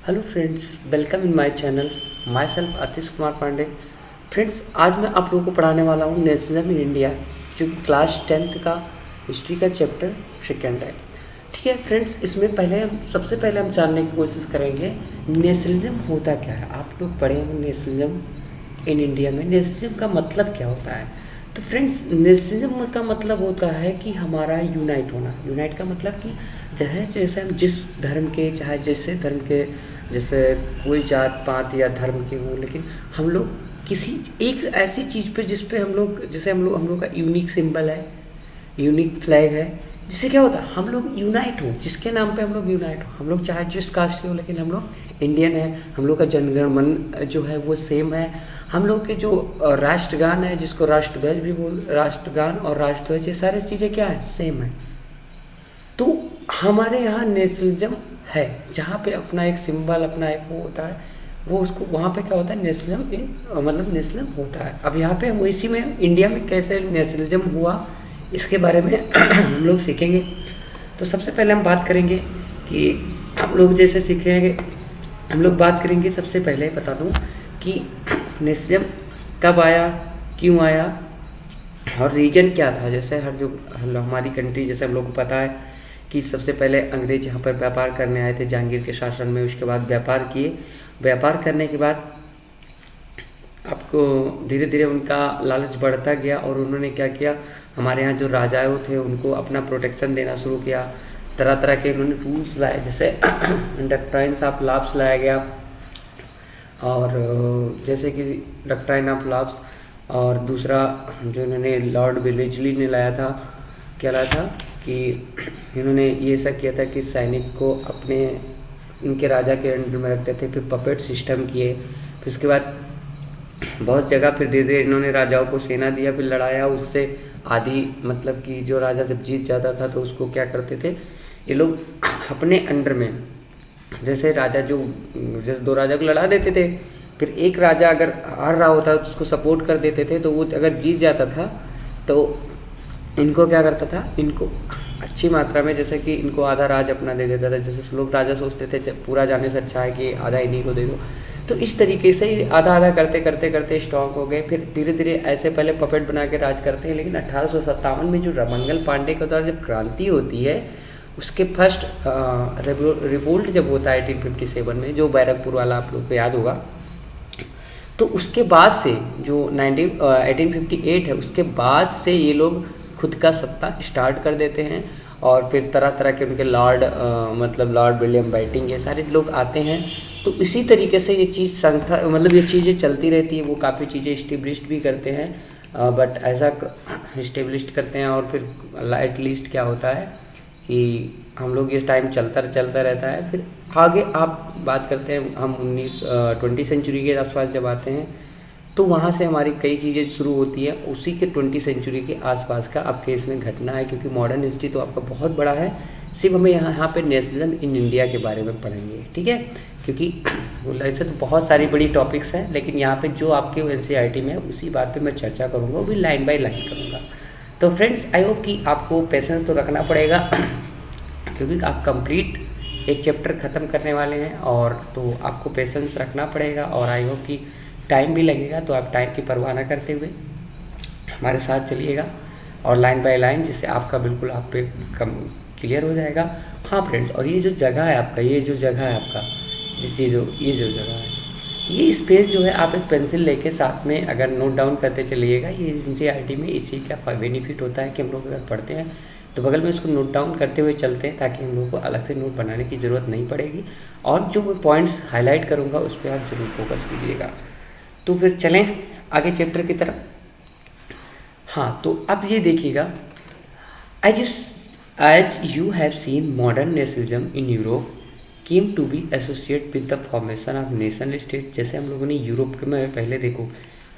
Hello friends, welcome in my channel. Myself Atish Kumar Pandey. Friends, आज मैं आप लोगों को पढ़ाने वाला हूँ नेशनलिज्म इन इंडिया, जो कि क्लास 10th का हिस्ट्री का चैप्टर सेकेंड है। ठीक है फ्रेंड्स, इसमें सबसे पहले हम जानने की कोशिश करेंगे नेशनलिज्म होता क्या है। आप लोग पढ़ेंगे नेशनलिज्म इन इंडिया में नेशनलिज्म का मतलब क्या होता है। तो फ्रेंड्स, नेशनलिज्म का मतलब होता है कि हमारा यूनाइट होना। यूनाइट का मतलब कि चाहे जैसे हम जिस धर्म के, चाहे जैसे धर्म के, जैसे कोई जात पात या धर्म के हों, लेकिन हम लोग किसी एक ऐसी चीज़ पे जिस पे हम लोग, जैसे हम लोग का यूनिक सिंबल है, यूनिक फ्लैग है, जिससे क्या होता है हम लोग यूनाइट हो, जिसके नाम पे हम लोग यूनाइट हो। हम लोग चाहे जिस कास्ट के हो, लेकिन हम लोग इंडियन है। हम लोग का जनगण मन जो है वो सेम है। हम लोग के जो राष्ट्रगान है, जिसको राष्ट्रध्वज भी राष्ट्रगान और राष्ट्रध्वज, ये सारी चीज़ें क्या है, सेम है। तो हमारे यहाँ नेशनलिज्म है, जहाँ पे अपना एक सिंबल, अपना एक वो होता है, वो उसको वहाँ पे क्या होता है, नेशनलिज्म मतलब नेशनलिज्म होता है। अब यहाँ पे हम इसी में इंडिया में कैसे नेशनलिज्म हुआ, इसके बारे में हम लोग सीखेंगे। तो सबसे पहले हम बात करेंगे कि हम लोग जैसे सीखेंगे, हम लोग बात करेंगे। सबसे पहले बता दूं कि नेशनलिज्म कब आया, क्यों आया और रीजन क्या था। जैसे हमारी कंट्री, जैसे हम लोग को पता है कि सबसे पहले अंग्रेज यहाँ पर व्यापार करने आए थे जहांगीर के शासन में। उसके बाद व्यापार किए, व्यापार करने के बाद आपको धीरे धीरे उनका लालच बढ़ता गया और उन्होंने क्या किया, हमारे यहाँ जो राजाओं थे उनको अपना प्रोटेक्शन देना शुरू किया। तरह तरह के उन्होंने रूल्स लाए, जैसे डक्ट्राइन्स ऑफ लॉस लाया गया, और जैसे कि डक्ट्राइन ऑफ लॉस। और दूसरा जो इन्होंने लॉर्ड वेलेस्ली ने लाया था, क्या लाया था कि इन्होंने ये ऐसा किया था कि सैनिक को अपने इनके राजा के अंडर में रखते थे। फिर पपेट सिस्टम किए, फिर उसके बाद बहुत जगह फिर धीरे धीरे इन्होंने राजाओं को सेना दिया, फिर लड़ाया उससे। आदि मतलब कि जो राजा जब जीत जाता था तो उसको क्या करते थे ये लोग अपने अंडर में, जैसे राजा जैसे दो राजा को लड़ा देते थे, फिर एक राजा अगर हार रहा होता तो उसको सपोर्ट कर देते थे, तो वो अगर जीत जाता था तो इनको क्या करता था, इनको अच्छी मात्रा में, जैसे कि इनको आधा राज अपना दे देता था। जैसे लोग राजा सोचते थे पूरा जाने से अच्छा है कि आधा इन्हीं को दे दो। तो इस तरीके से आधा आधा करते करते करते स्ट्रॉन्ग हो गए। फिर धीरे धीरे ऐसे पहले पपेट बना के राज करते हैं। लेकिन 1857 में जो मंगल पांडे के द्वारा जब क्रांति होती है, उसके फर्स्ट रिवोल्ट जब होता है 1857 में, जो बैरकपुर वाला आप लोग को याद होगा, तो उसके बाद से जो 1858 है, उसके बाद से ये लोग खुद का सत्ता स्टार्ट कर देते हैं। और फिर तरह तरह के उनके मतलब लॉर्ड विलियम बेंटिंक, ये सारे लोग आते हैं। तो इसी तरीके से ये चीज़ संस्था, मतलब ये चीज़ें चलती रहती है। वो काफ़ी चीज़ें इस्टेब्लिश्ड भी करते हैं, बट ऐसा इस्टेब्लिश्ड करते हैं। और फिर एटलीस्ट क्या होता है कि हम लोग इस टाइम चलता रहता है। फिर आगे आप बात करते हैं, हम 20 सेंचुरी के आसपास जब आते हैं, तो वहाँ से हमारी कई चीज़ें शुरू होती हैं। उसी के 20 सेंचुरी के आसपास का आपके इसमें घटना है, क्योंकि मॉडर्न हिस्ट्री तो आपका बहुत बड़ा है। सिर्फ हमें यहाँ पे नेशनलिज्म इन इंडिया के बारे में पढ़ेंगे, ठीक है। क्योंकि ऐसे तो बहुत सारी बड़ी टॉपिक्स हैं, लेकिन यहाँ पे जो आपके एनसीईआरटी में है उसी बात पे मैं चर्चा करूँगा, वो भी लाइन बाय लाइन करूँगा। तो फ्रेंड्स, आई होप कि आपको पेशेंस तो रखना पड़ेगा क्योंकि आप कंप्लीट एक चैप्टर ख़त्म करने वाले हैं, और तो आपको पेशेंस रखना पड़ेगा। और आई होप कि टाइम भी लगेगा, तो आप टाइम की परवाह ना करते हुए हमारे साथ चलिएगा और लाइन बाय लाइन, जिससे आपका बिल्कुल आप पे कम क्लियर हो जाएगा। हाँ फ्रेंड्स, और ये जो जगह है आपका, ये जो जगह है आपका, ये जो जगह है, ये स्पेस जो है, आप एक पेंसिल लेके साथ में अगर नोट डाउन करते चलिएगा। ये एनसीईआरटी में इसी का बेनिफिट होता है कि हम लोग अगर पढ़ते हैं तो बगल में इसको नोट डाउन करते हुए चलते हैं, ताकि हम लोग को अलग से नोट बनाने की ज़रूरत नहीं पड़ेगी। और जो मैं पॉइंट्स हाईलाइट करूँगा उस पर आप ज़रूर फोकस कीजिएगा। तो फिर चलें आगे चैप्टर की तरफ। हाँ, तो अब ये देखिएगा, as you have seen modern nationalism in Europe came to be associate with the formation of nation state. जैसे हम लोगों ने यूरोप के में पहले देखो,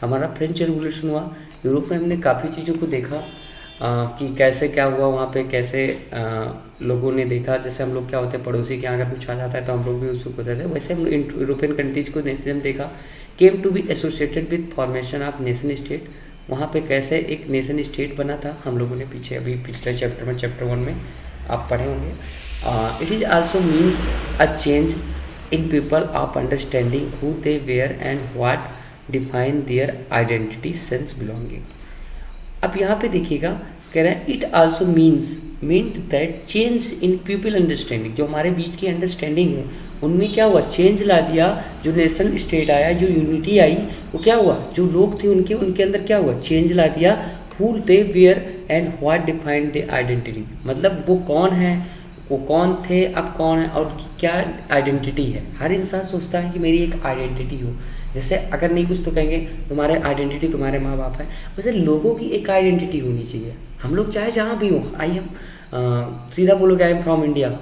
हमारा फ्रेंच रेवोल्यूशन हुआ, यूरोप में हमने काफ़ी चीज़ों को देखा कि कैसे क्या हुआ वहाँ पे, कैसे लोगों ने देखा। जैसे हम लोग क्या होते हैं, पड़ोसी के यहाँ अगर कुछ आ जाता है तो हम लोग भी उसको होते हैं, वैसे हम यूरोपियन कंट्रीज को नेशनलिज्म देखा। Came to be associated with formation of nation state, वहाँ पे कैसे एक नेशन स्टेट बना था, हम लोगों ने पीछे अभी पिछले चैप्टर में, चैप्टर 1 में आप पढ़े होंगे। It is also means a change in people of understanding who they were and what define their identity sense belonging. अब यहाँ पे देखिएगा, कह रहा है it also meant that change in people understanding, जो हमारे बीच की अंडरस्टैंडिंग है उनमें क्या हुआ, चेंज ला दिया। जो नेशनल स्टेट आया, जो यूनिटी आई, वो क्या हुआ, जो लोग थे उनके अंदर क्या हुआ, चेंज ला दिया। Who they were and what defined the identity, मतलब वो कौन है, वो कौन थे, अब कौन है, और उनकी क्या आइडेंटिटी है। हर इंसान सोचता है कि मेरी एक आइडेंटिटी हो। जैसे अगर नहीं कुछ तो कहेंगे तुम्हारे आइडेंटिटी तुम्हारे माँ बाप है, वैसे लोगों की एक आइडेंटिटी होनी चाहिए। हम लोग चाहे जहाँ भी हो, आई एम सीधा बोलोगे I am from India,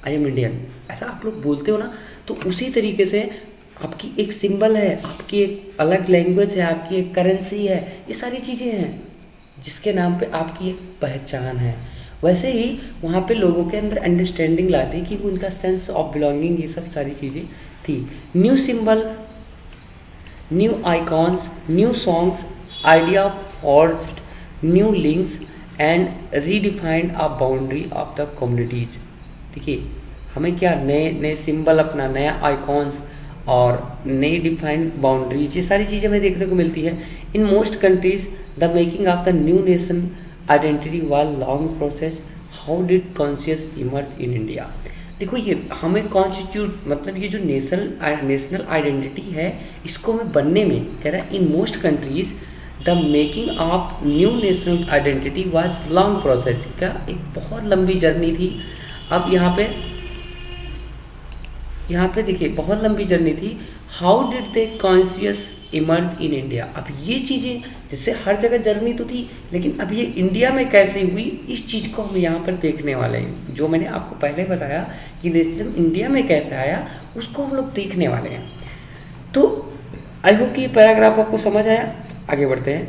I am Indian, ऐसा आप लोग बोलते हो ना, तो उसी तरीके से आपकी एक सिंबल है, आपकी एक अलग लैंग्वेज है, आपकी एक करेंसी है, ये सारी चीज़ें हैं जिसके नाम पे आपकी एक पहचान है। वैसे ही वहाँ पे लोगों के अंदर अंडरस्टैंडिंग लाती कि उनका सेंस ऑफ बिलोंगिंग, ये सब सारी चीज़ें थी। New symbol, new icons, new songs, idea forged, new links and redefined a boundary of the communities. देखिए हमें क्या नए नए सिंबल, अपना नया आइकॉन्स और नई डिफाइंड बाउंड्रीज, ये सारी चीज़ें हमें देखने को मिलती है। In most countries the making of the new nation identity was long process. How did conscious emerge in India. देखो ये हमें कॉन्स्टिट्यूट, मतलब ये जो नेशनल आइडेंटिटी है, इसको हमें बनने में, कह रहा है in most countries the making of new national identity was long process, का एक बहुत लंबी जर्नी थी। अब यहाँ पे देखिए बहुत लंबी जर्नी थी। How did they conscious emerge in India. अब ये चीज़ें, जैसे हर जगह जर्नी तो थी, लेकिन अब ये इंडिया में कैसे हुई, इस चीज़ को हम यहाँ पर देखने वाले हैं। जो मैंने आपको पहले बताया कि नेशनल इंडिया में कैसे आया, उसको हम लोग देखने वाले हैं। तो आई होप कि ये पैराग्राफ आपको समझ आया। आगे बढ़ते हैं,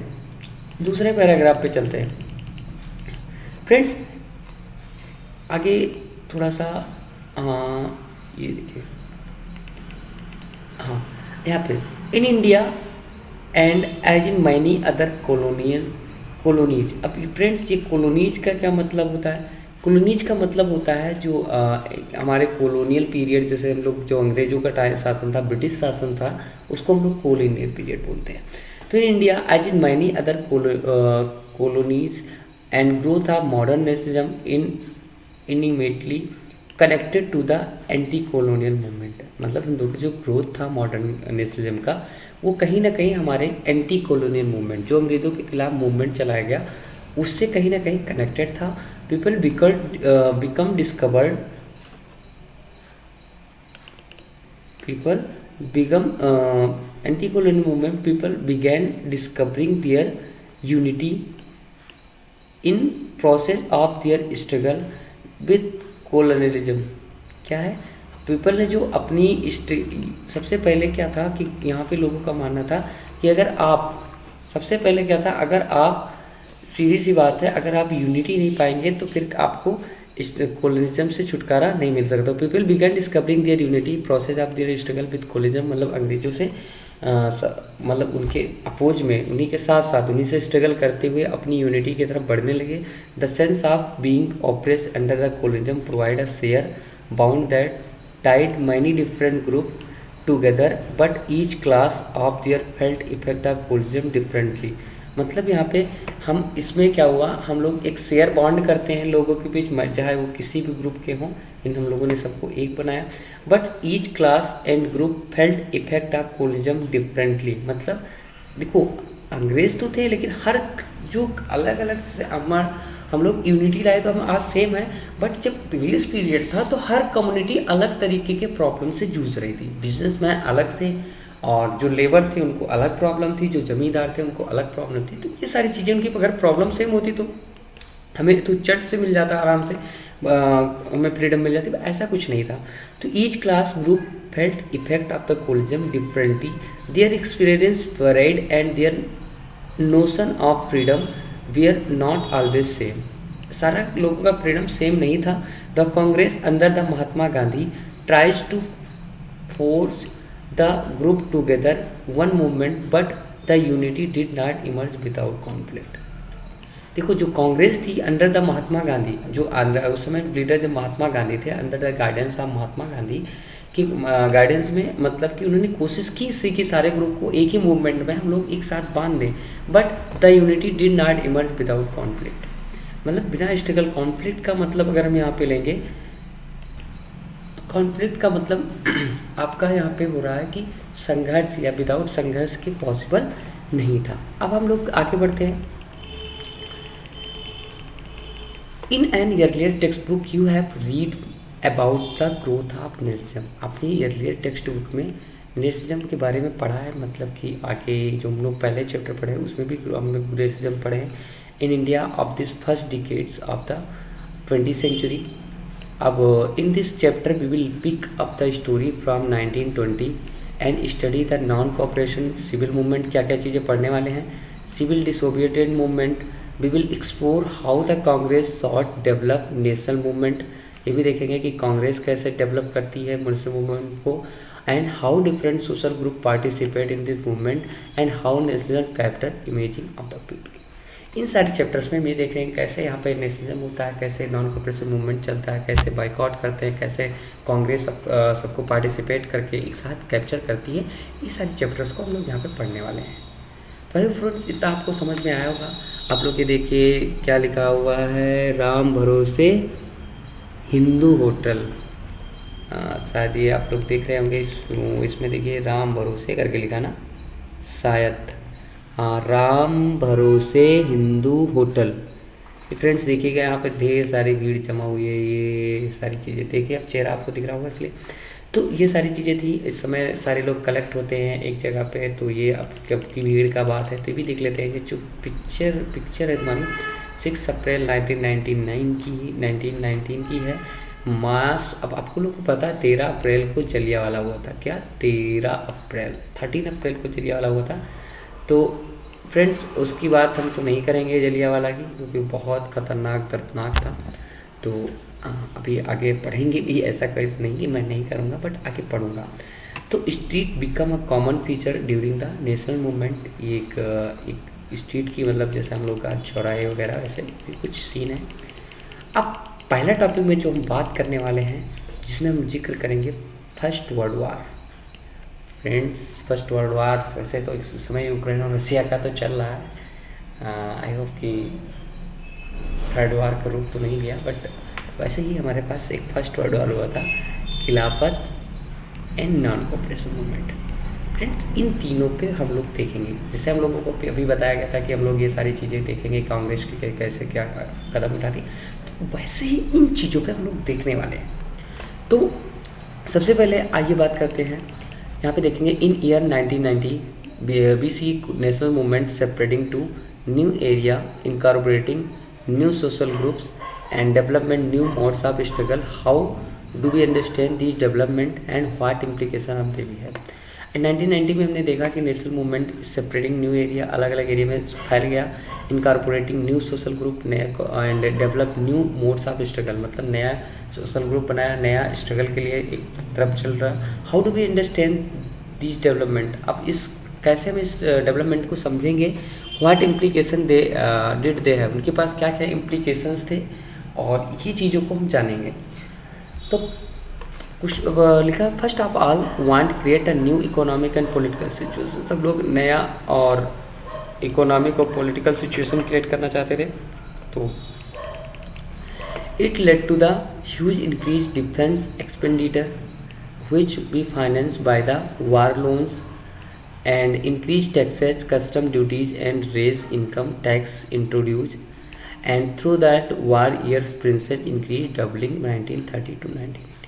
दूसरे पैराग्राफ पे चलते हैं। फ्रेंड्स आगे थोड़ा सा, ये देखिए, हाँ यहाँ पे in India and as in many other colonies. अब फ्रेंड्स ये कॉलोनीज का क्या मतलब होता है। कॉलोनीज का मतलब होता है जो हमारे कॉलोनियल पीरियड, जैसे हम लोग जो अंग्रेजों का शासन था, ब्रिटिश शासन था, उसको हम लोग कॉलोनियल पीरियड बोलते हैं। तो in India as in many other colonies and growth of modern nationalism in intimately connected to the anti colonial movement. मतलब हम लोग का जो ग्रोथ था मॉडर्न नेशनलिज्म का, वो कहीं ना कहीं हमारे एंटी कॉलोनियल मूवमेंट, जो अंग्रेज़ों के खिलाफ मूवमेंट चलाया गया, उससे कहीं ना कहीं कनेक्टेड था। People become discovered, people become anti colonial movement, people began discovering their unity in process of their struggle with colonialism. क्या है, पीपल ने जो अपनी सबसे पहले क्या था कि यहाँ पे लोगों का मानना था कि अगर आप, सबसे पहले क्या था, अगर आप, सीधी सी बात है, अगर आप यूनिटी नहीं पाएंगे तो फिर आपको इस कॉलोनिज्म से छुटकारा नहीं मिल सकता। People began discovering their unity process of their struggle with colonialism, मतलब अंग्रेजों से मतलब उनके अपोज में, उन्हीं के साथ साथ उन्हीं से स्ट्रगल करते हुए अपनी यूनिटी की तरफ बढ़ने लगे। The sense of being oppress under the colonialism provide a share bound that tied many different group together but each class of their felt effect of colonialism differently. मतलब यहाँ पे हम, इसमें क्या हुआ, हम लोग एक शेयर बॉन्ड करते हैं लोगों के बीच, चाहे वो किसी भी ग्रुप के हों, इन हम लोगों ने सबको एक बनाया। But each class and group felt effect of colonialism differently. मतलब देखो अंग्रेज तो थे, लेकिन हर जो अलग अलग से हम लोग यूनिटी लाए तो हम आज सेम है, बट जब इंग्लिश पीरियड था तो हर कम्युनिटी अलग तरीके के प्रॉब्लम से जूझ रही थी। बिजनेसमैन अलग से, और जो लेबर थे उनको अलग प्रॉब्लम थी, जो ज़मींदार थे उनको अलग प्रॉब्लम थी। तो ये सारी चीज़ें उनकी अगर प्रॉब्लम सेम होती तो हमें तो चट से मिल जाता, आराम से हमें फ्रीडम मिल जाती, ऐसा कुछ नहीं था। तो each class group felt effect of the colonialism differently, their experience varied and their notion of freedom were not always same. सारा लोगों का फ्रीडम सेम नहीं था। The Congress under the Mahatma Gandhi tries to force the group together one movement but the unity did not emerge without conflict। देखो जो कांग्रेस थी under the Mahatma Gandhi, जो उस समय लीडर जब महात्मा गांधी थे, under the guidance of Mahatma Gandhi, कि गाइडेंस में, मतलब कि उन्होंने कोशिश की इससे कि सारे ग्रुप को एक ही मूवमेंट में हम लोग एक साथ बांध दें, but the unity did not emerge without conflict. मतलब बिना स्ट्रगल, कॉन्फ्लिक्ट का मतलब अगर हम यहाँ पे लेंगे, कॉन्फ्लिक्ट का मतलब आपका यहाँ पे हो रहा है कि संघर्ष, या विदाउट संघर्ष के पॉसिबल नहीं था। अब हम लोग आगे बढ़ते हैं। In an earlier text book you have read about the growth of nationalism. अपनी अर्लियर टेक्स्ट बुक में नेशनलिज्म के बारे में पढ़ा है, मतलब कि आगे जो हम लोग पहले चैप्टर पढ़े हैं उसमें भी हम लोग नेशनलिज्म पढ़े हैं in India of this first decades of the 20th century. अब in this chapter we will pick up the story from 1920 and study the non cooperation civil movement. क्या क्या चीज़ें पढ़ने वाले हैं? Civil disobedient movement, we will explore how the Congress sought develop national movement. ये भी देखेंगे कि कांग्रेस कैसे डेवलप करती है नेशनल मूवमेंट को, and how different social group participate in this movement and how national capture imagining of the people. इन सारे चैप्टर्स में ये देख रहे हैं कैसे यहाँ पे नेशनलिज्म होता है, कैसे नॉन कोऑपरेटिव मूवमेंट चलता है, कैसे बाइकआउट करते हैं, कैसे कांग्रेस सबको पार्टिसिपेट करके एक साथ कैप्चर करती है। ये सारे चैप्टर्स को हम लोग यहाँ पे पढ़ने वाले हैं। भाई फ्रेंड्स, इतना आपको समझ में आया होगा। आप लोग ये देखिए क्या लिखा हुआ है, राम भरोसे हिंदू होटल। शायद ये आप लोग देख रहे होंगे, इसमें देखिए राम भरोसे करके लिखा ना, शायद। हाँ, राम भरोसे हिंदू होटल। फ्रेंड्स देखिएगा यहाँ पर ढेर सारी भीड़ जमा हुई है, ये सारी चीज़ें देखिए, अब चेहरा आपको दिख रहा होगा क्लियर। तो ये सारी चीज़ें थी, इस समय सारे लोग कलेक्ट होते हैं एक जगह पे। तो ये अब कब की भीड़ का बात है तो ये भी देख लेते हैं कि जो पिक्चर है तुम्हारी 6 अप्रैल 1919 की है। मास, अब आपको लोग को पता है 13 अप्रैल को जलियांवाला हुआ था। क्या 13 अप्रैल को जलियांवाला हुआ था। तो फ्रेंड्स उसकी बात हम तो नहीं करेंगे जलियांवाला की, क्योंकि बहुत ख़तरनाक दर्दनाक था। तो अभी आगे पढ़ेंगे भी, ऐसा कोई नहीं कि मैं नहीं करूँगा, बट आगे पढ़ूँगा। तो street become a common feature during the national movement. ये एक स्ट्रीट की, मतलब जैसे हम लोग का चौराहे वगैरह वैसे भी कुछ सीन है। अब पहला टॉपिक में जो हम बात करने वाले हैं, जिसमें हम जिक्र करेंगे first world war. Friends first world war वैसे तो इस समय यूक्रेन और रसिया का तो चल रहा है। आई होप कि थर्ड वार का रूप तो नहीं लिया, बट वैसे ही हमारे पास एक फर्स्ट वर्ल्ड वार हुआ था, खिलाफत and non cooperation movement. Friends इन तीनों पे हम लोग देखेंगे, जैसे हम लोगों को अभी बताया गया था कि हम लोग ये सारी चीज़ें देखेंगे, कांग्रेस की कैसे क्या कदम उठाती, तो वैसे ही इन चीज़ों पे हम लोग देखने वाले हैं। तो सबसे पहले आइए बात करते हैं, यहाँ पे देखेंगे in year 1990 we see national movement separating to new area, incorporating new social groups and development new modes of struggle. How do we understand these development and what implication of they we have? 1990 में हमने देखा कि national movement separating new area, अलग अलग area में फैल गया, incorporating new social group and develop new modes of struggle, मतलब नया सोशल ग्रुप बनाया, नया स्ट्रगल के लिए एक तरफ चल रहा। How do we understand this development? अब इस कैसे हम इस डेवलपमेंट को समझेंगे? What implication they did they have, उनके पास क्या क्या इम्प्लीकेशंस थे, और ये चीज़ों को हम जानेंगे। तो कुछ लिखा, first of all want create a new economic and political situation. सब लोग नया और इकोनॉमिक और पॉलिटिकल सिचुएशन क्रिएट करना चाहते थे। तो it led to the huge increase defence expenditure which be finance by the war loans and increase taxes, custom duties and raise income tax introduce, and through that war years princess increased doubling 1930 to 1980।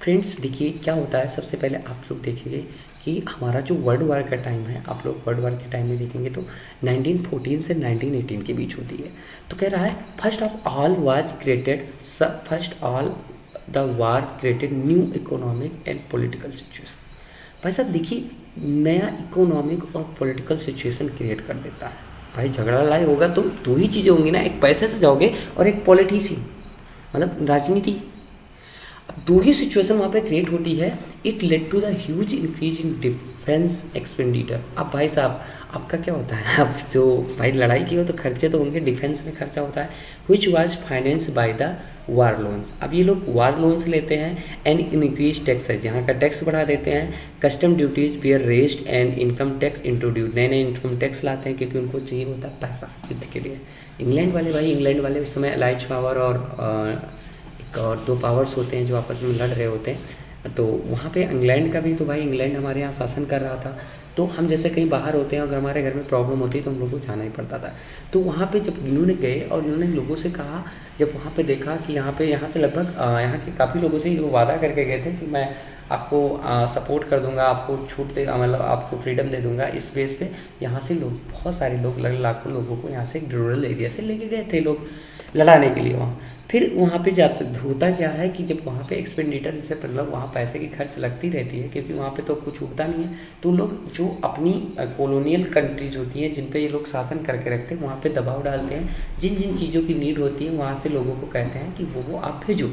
Friends देखिए क्या होता है, सबसे पहले आप लोग देखेंगे कि हमारा जो वर्ल्ड वार का टाइम है, आप लोग वर्ल्ड वार के टाइम में देखेंगे तो 1914 से 1918 के बीच होती है। तो कह रहा है first of all was created, first all the war created new economic and political situation. भाई साहब देखिए, नया इकोनॉमिक और पॉलिटिकल सिचुएशन क्रिएट कर देता है। भाई झगड़ा लड़ाई होगा तो दो ही चीज़ें होंगी ना, एक पैसे से जाओगे और एक पॉलिटिशियन, मतलब राजनीति। अब दो ही सिचुएशन वहाँ पे क्रिएट होती है। It led to the huge increase in defence expenditure. अब भाई साहब आपका क्या होता है, अब जो भाई लड़ाई की हो तो खर्चे तो उनके डिफेंस में खर्चा होता है, which was finance by the war loans. अब ये लोग वार लोन्स लेते हैं एंड इंक्रीज टैक्स है, यहाँ का टैक्स बढ़ा देते हैं, custom duties were raised and income tax introduce, नए नए इनकम टैक्स लाते हैं क्योंकि उनको चाहिए होता है पैसा युद्ध के लिए। इंग्लैंड वाले भाई, इंग्लैंड वाले उस समय अलाइज पावर और एक और दो पावर्स होते हैं जो आपस में लड़ रहे होते हैं, तो वहाँ पे इंग्लैंड का भी, तो भाई इंग्लैंड हमारे यहाँ शासन कर रहा था, तो हम जैसे कहीं बाहर होते हैं और हमारे घर में प्रॉब्लम होती है तो हम लोग को जाना ही पड़ता था। तो वहाँ पे जब इन्होंने गए और इन्होंने लोगों से कहा, जब वहाँ पे देखा कि यहाँ से लगभग यहाँ के काफ़ी लोगों से ये वादा करके गए थे कि मैं आपको सपोर्ट कर दूंगा, आपको छूट दे, मतलब आपको फ्रीडम दे दूंगा, इस बेस पे यहाँ से लोग, बहुत सारे लोग, लाखों लोगों को यहाँ से रूरल एरिया से लेके गए थे लोग लड़ाने के लिए वहाँ। फिर वहाँ पे जाते होता क्या है कि जब वहाँ पे एक्सपेंडिचर, जैसे मतलब वहाँ पैसे की खर्च लगती रहती है क्योंकि वहाँ पे तो कुछ उगता नहीं है, तो लोग जो अपनी कॉलोनियल कंट्रीज होती हैं जिन पे ये लोग शासन करके रखते हैं वहाँ पे दबाव डालते हैं, जिन जिन चीज़ों की नीड होती है वहाँ से लोगों को कहते हैं कि वो आप भेजो।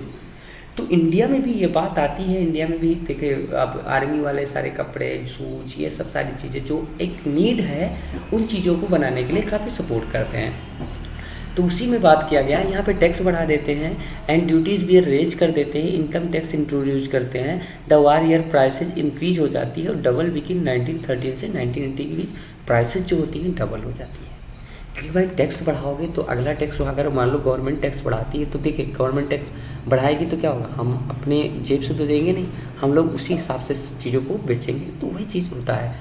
तो इंडिया में भी ये बात आती है, इंडिया में भी देखिए अब आर्मी वाले सारे कपड़े, शूज, ये सब सारी चीज़ें जो एक नीड है उन चीज़ों को बनाने के लिए काफ़ी सपोर्ट करते हैं। तो उसी में बात किया गया, यहाँ पे टैक्स बढ़ा देते हैं एंड ड्यूटीज़ भी रेज कर देते हैं, इनकम टैक्स इंट्रोड्यूस करते हैं, the war year prices increase हो जाती है और डबल बिगिन 1913 से 1980 के बीच प्राइसेज जो होती हैं डबल हो जाती है। क्योंकि भाई टैक्स बढ़ाओगे तो अगला टैक्स, अगर मान लो गवर्नमेंट टैक्स बढ़ाती है तो देखिए गवर्नमेंट टैक्स बढ़ाएगी तो क्या होगा, हम अपने जेब से तो देंगे नहीं, हम लोग उसी हिसाब से चीज़ों को बेचेंगे, तो वही चीज़ होता है।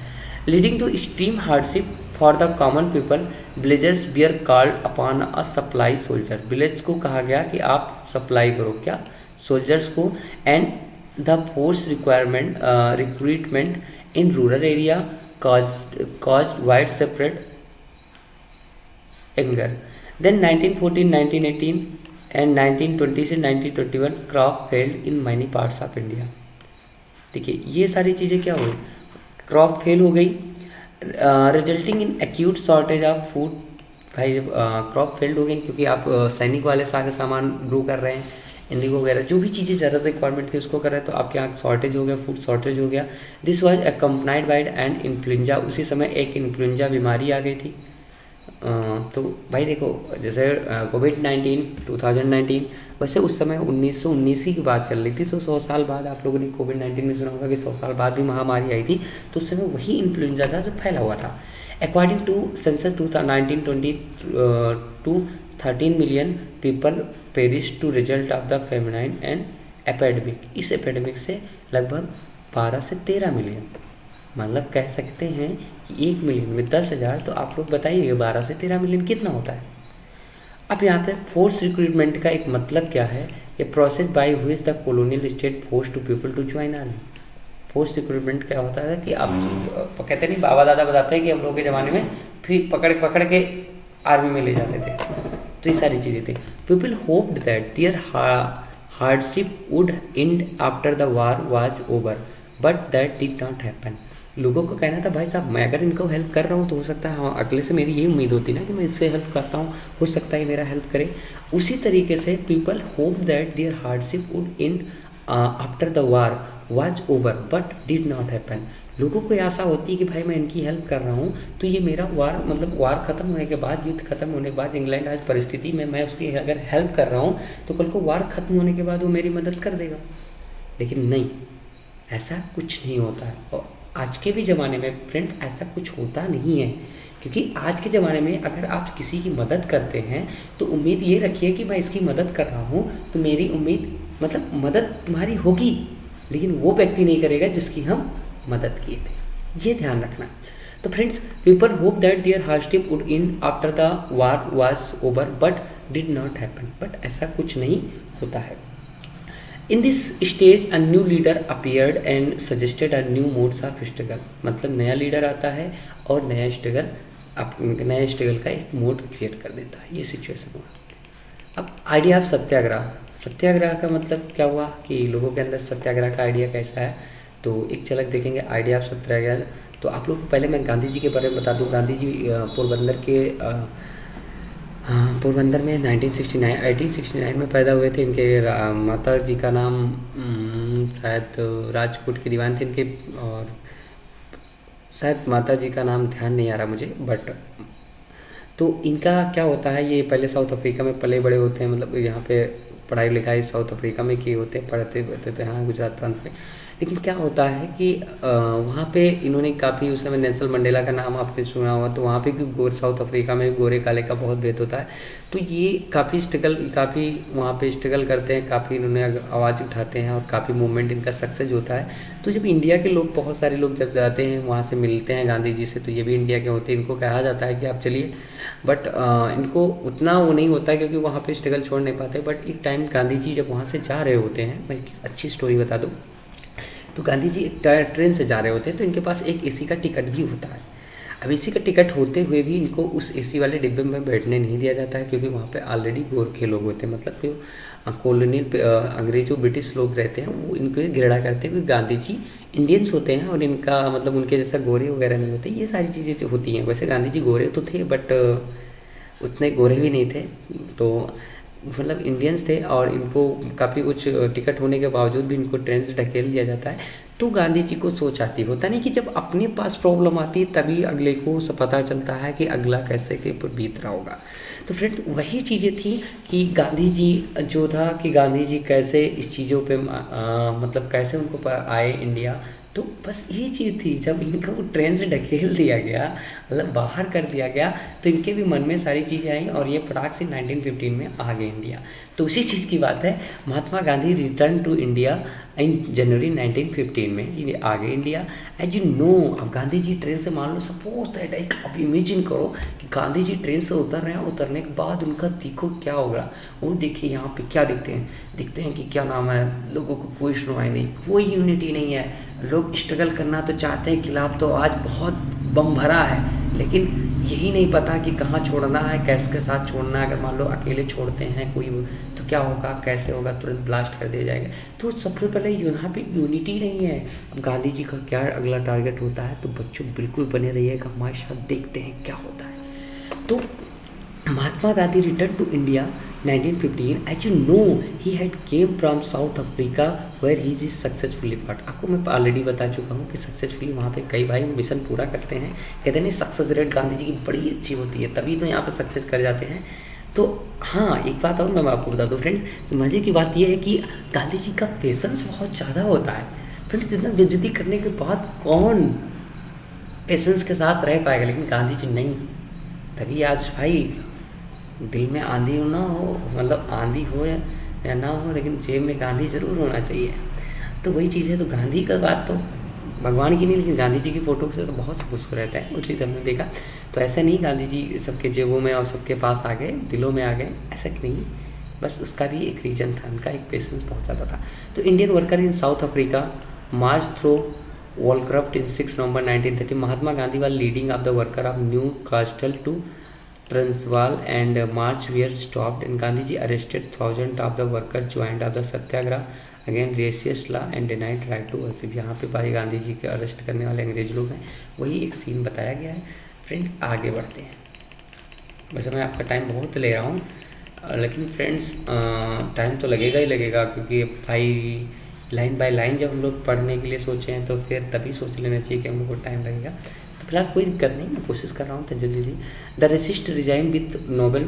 Leading to extreme hardship for the common people, villagers were called upon a supply soldier. Village को कहा गया कि आप सप्लाई करो क्या सोल्जर्स को, and the force requirement recruitment in rural area caused widespread anger. Then 1914, 1918 and 1920 से 1921 crop failed in many parts of India. देखिए ये सारी चीज़ें क्या हुई, क्रॉप फेल हो गई, resulting in acute shortage of food. भाई क्रॉप फेल्ड हो गई क्योंकि आप सैनिक वाले सारे सामान ग्रो कर रहे हैं, इंडिगो वगैरह जो भी चीज़ें ज़्यादा रिक्वायरमेंट थी उसको कर रहे हैं, तो आपके यहाँ शॉर्टेज हो गया, फूड शॉर्टेज हो गया। This was accompanied by and influenza. उसी समय एक इन्फ्लुएंजा बीमारी आ गई थी। तो भाई देखो जैसे कोविड-19 2019, वैसे उस समय 1919 की बात चल रही थी, तो 100 साल बाद आप लोगों ने कोविड-19 में सुना होगा कि 100 साल बाद भी महामारी आई थी, तो उस समय वही इन्फ्लुएंजा था जो फैला हुआ था। According to census 1922 13 million people perish to result of the famine and epidemic. इस एपेडमिक से लगभग 12 से 13 मिलियन, मतलब कह सकते हैं कि 1 मिलियन में 10,000, तो आप लोग बताइए 12 से 13 मिलियन कितना होता है। अब यहाँ पे फोर्स रिक्रूटमेंट का एक मतलब क्या है, ये प्रोसेस बाय हुई the colonial state force to people to join army. Force recruitment क्या होता है कि आप कहते नहीं, बाबा दादा बताते हैं कि हम लोगों के ज़माने में फिर पकड़ के आर्मी में ले जाते थे, तो ये सारी चीज़ें थी। People hoped that their hardship would end after the war was over, but that did not happen. लोगों को कहना था भाई साहब मैं अगर इनको हेल्प कर रहा हूँ तो हो सकता है, हाँ अगले से मेरी ये उम्मीद होती ना कि मैं इससे हेल्प करता हूँ, हो सकता है मेरा हेल्प करे। उसी तरीके से people hope that their hardship would end after the war was over but did not happen. लोगों को आशा होती है कि भाई मैं इनकी हेल्प कर रहा हूँ तो ये मेरा वार, मतलब वार ख़त्म होने के बाद, युद्ध खत्म होने के बाद, इंग्लैंड आज परिस्थिति में मैं उसकी अगर हेल्प कर रहा हूँ तो कल को वार ख़त्म होने के बाद वो मेरी मदद कर देगा। लेकिन नहीं, ऐसा कुछ नहीं होता है। और आज के भी ज़माने में फ्रेंड्स ऐसा कुछ होता नहीं है, क्योंकि आज के ज़माने में अगर आप किसी की मदद करते हैं तो उम्मीद ये रखिए कि मैं इसकी मदद कर रहा हूँ तो मेरी उम्मीद, मतलब मदद तुम्हारी होगी लेकिन वो व्यक्ति नहीं करेगा जिसकी हम मदद किए थे, ये ध्यान रखना। तो friends, people hope that their hardship would end after the war was over but did not happen, but ऐसा कुछ नहीं होता है। In this stage a new leader appeared and suggested a new modes of struggle. मतलब नया leader आता है और नया स्ट्रगल का एक मोड क्रिएट कर देता है, ये सिचुएशन हुआ। अब आइडिया ऑफ सत्याग्रह। सत्याग्रह का मतलब क्या हुआ कि लोगों के अंदर सत्याग्रह का आइडिया कैसा है, तो एक झलक देखेंगे आइडिया ऑफ सत्याग्रह। तो आप लोग को पहले मैं गांधी जी के बारे में बता दूं। गांधी जी पोरबंदर के हाँ, पोरबंदर में 1969 1869 में पैदा हुए थे। इनके माता जी का नाम शायद राजपूत के दीवान थे इनके, और शायद माता जी का नाम ध्यान नहीं आ रहा मुझे, बट तो इनका क्या होता है, ये पहले साउथ अफ्रीका में पले बड़े होते हैं, मतलब यहाँ पे पढ़ाई लिखाई साउथ अफ्रीका में किए होते हैं, पढ़ते होते थे हाँ गुजरात प्रांत में। लेकिन क्या होता है कि वहाँ पे इन्होंने काफ़ी, उस समय नेल्सन मंडेला का नाम आपने सुना हुआ, तो वहाँ पे साउथ अफ्रीका में गोरे काले का बहुत भेद होता है। तो ये काफ़ी वहाँ पे स्ट्रगल करते हैं, काफ़ी इन्होंने आवाज़ उठाते हैं और काफ़ी मूवमेंट इनका सक्सेस होता है। तो जब इंडिया के लोग, बहुत सारे लोग जब जाते हैं वहाँ से मिलते हैं गांधी जी से, तो ये भी इंडिया के होते हैं, इनको कहा जाता है कि आप चलिए, बट इनको उतना वो नहीं होता है क्योंकि वहाँ पे स्ट्रगल छोड़ नहीं पाते। बट एक टाइम गांधी जी जब वहाँ से जा रहे होते हैं, मैं एक अच्छी स्टोरी बता दूँ, तो गांधी जी एक ट्रेन से जा रहे होते हैं, तो इनके पास एक एसी का टिकट भी होता है। अब एसी का टिकट होते हुए भी इनको उस एसी वाले डिब्बे में बैठने नहीं दिया जाता है, क्योंकि वहाँ पे ऑलरेडी गोरखे लोग होते हैं, मतलब कि कॉलोनियल अंग्रेजों ब्रिटिश लोग रहते हैं, वो इनको घृणा करते हैं क्योंकि गांधी जी इंडियंस होते हैं और इनका मतलब उनके जैसा गोरे वगैरह नहीं होते, ये सारी चीज़ें होती हैं। वैसे गांधी जी गोरे तो थे, बट उतने गोरे भी नहीं थे, तो मतलब इंडियंस थे, और इनको काफ़ी कुछ टिकट होने के बावजूद भी इनको ट्रेन से ढकेल दिया जाता है। तो गांधी जी को सोच आती, होता नहीं कि जब अपने पास प्रॉब्लम आती है तभी अगले को पता चलता है कि अगला कैसे के ऊपर बीत रहा होगा। तो फ्रेंड वही चीज़ें थी कि गांधी जी जो था कि गांधी जी कैसे इस चीज़ों पे मतलब कैसे उनको आए इंडिया। तो बस यही चीज़ थी, जब इनको ट्रेन से ढकेल दिया गया, मतलब बाहर कर दिया गया, तो इनके भी मन में सारी चीज़ें आई और ये फटाक से 1915 में आ गए इंडिया। तो उसी चीज़ की बात है, Mahatma Gandhi return to India in January 1915 में ये आ गए इंडिया। एज यू नो, अब गांधी जी ट्रेन से, मान लो सपोज दैट, एक अब इमेजिन करो कि गांधी जी ट्रेन से उतर रहे हैं, उतरने के बाद उनका देखो क्या होगा। वो देखिए यहाँ पे क्या दिखते हैं कि क्या नाम है, लोगों को कोई सुनवाई नहीं, कोई यूनिटी नहीं है, लोग स्ट्रगल करना तो चाहते हैं, खिलाफ तो आज बहुत बम भरा है, लेकिन यही नहीं पता कि कहाँ छोड़ना है, कैसे के साथ छोड़ना है। अगर मान लो अकेले छोड़ते हैं कोई, तो क्या होगा, कैसे होगा, तुरंत ब्लास्ट कर दिया जाएगा। तो सबसे पहले यहाँ पे यूनिटी नहीं है। अब गांधी जी का क्या अगला टारगेट होता है, तो बच्चों बिल्कुल बने रहिएगा हमारे साथ, देखते हैं क्या होता है। तो Mahatma Gandhi return to India 1915। As you know, he had came from South Africa where he is successfully part. आपको मैं ऑलरेडी बता चुका हूँ कि सक्सेसफुली वहाँ पे कई भाई मिशन पूरा करते हैं। कहते हैं नहीं, सक्सेस रेट गांधी जी की बड़ी अच्छी होती है, तभी तो यहाँ पे सक्सेस कर जाते हैं। तो हाँ, एक बात और मैं आपको बता दूँ फ्रेंड्स, मज़े की बात यह है कि गांधी जी का पेशेंस बहुत ज़्यादा होता है। फ्रेंड्स, इतना बेइज्जती करने के बाद कौन पेशेंस के साथ रह पाएगा, लेकिन गांधी जी नहीं। तभी आज भाई दिल में आंधी ना हो, मतलब आंधी हो या ना हो, लेकिन जेब में गांधी ज़रूर होना चाहिए। तो वही चीज़ है। तो गांधी का बात तो भगवान की नहीं, लेकिन गांधी जी की फ़ोटो से तो बहुत से खुश रहता है, वो चीज़ हमने देखा। तो ऐसा नहीं गांधी जी सबके जेबों में और सबके पास आ गए, दिलों में आ गए, ऐसा नहीं। बस उसका भी एक रीज़न था, उनका एक पेशेंस बहुत ज़्यादा था। तो Indian worker in South Africa march through Volksrust in 6 November 1930। Mahatma Gandhi was leading of the worker of Newcastle to Transvaal and march were stopped, and Gandhiji arrested thousands of the workers joined of the satyagraha against racist law and denied right to worship। यहाँ पे भाई गांधी जी के arrest करने वाले अंग्रेज लोग हैं, वही एक सीन बताया गया है। फ्रेंड्स, आगे बढ़ते हैं। वैसे मैं आपका टाइम बहुत ले रहा हूँ, लेकिन फ्रेंड्स टाइम तो लगेगा ही लगेगा, क्योंकि भाई लाइन बाय लाइन जब हम लोग पढ़ने के लिए सोचे हैं तो फिर तभी सोच लेना चाहिए कि हम लोग को टाइम लगेगा। तो फिलहाल कोई दिक्कत नहीं, मैं कोशिश कर रहा हूँ तो जल्दी जल्दी। The racist regime with noble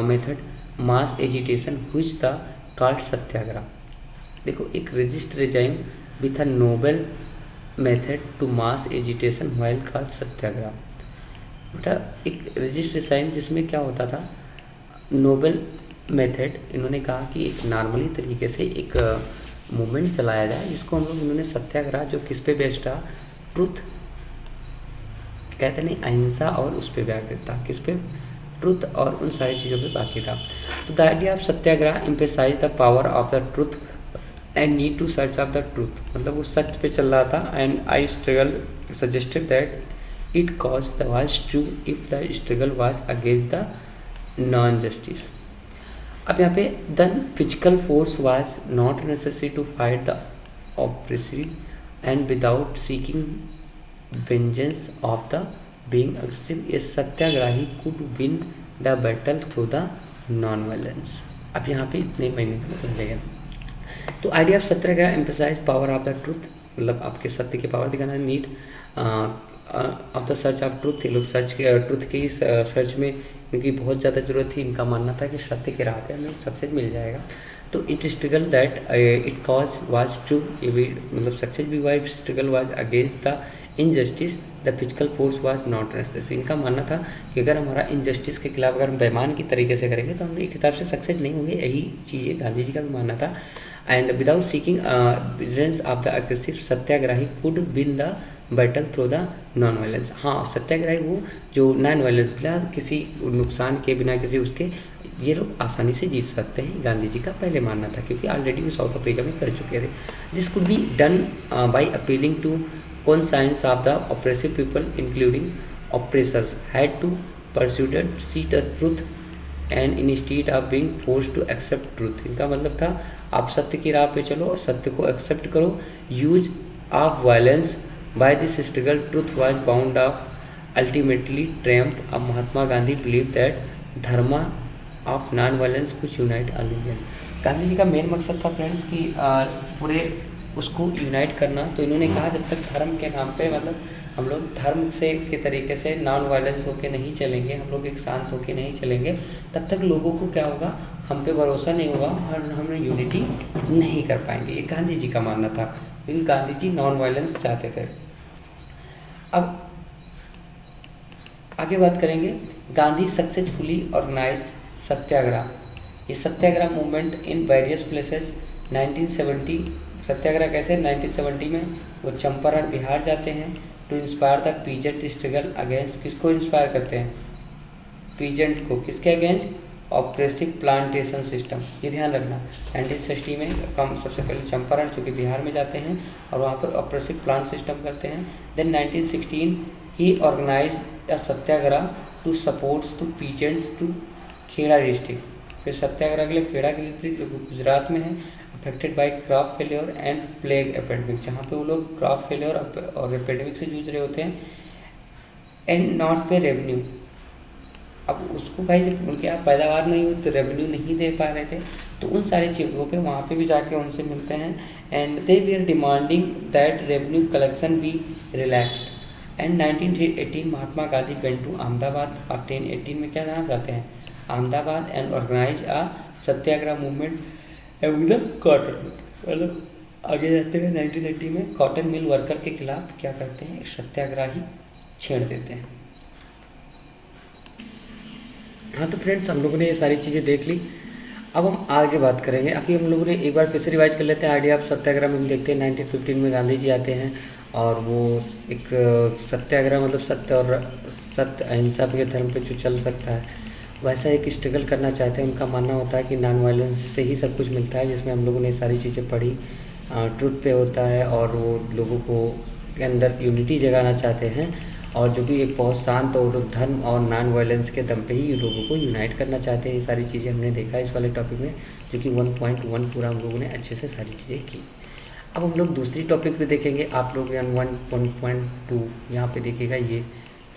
method mass agitation which the called satyagraha. देखो, एक racist regime with a noble method to mass agitation while called satyagraha. बेटा, एक रेजिस्ट रिजाइन जिसमें क्या होता था, नोबल मेथड, इन्होंने कहा कि एक नॉर्मली तरीके से एक मूवमेंट चलाया जाए, जिसको हम लोग इन्होंने सत्याग्रह, जो किस पे बेस्ड था, ट्रुथ कहते नहीं, अहिंसा, और उस पर व्याकृत था, किस पे, ट्रुथ, और उन सारी चीज़ों पे बाकी था। तो the idea of satyagraha emphasise the power of the truth and need to search of the truth. मतलब वो सच पे चल रहा था। And I struggle suggested that it cause the was true if the struggle was against the non justice. अब यहाँ पे then physical force was not necessary to fight the oppressive and without seeking vengeance of the being aggressive, a satyagrahi could win the battle through the non violence. अब यहाँ पे इतने महीने में समझेगा। तो idea of satyagraha emphasise power of the truth, मतलब आपके सत्य की पावर दिखाना। Need of the search of truth, ये लोग ट्रूथ की सर्च में इनकी बहुत ज़्यादा ज़रूरत थी। इनका मानना था कि सत्य के राह पे हमें सक्सेस मिल जाएगा। तो it struggle that it cause was to, ये भी मतलब सक्सेस भी हुआ। Struggle was against the injustice, the physical force was not resist. इनका मानना था कि अगर हमारा इनजस्टिस के खिलाफ अगर हम बेईमान की तरीके से करेंगे तो हम एक हिसाब से सक्सेस नहीं होंगे। यही चीज़ें गांधी जी का भी मानना था। And without seeking vigilance of the aggressive, satyagrahi could win the battle through the non violence. हाँ, सत्याग्रही वो जो नॉन वायलेंस, बिना किसी नुकसान के, बिना किसी उसके, ये लोग आसानी से जीत सकते हैं। गांधी जी का पहले मानना था, क्योंकि ऑलरेडी वो साउथ अफ्रीका में कर चुके थे। This could be done by appealing to conscience of the oppressive people, including oppressors, had to pursue the see the truth and instead of being forced to accept truth। इनका मतलब था आप सत्य की राह पे चलो और सत्य को एक्सेप्ट करो। Use of violence by this struggle truth was bound of ultimately triumph. अब Mahatma Gandhi believe that dharma of non violence could unite all Indian. Gandhi ji का मेन मकसद था फ्रेंड्स कि पूरे उसको यूनाइट करना। तो इन्होंने कहा जब तक धर्म के नाम पे, मतलब हम लोग धर्म से के तरीके से नॉन वायलेंस होके नहीं चलेंगे, हम लोग एक शांत होके नहीं चलेंगे, तब तक लोगों को क्या होगा, हम पे भरोसा नहीं होगा और हम यूनिटी नहीं कर पाएंगे। ये गांधी जी का मानना था, क्योंकि गांधी जी नॉन वायलेंस चाहते थे। अब आगे बात करेंगे, गांधी सक्सेसफुली ऑर्गेनाइज सत्याग्रह। ये satyagraha movement in various places 1970। Satyagraha कैसे 1970 में वो चंपारण बिहार जाते हैं to inspire the peasant struggle against. किसको इंस्पायर करते हैं? पीजेंट को। किसके अगेंस्ट? Oppressive plantation system. ये ध्यान रखना। 1960 में सबसे पहले चंपारण चूँकि बिहार में जाते हैं और वहाँ पर ऑपरेसिव प्लांट सिस्टम करते हैं। देन 1916 ही organise a satyagraha to supports to peasants to Kheda district. फिर सत्याग्रह के लिए खेड़ा की डिस्ट्रिक्ट जो गुजरात में है, affected by crop failure and plague epidemic, जहाँ पे वो लोग क्रॉप फेलियर और एपेडमिक से जूझ रहे होते हैं। एंड नॉट पे रेवेन्यू। अब उसको भाई जब उनके यहाँ पैदावार नहीं हुई तो रेवेन्यू नहीं दे पा रहे थे, तो उन सारी चीज़ों पे वहाँ पे भी जाके उनसे मिलते हैं। And they we are demanding that revenue collection be relaxed. And 1918 Mahatma Gandhi went to Ahmedabad. 1818 में क्या जाना चाहते हैं? Ahmedabad. And organise a satyagraha movement cotton. मतलब आगे जाते हैं 1980 में कॉटन मिल वर्कर के खिलाफ क्या करते हैं? एक सत्याग्रह ही छेड़ देते हैं। हाँ तो फ्रेंड्स, हम लोगों ने ये सारी चीज़ें देख ली। अब हम आगे बात करेंगे। अभी हम लोगों ने एक बार फिर से रिवाइज कर लेते हैं आइडिया ऑफ सत्याग्रह में। हम देखते हैं 1915 में गांधी जी आते हैं और वो एक सत्याग्रह मतलब सत्य अहिंसा के धर्म पे जो चल सकता है वैसा एक स्ट्रगल करना चाहते हैं। उनका मानना होता है कि नॉन वायलेंस से ही सब कुछ मिलता है, जिसमें हम लोगों ने सारी चीज़ें पढ़ी। ट्रुथ पे होता है और वो लोगों को के अंदर यूनिटी जगाना चाहते हैं, और जो भी एक बहुत शांत और धर्म और नॉन वायलेंस के दम पे ही लोगों को यूनाइट करना चाहते हैं। ये सारी चीज़ें हमने देखा इस वाले टॉपिक में, जो कि 1.1 पूरा हम लोगों ने अच्छे से सारी चीज़ें की। अब हम लोग दूसरी टॉपिक पे देखेंगे। आप लोग 1.2 यहाँ पे देखिएगा, ये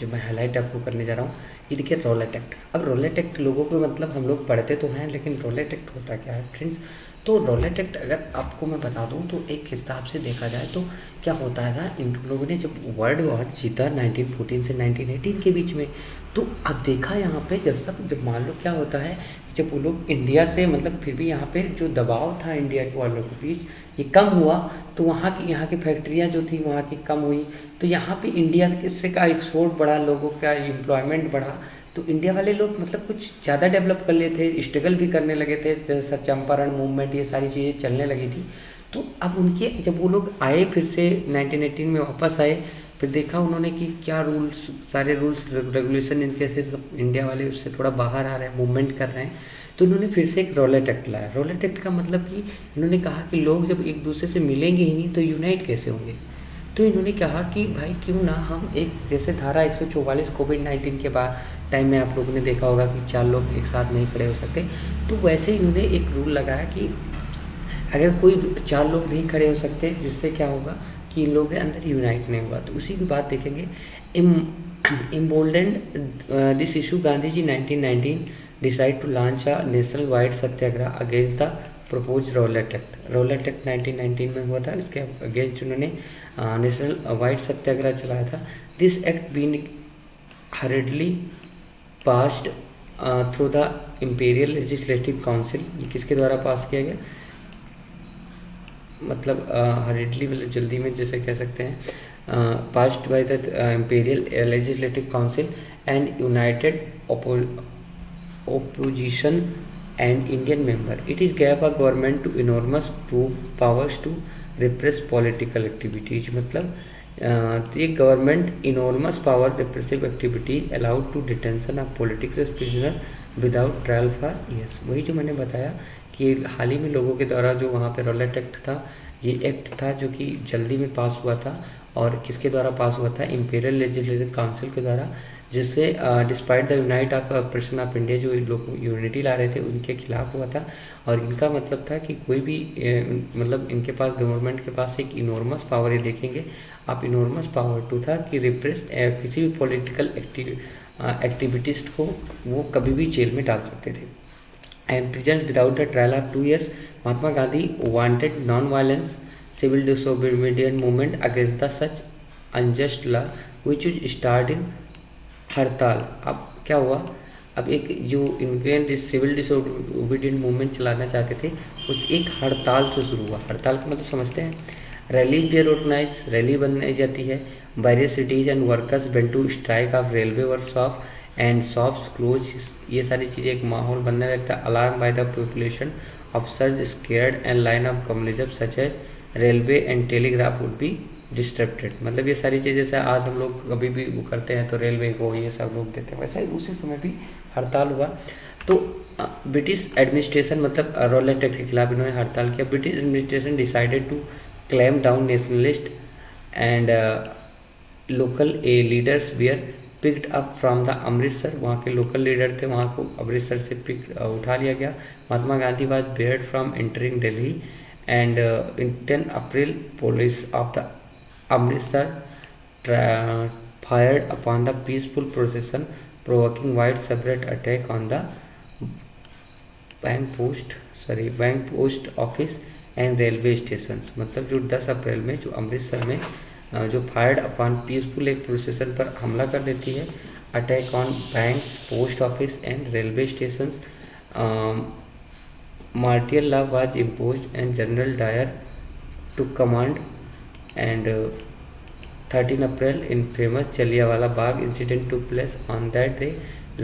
जो मैं हाईलाइट आपको करने जा रहा हूँ, ये देखिए रॉलेट एक्ट। अब रॉलेट एक्ट लोगों को मतलब हम लोग पढ़ते तो हैं, लेकिन रॉलेट एक्ट होता क्या है फ्रेंड्स? तो रॉलेट एक्ट अगर आपको मैं बता दूं तो एक हिसाब से देखा जाए तो क्या होता है ना, इन लोगों ने जब वर्ल्ड वॉर जीता 1914 से 1918 के बीच में, तो अब देखा यहाँ पे जब मान लो क्या होता है, जब वो लोग इंडिया से मतलब फिर भी यहाँ पे जो दबाव था इंडिया के वालों के बीच ये कम हुआ, तो यहाँ की फैक्ट्रियाँ जो थी वहाँ की कम हुई, तो यहाँ पे इंडिया से का एक्सपोर्ट बढ़ा, लोगों का एम्प्लॉयमेंट बढ़ा, तो इंडिया वाले लोग मतलब कुछ ज़्यादा डेवलप कर लिए थे, स्ट्रगल भी करने लगे थे, जैसे चंपारण मूवमेंट ये सारी चीज़ें चलने लगी थी। तो अब उनके जब वो लोग आए फिर से 1918 में वापस आए, फिर देखा उन्होंने कि क्या सारे रूल्स रेगुलेशन इनके से इंडिया वाले उससे थोड़ा बाहर आ रहे हैं, मूवमेंट कर रहे हैं, तो उन्होंने फिर से एक रॉलेट एक्ट लाया। रॉलेट एक्ट का मतलब कि इन्होंने कहा कि लोग जब एक दूसरे से मिलेंगे ही नहीं तो यूनाइट कैसे होंगे। तो इन्होंने कहा कि भाई क्यों ना हम एक जैसे धारा 144 कोविड-19 के बाद टाइम में आप लोगों ने देखा होगा कि 4 लोग एक साथ नहीं खड़े हो सकते, तो वैसे इन्होंने एक रूल लगाया कि अगर कोई 4 लोग नहीं खड़े हो सकते, जिससे क्या होगा कि कि इन लोगों के अंदर यूनाइट नहीं हुआ। तो उसी की बात देखेंगे। Emboldened this issue, Gandhi ji 1919 decide to launch a national wide satyagraha against the propose Rowlatt Act. Rowlatt Act 1919 में हुआ था, इसके अगेंस्ट उन्होंने नेशनल वाइड सत्याग्रह चलाया था। This act been hurriedly passed through the imperial legislative council. ये किसके द्वारा पास किया गया, मतलब हरिडली मतलब जल्दी में जैसे कह सकते हैं, passed by the imperial legislative council and United opposition and Indian member. It is gave a government to enormous powers to repress political activities. मतलब ये government enormous power repressive activities allowed to detention of politics prisoner without trial for years. वही जो मैंने बताया कि हाल ही में लोगों के द्वारा जो वहाँ पे रॉलेट एक्ट था, ये एक्ट था जो कि जल्दी में पास हुआ था। और किसके द्वारा पास हुआ था, इम्पीरियल लेजिस्लेटिव काउंसिल के द्वारा, जिससे despite the unite of operation of India, जो लोग यूनिटी ला रहे थे उनके खिलाफ हुआ था। और इनका मतलब था कि कोई भी मतलब इनके पास, गवर्नमेंट के पास एक इनॉर्मस पावर, ये देखेंगे आप, इनॉर्मस पावर टू था कि रिप्रेस किसी भी पॉलिटिकल एक्टिविटिस्ट को वो कभी भी जेल में डाल सकते थे। And prisons without the trial of 2 years। Mahatma Gandhi wanted non violence civil disobedient movement against the such unjust law which start in हड़ताल। अब क्या हुआ, अब एक जो इनके सिविल डिसोबीडियंट मूवमेंट चलाना चाहते थे, उस एक हड़ताल से शुरू हुआ। हड़ताल का मतलब समझते हैं, रैलीज भी ऑर्गेनाइज, रैली बनाई जाती है। Various cities and workers went to strike of railway workshop and shops close. ये सारी चीज़ें, एक माहौल बनने लगता है। Alarm by the population officers scared and line of communism such as railway and telegraph would be disturbed. मतलब ये सारी चीज़ें जैसे आज हम लोग कभी भी वो करते हैं तो रेलवे को ये सब लोग देते हैं, वैसे उसी समय भी हड़ताल हुआ। तो ब्रिटिश एडमिनिस्ट्रेशन, मतलब रॉलेट एक्ट के खिलाफ इन्होंने हड़ताल किया। British administration decided to claim down nationalist and local leaders were picked up from the Amritsar. वहाँ के लोकल लीडर थे, वहाँ को अमृतसर से उठा लिया गया। Mahatma Gandhi was barred from entering Delhi and in 10 April police of the Amritsar fired upon the peaceful procession, provoking widespread attack on the bank post office and railway stations। मतलब जो 10 अप्रैल में जो अमृतसर में जो फायर्ड अपॉन पीसफुल एक प्रोसेसन पर हमला कर देती है, attack on bank, post office and railway stations. Martial law was imposed and General Dyer to command and 13 April in famous Jallianwala Bagh incident took place on that day.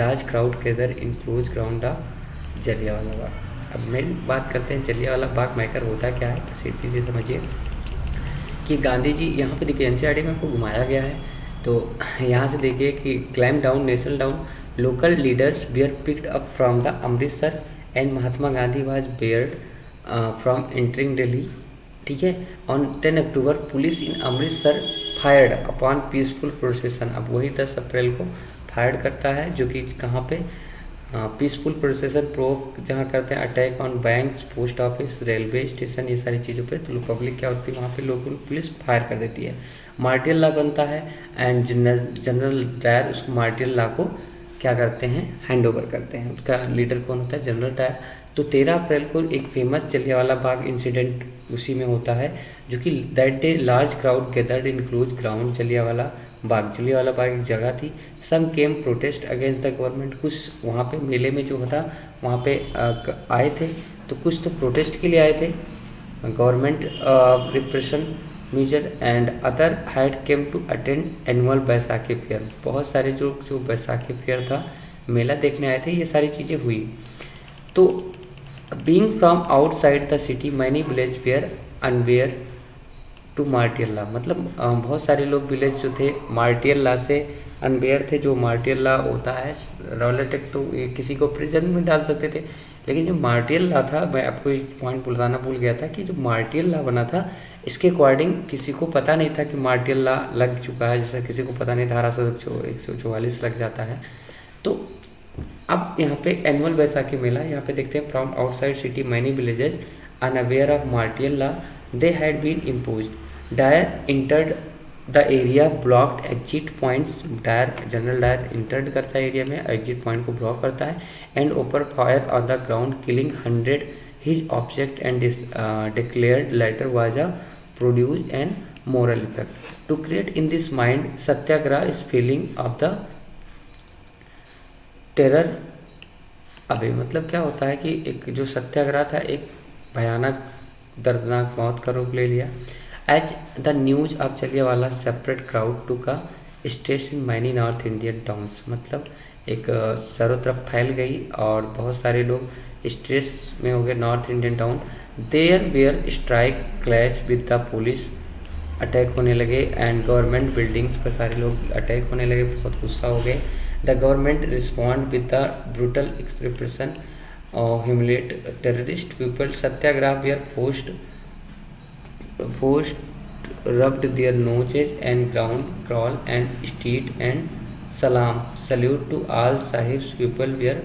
Large crowd gathered in closed ground of Jallianwala Bagh. अब main बात करते हैं Jallianwala Bagh matter होता क्या है, बस ये चीज़ें समझिए कि गांधी जी यहाँ पे देखिए एनसीईआरटी में आपको घुमाया गया है। तो यहाँ से देखिए कि claim down national down local leaders were picked up from the Amritsar and Mahatma Gandhi was barred from entering Delhi. ठीक है, on 10 October police in Amritsar fired upon peaceful procession. अब वही 10 अप्रैल को फायर्ड करता है, जो कि कहाँ पे, पीसफुल प्रोसेसन प्रोक जहाँ करते हैं, attack on banks, post office, railway station, ये सारी चीज़ों पे। तो पब्लिक क्या होती है वहाँ पे, लोकल पुलिस फायर कर देती है। मार्टियल लॉ बनता है एंड जनरल डायर उसको मार्टियल लॉ को क्या करते हैं, हैंड ओवर करते हैं। उसका लीडर कौन होता है, जनरल डायर। तो 13 अप्रैल को एक फेमस जलियांवाला बाग इंसिडेंट उसी में होता है, जो कि that day large crowd gathered in close ground Jallianwala Bagh. Jallianwala Bagh एक जगह थी। Some came protest against the government. कुछ वहाँ पे मेले में जो होता वहाँ पे आए थे, तो कुछ तो प्रोटेस्ट के लिए आए थे, government repression major and other had came to attend annual Baisakhi fair. बहुत सारे जो बैसाखी फेयर था, मेला देखने आए थे, ये सारी चीज़ें हुई। तो being from outside the city many village were unaware to martial law. मतलब बहुत सारे लोग विलेज जो थे मार्टियल लॉ से अनवेयर थे। जो मार्टियल लॉ होता है, रॉलेट एक्ट तो किसी को प्रिजन में डाल सकते थे, लेकिन जो मार्टियल लॉ था, मैं आपको एक पॉइंट बताना भूल गया था कि जो मार्टियल लॉ बना था, इसके अकॉर्डिंग किसी को पता नहीं था कि मार्टियल लॉ लग चुका है। जैसे किसी को पता नहीं, धारा 144 लग जाता है। तो अब यहाँ पे एनुअल बैसाखी मेला, यहाँ पे देखते हैं, from outside city many villages unaware of martial law they had been imposed Dyer entered the area blocked exit points, Dyer General Dyer entered करता है एरिया में, एग्जिट पॉइंट को ब्लॉक करता है, and open fire on the ground killing 100 his object and declared later was a produce an moral effect to create in this mind satyagraha is feeling of the terror। अभी मतलब क्या होता है कि एक जो सत्याग्रह था एक भयानक दर्दनाक मौत का रूप ले लिया। As the news of Jallianwala separate crowd to का states in many north Indian towns, मतलब एक चारों तरफ फैल गई और बहुत सारे लोग स्ट्रेस में हो गए north Indian town. There were strike clash with the police, attack होने लगे, एंड गवर्नमेंट बिल्डिंग्स पर सारे लोग अटैक होने लगे, बहुत गुस्सा हो गए। The government respond with the brutal repression और humiliate terrorist people. Satyagraha were forced rubbed their noses and ground crawl and street and सलाम सल्यूट टू ऑल साहिब्स पीपल वेयर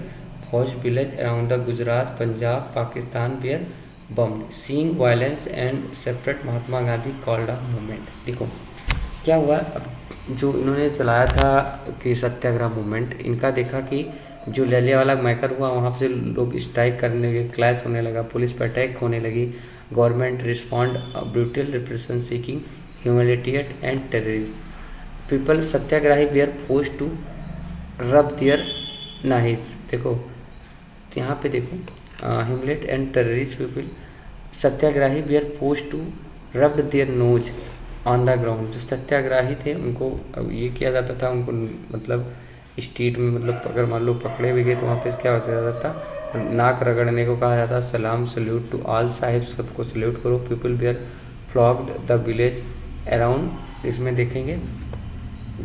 फौज village around the Gujarat Punjab Pakistan were bombed seeing violence and separate Mahatma Gandhi called a movement. देखो क्या हुआ, अब जो इन्होंने चलाया था कि सत्याग्रह मूवमेंट, इनका देखा कि जो जलियांवाला मैकर हुआ वहाँ से लोग स्ट्राइक करने लगे, क्लैश होने लगा, पुलिस पर अटैक होने लगी, government respond brutal repression seeking humiliated and terrorist people. Satyagrahi were forced to rub their noses. देखो यहाँ पे देखो humiliate and terrorist people, satyagrahi were forced to rubbed their nose on the ground. जो सत्याग्राही थे उनको अब ये किया जाता था, उनको मतलब स्ट्रीट में मतलब अगर मान लो पकड़े भी गए तो वहाँ पे क्या हो जाता था, नाक रगड़ने को कहा जाता। सलाम सल्यूट टू ऑल साहिब, सबको सल्यूट करो। People were flogged the village around, इसमें देखेंगे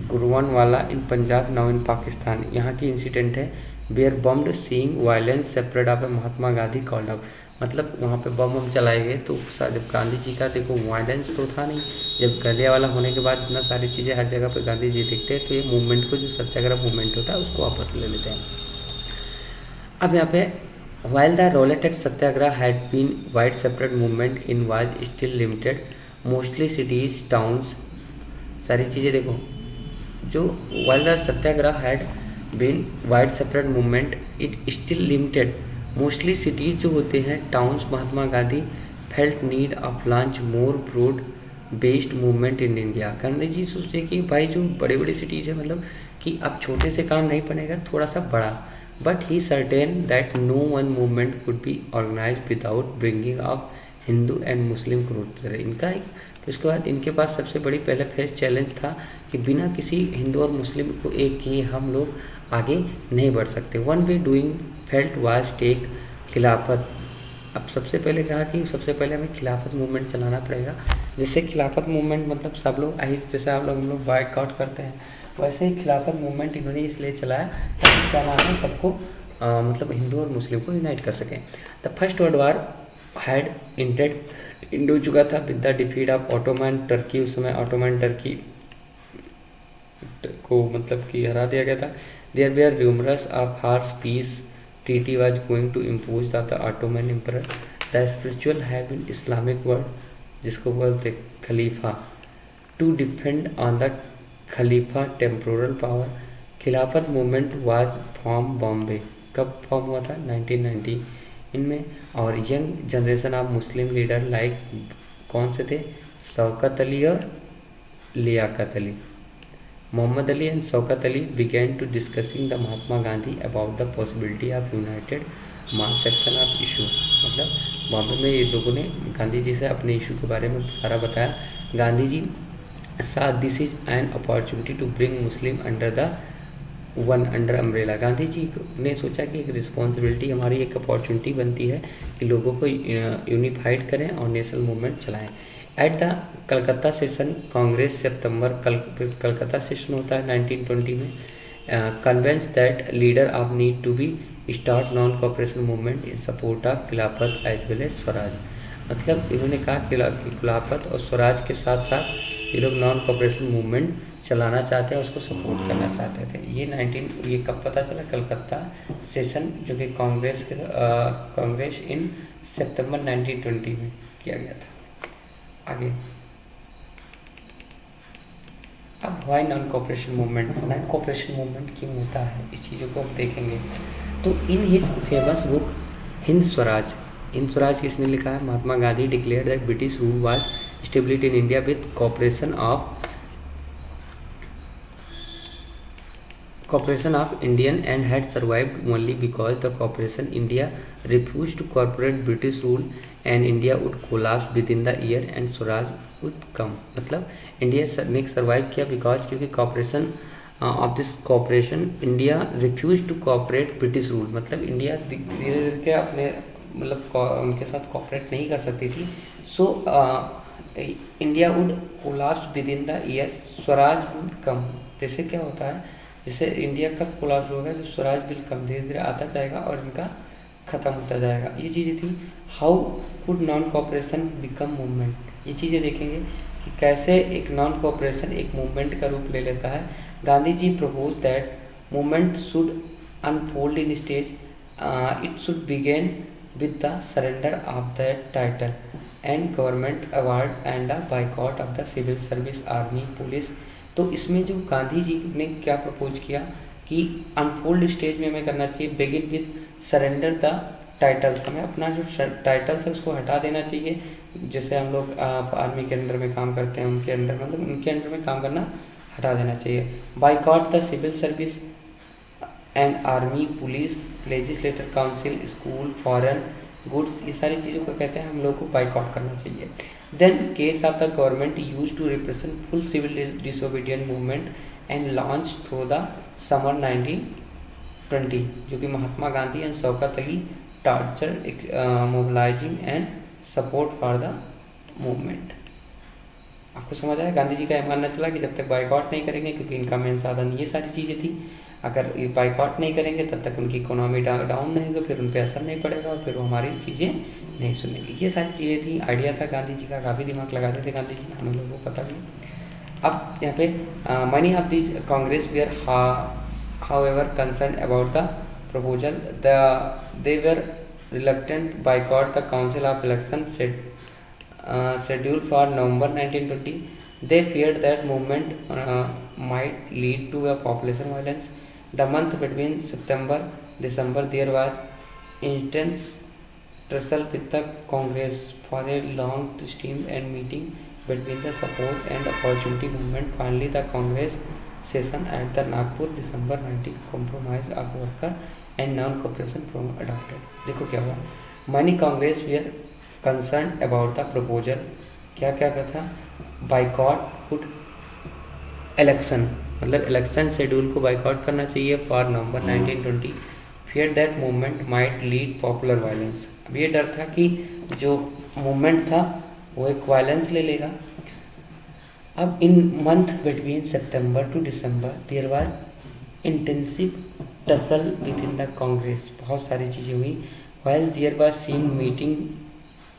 Gujranwala in Punjab now in Pakistan, यहाँ की इंसिडेंट है। Were bombed seeing violence separate of Mahatma Gandhi called up, मतलब वहाँ पे बम चलाए गए तो जब गांधी जी का देखो वायलेंस तो था नहीं, जब जलियांवाला होने के बाद इतना सारी चीज़ें हर जगह पे गांधी जी दिखते हैं तो ये मूवमेंट को जो सत्याग्रह मूवमेंट होता है उसको वापस ले लेते हैं। अब यहाँ पे while the Rowlatt satyagraha had been wide separate movement in was still limited mostly cities towns, सारी चीज़ें देखो जो while the satyagraha had been wide separate movement it still limited mostly cities जो होते हैं towns, Mahatma Gandhi felt need of launch more broad based movement in India. Gandhi ji सोचते कि भाई जो बड़े बड़े सिटीज़ है मतलब कि अब छोटे से काम नहीं बनेगा, थोड़ा सा बड़ा, but he certain that no one movement could be organise without bringing of Hindu and Muslim group. इनका एक तो इसके बाद इनके पास सबसे बड़ी पहले फेस चैलेंज था कि बिना किसी हिंदू और मुस्लिम को एक किए हम लोग आगे नहीं बढ़ सकते। One way doing felt was take Khilafat. अब सबसे पहले कहा कि सबसे पहले हमें खिलाफत मूवमेंट चलाना पड़ेगा। जैसे खिलाफत मूवमेंट मतलब सब लोग जैसे आप लोग हम लोग बाइकआउट करते हैं वैसे ही खिलाफत मूवमेंट इन्होंने इसलिए चलाया ताकि क्या नाम है सबको मतलब हिंदू और मुस्लिम को यूनाइट कर सकें। The first world War had end हो चुका था with the defeat of Ottoman Turkey. उस समय ऑटोमन टर्की को मतलब कि हरा दिया गया था। There were rumours of harsh peace treaty was going to impose that the Ottoman emperor the spiritual have in Islamic world जिसको बोलते खलीफा to depend on the खलीफा temporal power। Khilafat movement was from Bombay. कब फॉर्म हुआ था 1990 इनमें। और young generation of Muslim leader like कौन से थे, शौकत अली और Liaquat Ali. Mohammad Ali and Shaukat Ali began to discussing the Mahatma Gandhi about the possibility of united mass action of issue। मतलब बॉम्बे में ये लोगों ने गांधी जी से अपने इशू के बारे में सारा बताया। Gandhi ji saw this is an opportunity to bring Muslim under the one under umbrella. Gandhi ji ने सोचा कि एक रिस्पॉन्सिबिलिटी हमारी एक अपॉर्चुनिटी बनती है कि लोगों को यूनिफाइड करें और नेशनल मूवमेंट चलाएं। At the Calcutta session Congress सितंबर कलकत्ता सेशन होता है 1920 में। Convince that leader of need to be start non cooperation movement in support of Khilafat as well as Swaraj. मतलब इन्होंने कहा कि खिलाफत और स्वराज के साथ साथ ये लोग नॉन कॉपरेशन मूवमेंट चलाना चाहते हैं, उसको सपोर्ट करना चाहते थे। ये कब पता चला, कलकत्ता सेशन जो कि कांग्रेस इन सितंबर 1920 में किया गया था। आगे अब why non cooperation movement, non cooperation movement क्यों होता है, इस चीज़ों को हम देखेंगे। तो in his famous book Hind Swaraj, Hind Swaraj किसने लिखा है, Mahatma Gandhi declare that British rule was established in India with cooperation of Indian and had survived only because the cooperation India refused to cooperate British rule and India would collapse within the year and Swaraj would come। मतलब India ने survive किया because क्योंकि cooperation of this cooperation India refuse to cooperate British rule, मतलब India धीरे धीरे के अपने मतलब उनके साथ कॉपरेट नहीं कर सकती थी। So India would collapse with in the year, Swaraj would come. जैसे क्या होता है, जैसे इंडिया कब कोलाप्स होगा, जब स्वराज बिल कम धीरे धीरे आता जाएगा और इनका ख़त्म होता जाएगा। ये चीज़ें थी। How could non cooperation become movement, ये चीज़ें देखेंगे कि कैसे एक नॉन कॉपरेशन एक मूवमेंट का रूप ले लेता है। Gandhi ji propose that movement should unfold in stage, it should begin with the surrender of the title and government award and the boycott of the civil service army police. तो इसमें जो गांधी जी ने क्या प्रपोज किया कि अनफोल्ड स्टेज में हमें करना चाहिए, begin with surrender the titles, हमें अपना जो टाइटल्स है उसको हटा देना चाहिए। जैसे हम लोग आर्मी के अंडर में काम करते हैं, उनके अंडर मतलब उनके अंडर में काम करना हटा देना चाहिए। Boycott the civil service and army police legislator council school foreign goods, ये सारी चीज़ों को कहते हैं हम लोग को बाइकआउट करना चाहिए। Then case of the government use to represent full civil disobedient movement and launch through the summer 1920, जो कि Mahatma Gandhi and Shaukat Ali torture mobilising and support for the movement. आपको समझ आया, गांधी जी का यह मानना चला कि जब तक बाइकआउट नहीं करेंगे, क्योंकि इनका मेन साधन ये सारी चीज़ें थी, अगर ये बाइकआउट नहीं करेंगे तब तक उनकी इकोनॉमी डाउन नहीं होगा, फिर उन पर असर नहीं पड़ेगा और फिर वो हमारी चीज़ें नहीं सुनेंगी। ये सारी चीज़ें थी, आइडिया था गांधी जी का, काफ़ी दिमाग लगाते थे गांधी जी, हम लोगों को पता भी। अब यहाँ पे many of this Congress were however concern about the proposal, they were reluctant boycott the council of election scheduled for November 1920. They feared that movement might lead to a population violence. The month between September December there was intense tussle with the Congress for a long stream and meeting between the support and opportunity movement. Finally, the Congress session at the Nagpur December 19 compromise of worker and non-cooperation program adopted। देखो क्या हुआ, many Congress were concerned about the proposal, क्या क्या था, boycott could election, मतलब election schedule को boycott करना चाहिए for November 1920। Fear that movement might lead popular violence, अब ये डर था कि जो मूवमेंट था वो एक वायलेंस ले लेगा। अब in month between September to December there was intensive tussle within the Congress, बहुत सारी चीज़ें हुई। While there was seen meeting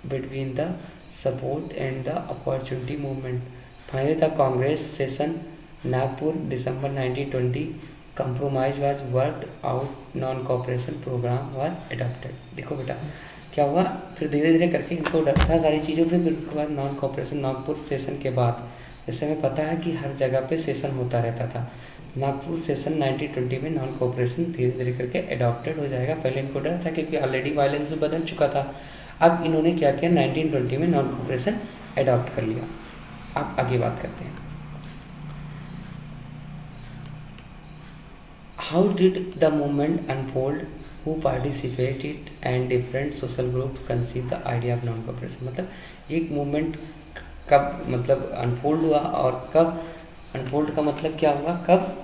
between the support and the opportunity movement. Finally, the Congress session Nagpur December 1920 compromise was worked out, non-cooperation program was adopted। देखो बेटा क्या हुआ, फिर धीरे धीरे करके इनको डर था सारी चीज़ों पे, फिर उसके बाद नॉन कॉपरेशन नागपुर सेशन के बाद, जैसे हमें पता है कि हर जगह पे सेशन होता रहता था, नागपुर सेशन 1920 में नॉन कॉपरेशन धीरे धीरे करके अडॉप्टेड हो जाएगा। पहले इनको डर था क्योंकि ऑलरेडी वायलेंस में बदल चुका था, अब इन्होंने क्या किया 1920 में नॉन कॉपरेशन अडॉप्ट कर लिया। अब आगे बात करते हैं, how did the movement unfold, who participated and different social group conceive the idea of non cooperation. मतलब एक मूवमेंट कब मतलब अनफोल्ड हुआ और कब, अनफोल्ड का मतलब क्या हुआ, कब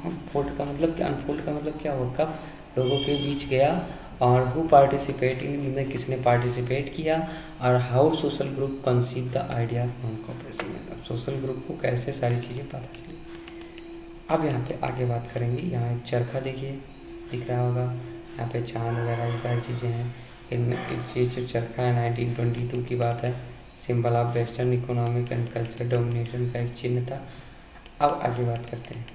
अनफोल्ड का मतलब क्या, अनफोल्ड का मतलब क्या हुआ, कब लोगों के बीच गया, और हु पार्टिसिपेट इनमें किसने पार्टिसिपेट किया, और how social group conceive the idea of non cooperation, मतलब सोशल ग्रुप को कैसे सारी चीज़ें पता चली। अब यहाँ पे आगे बात करेंगे, यहाँ एक चरखा देखिए दिख रहा होगा, यहाँ पे चांद वगैरह ये सारी चीज़ें हैं। ये जो चरखा है 1922 की बात है, symbol of western economic and culture domination का एक चिन्ह था। अब आगे बात करते हैं,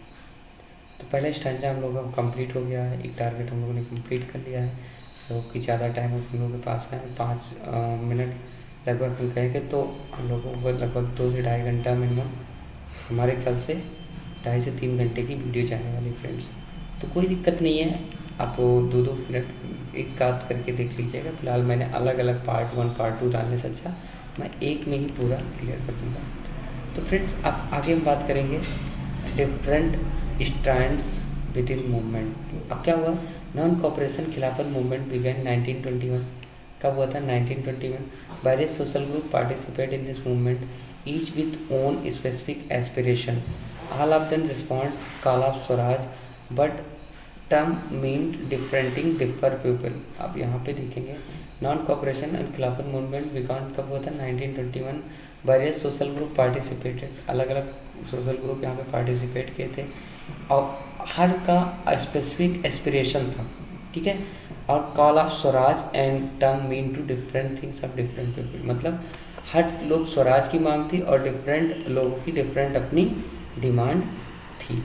तो पहले स्टैंजा हम लोगों का कंप्लीट हो गया है, एक टारगेट हम लोगों ने कंप्लीट कर लिया है, तो कि ज़्यादा टाइम हम लोगों के पास है 5 मिनट लगभग हम कहेंगे, तो हम लोगों को लगभग 2 से ढाई घंटा मिनिमम हमारे ख्याल से 2.5 से 3 घंटे की वीडियो जाने वाली फ्रेंड्स। तो कोई दिक्कत नहीं है, आप 2-2 मिनट एक आध करके देख लीजिएगा। फिलहाल मैंने अलग अलग पार्ट 1 पार्ट 2 डालने से अच्छा मैं एक में ही पूरा क्लियर कर दूँगा। तो फ्रेंड्स अब आगे हम बात करेंगे different strands within movement. अब क्या हुआ, non cooperation Khilafat movement began 1921। कब हुआ था? 1921। Various social group participate in this movement each with own specific aspiration. All of them respond call of swaraj but term mean different thing differ people. अब यहाँ पे देखेंगे non cooperation and Khilafat movement began कब हुआ था? 1921। वेरियस सोशल ग्रुप पार्टिसिपेटेड, अलग अलग social group यहाँ पे पार्टिसिपेट किए थे और हर का स्पेसिफिक एस्पिरेशन था, ठीक है। और call of Swaraj and term mean two different things of different people, मतलब हर लोग स्वराज की मांग थी और डिफरेंट लोगों की डिफरेंट अपनी डिमांड थी।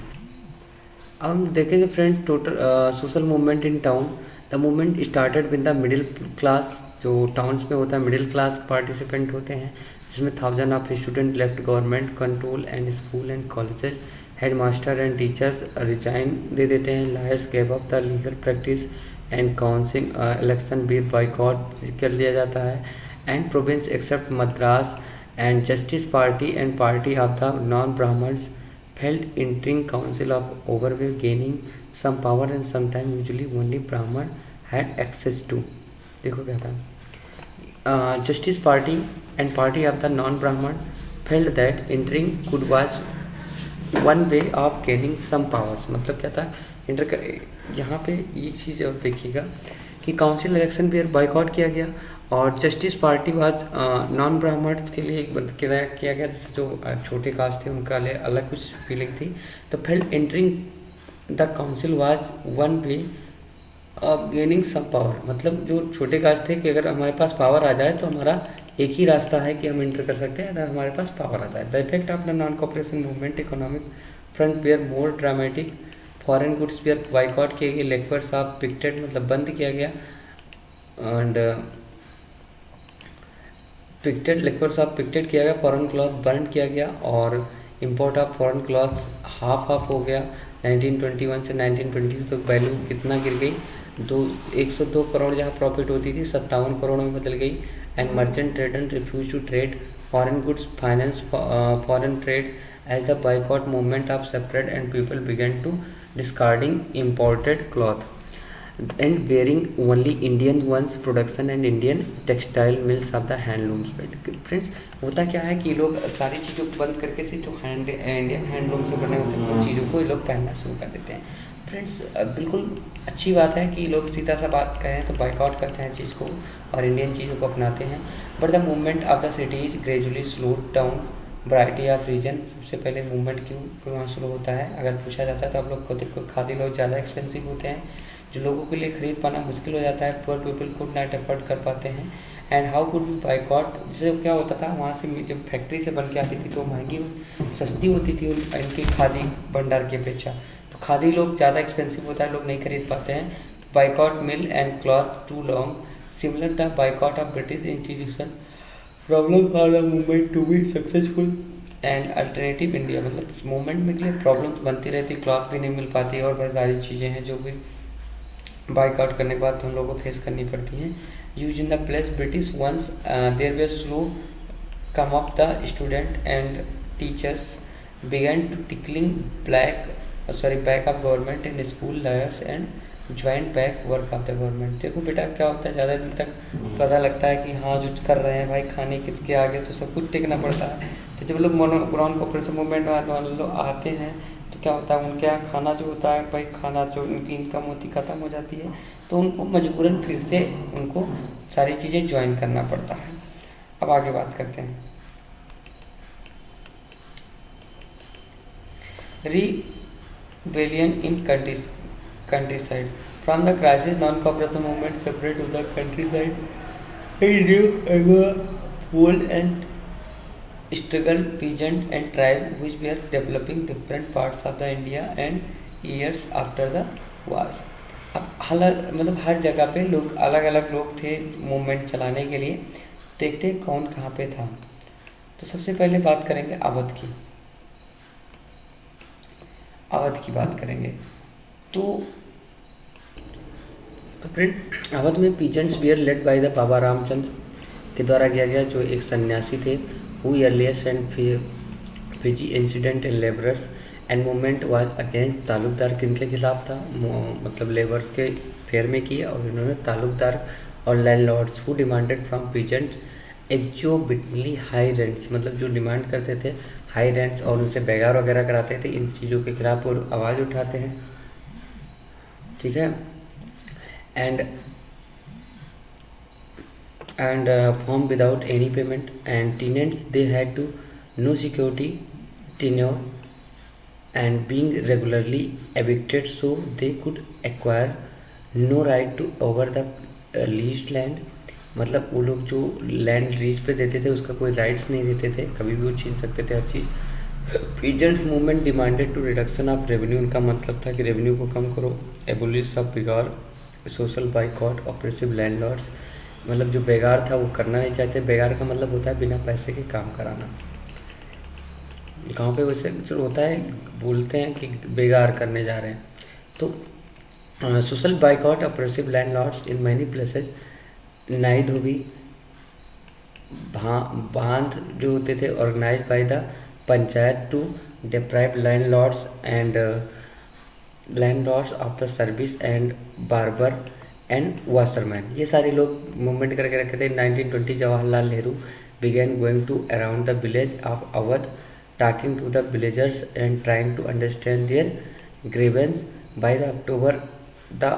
अब हम देखेंगे friend total social movement in town. The movement started with the middle class, जो टाउन्स में होता है मिडिल क्लास पार्टिसिपेंट होते हैं, जिसमें 1000 of student left government control and school and colleges, head master and teachers resign दे देते हैं, lawyers gave up the legal practice and council election भी बाइकआउट कर लिया जाता है, and province except Madras and Justice Party and party of the non Brahmans felt entering council of overwhelm gaining some power and sometimes usually only Brahman had access to। देखो क्या था, justice party and party of the non-Brahman felt that entering could was one way of gaining some powers। मतलब क्या था, inter कर यहाँ पे ये चीज़ और देखिएगा कि काउंसिल इलेक्शन भी बाइकआउट किया गया और Justice Party was non Brahmins के लिए किया गया, जैसे जो छोटे कास्ट थे उनका लिए अलग कुछ फीलिंग थी। तो felt entering the council was one way of gaining some power, मतलब जो छोटे कास्ट थे कि अगर हमारे पास पावर आ जाए तो हमारा एक ही रास्ता है कि हम एंटर कर सकते हैं अगर हमारे पास पावर आ जाए। The effect of the non cooperation movement economic front were more dramatic, foreign goods were boycott किए गए, लेक्वर्स ऑफ पिक्टेड मतलब बंद किया गया and picketed liquors of picketed किया गया, फॉरेन क्लॉथ बर्न किया गया और import of foreign cloth half हो गया। 1921 से 1922 तक वैल्यू कितना गिर गई, 102 करोड़ जहाँ प्रॉफिट होती थी 57 करोड़ में बदल गई। And merchant trader refuse to trade foreign goods finance foreign trade as the boycott movement of separate and people began to discarding imported cloth and wearing only Indian ones production and Indian textile mills of the handlooms। Friends होता क्या है कि लोग सारी चीज़ों को बंद करके से जो इंडियन हैंडलूम से बने होते हैं उन चीज़ों को ये लोग पहनना शुरू कर देते हैं। फ्रेंड्स बिल्कुल अच्छी बात है कि लोग सीधा सा बात कहें तो बाइकआउट करते हैं चीज़ को और इंडियन चीज़ों को अपनाते हैं। But the movement of the cities gradually slow down variety of reason. सबसे पहले मूवमेंट क्यों वहाँ शुरू होता है अगर पूछा जाता है तो आप लोग को देखो खादी लोग ज़्यादा एक्सपेंसिव होते हैं, जो लोगों के लिए खरीद पाना मुश्किल हो जाता है, poor people could not afford कर पाते हैं। And how could be boycott, जिससे क्या होता था वहाँ से जब फैक्ट्री से बन के आती थी तो महंगी सस्ती होती थी इनकी खादी भंडार की अपेक्षा, तो खादी लोग ज़्यादा एक्सपेंसिव होता है, लोग नहीं खरीद पाते हैं। Boycott mill and cloth too long similar the boycott of British institution problem for the movement to be successful and alternative India. मतलब मूवमेंट में के लिए प्रॉब्लम्स बनती रहती, क्लॉथ भी नहीं मिल पाती और बहुत सारी चीज़ें हैं जो भी बाइकआउट करने के बाद हम लोगों को फेस करनी पड़ती हैं। Use in the place British once there they slow come up the student and teachers began to tickling back of government in school lawyers and joint back work of the government. देखो बेटा क्या होता है, ज़्यादा दिन तक पता लगता है कि हाँ जो कर रहे हैं भाई खाने किसके आगे तो सब कुछ टेकना पड़ता है। तो जब लोग नॉन कॉपरेशन मूवमेंट में लोग आते हैं तो क्या होता है उनके यहाँ खाना जो होता है भाई खाना जो उनकी इनकम होती ख़त्म हो जाती है तो उनको मजबूरन फिर से उनको सारी चीज़ें ज्वाइन करना पड़ता है। अब आगे बात करते हैं rebellion in countryside. From the crisis, non-cooperative movement separate to the countryside. A new world and struggle peasant and tribe which were developing different parts of the India and years after the wars। अब मतलब हर जगह पे लोग अलग अलग लोग थे movement चलाने के लिए, देखते कौन कहाँ पे था। तो सबसे पहले बात करेंगे अवध की। अवध की बात करेंगे तो फ्रेंड अवध में peasants were led by the Baba Ramchandra के द्वारा किया गया, जो एक सन्यासी थे। Who earliest and Fiji incident in labourers and movement was against talukdar, किनके खिलाफ था? मतलब लेबर्स के फेयर में किया, और इन्होंने तालुकदार और landlords who demanded from peasant exorbitantly high rents, मतलब जो डिमांड करते थे हाई रेंट्स और उनसे बेगार वगैरह कराते थे, इन चीज़ों के खिलाफ वो आवाज़ उठाते हैं। ठीक है। And formed without any payment, and tenants they had to no security tenure and being regularly evicted, so they could acquire no right to over the leased land। मतलब वो लोग जो लैंड लीज पे देते थे उसका कोई राइट्स नहीं देते थे, कभी भी वो छीन सकते थे हर चीज़। Peasants movement demanded to reduction of revenue, उनका मतलब था कि रेवेन्यू को कम करो। Abolish of begar, social boycott, oppressive landlords, मतलब जो बेगार था वो करना नहीं चाहते। बेगार का मतलब होता है बिना पैसे के काम कराना। गांव पे वैसे जो होता है बोलते हैं कि बेगार करने जा रहे हैं। तो social boycott, oppressive landlords in many places, नाई धोबी बांध जो होते थे organise by the panchayat to deprive landlords and landlords of the service and barber and washerman, ये सारे लोग मूवमेंट करके रखे थे। 1920 Jawaharlal Nehru began going to around the village of Awadh, talking to the villagers and trying to understand their grievance. By the October the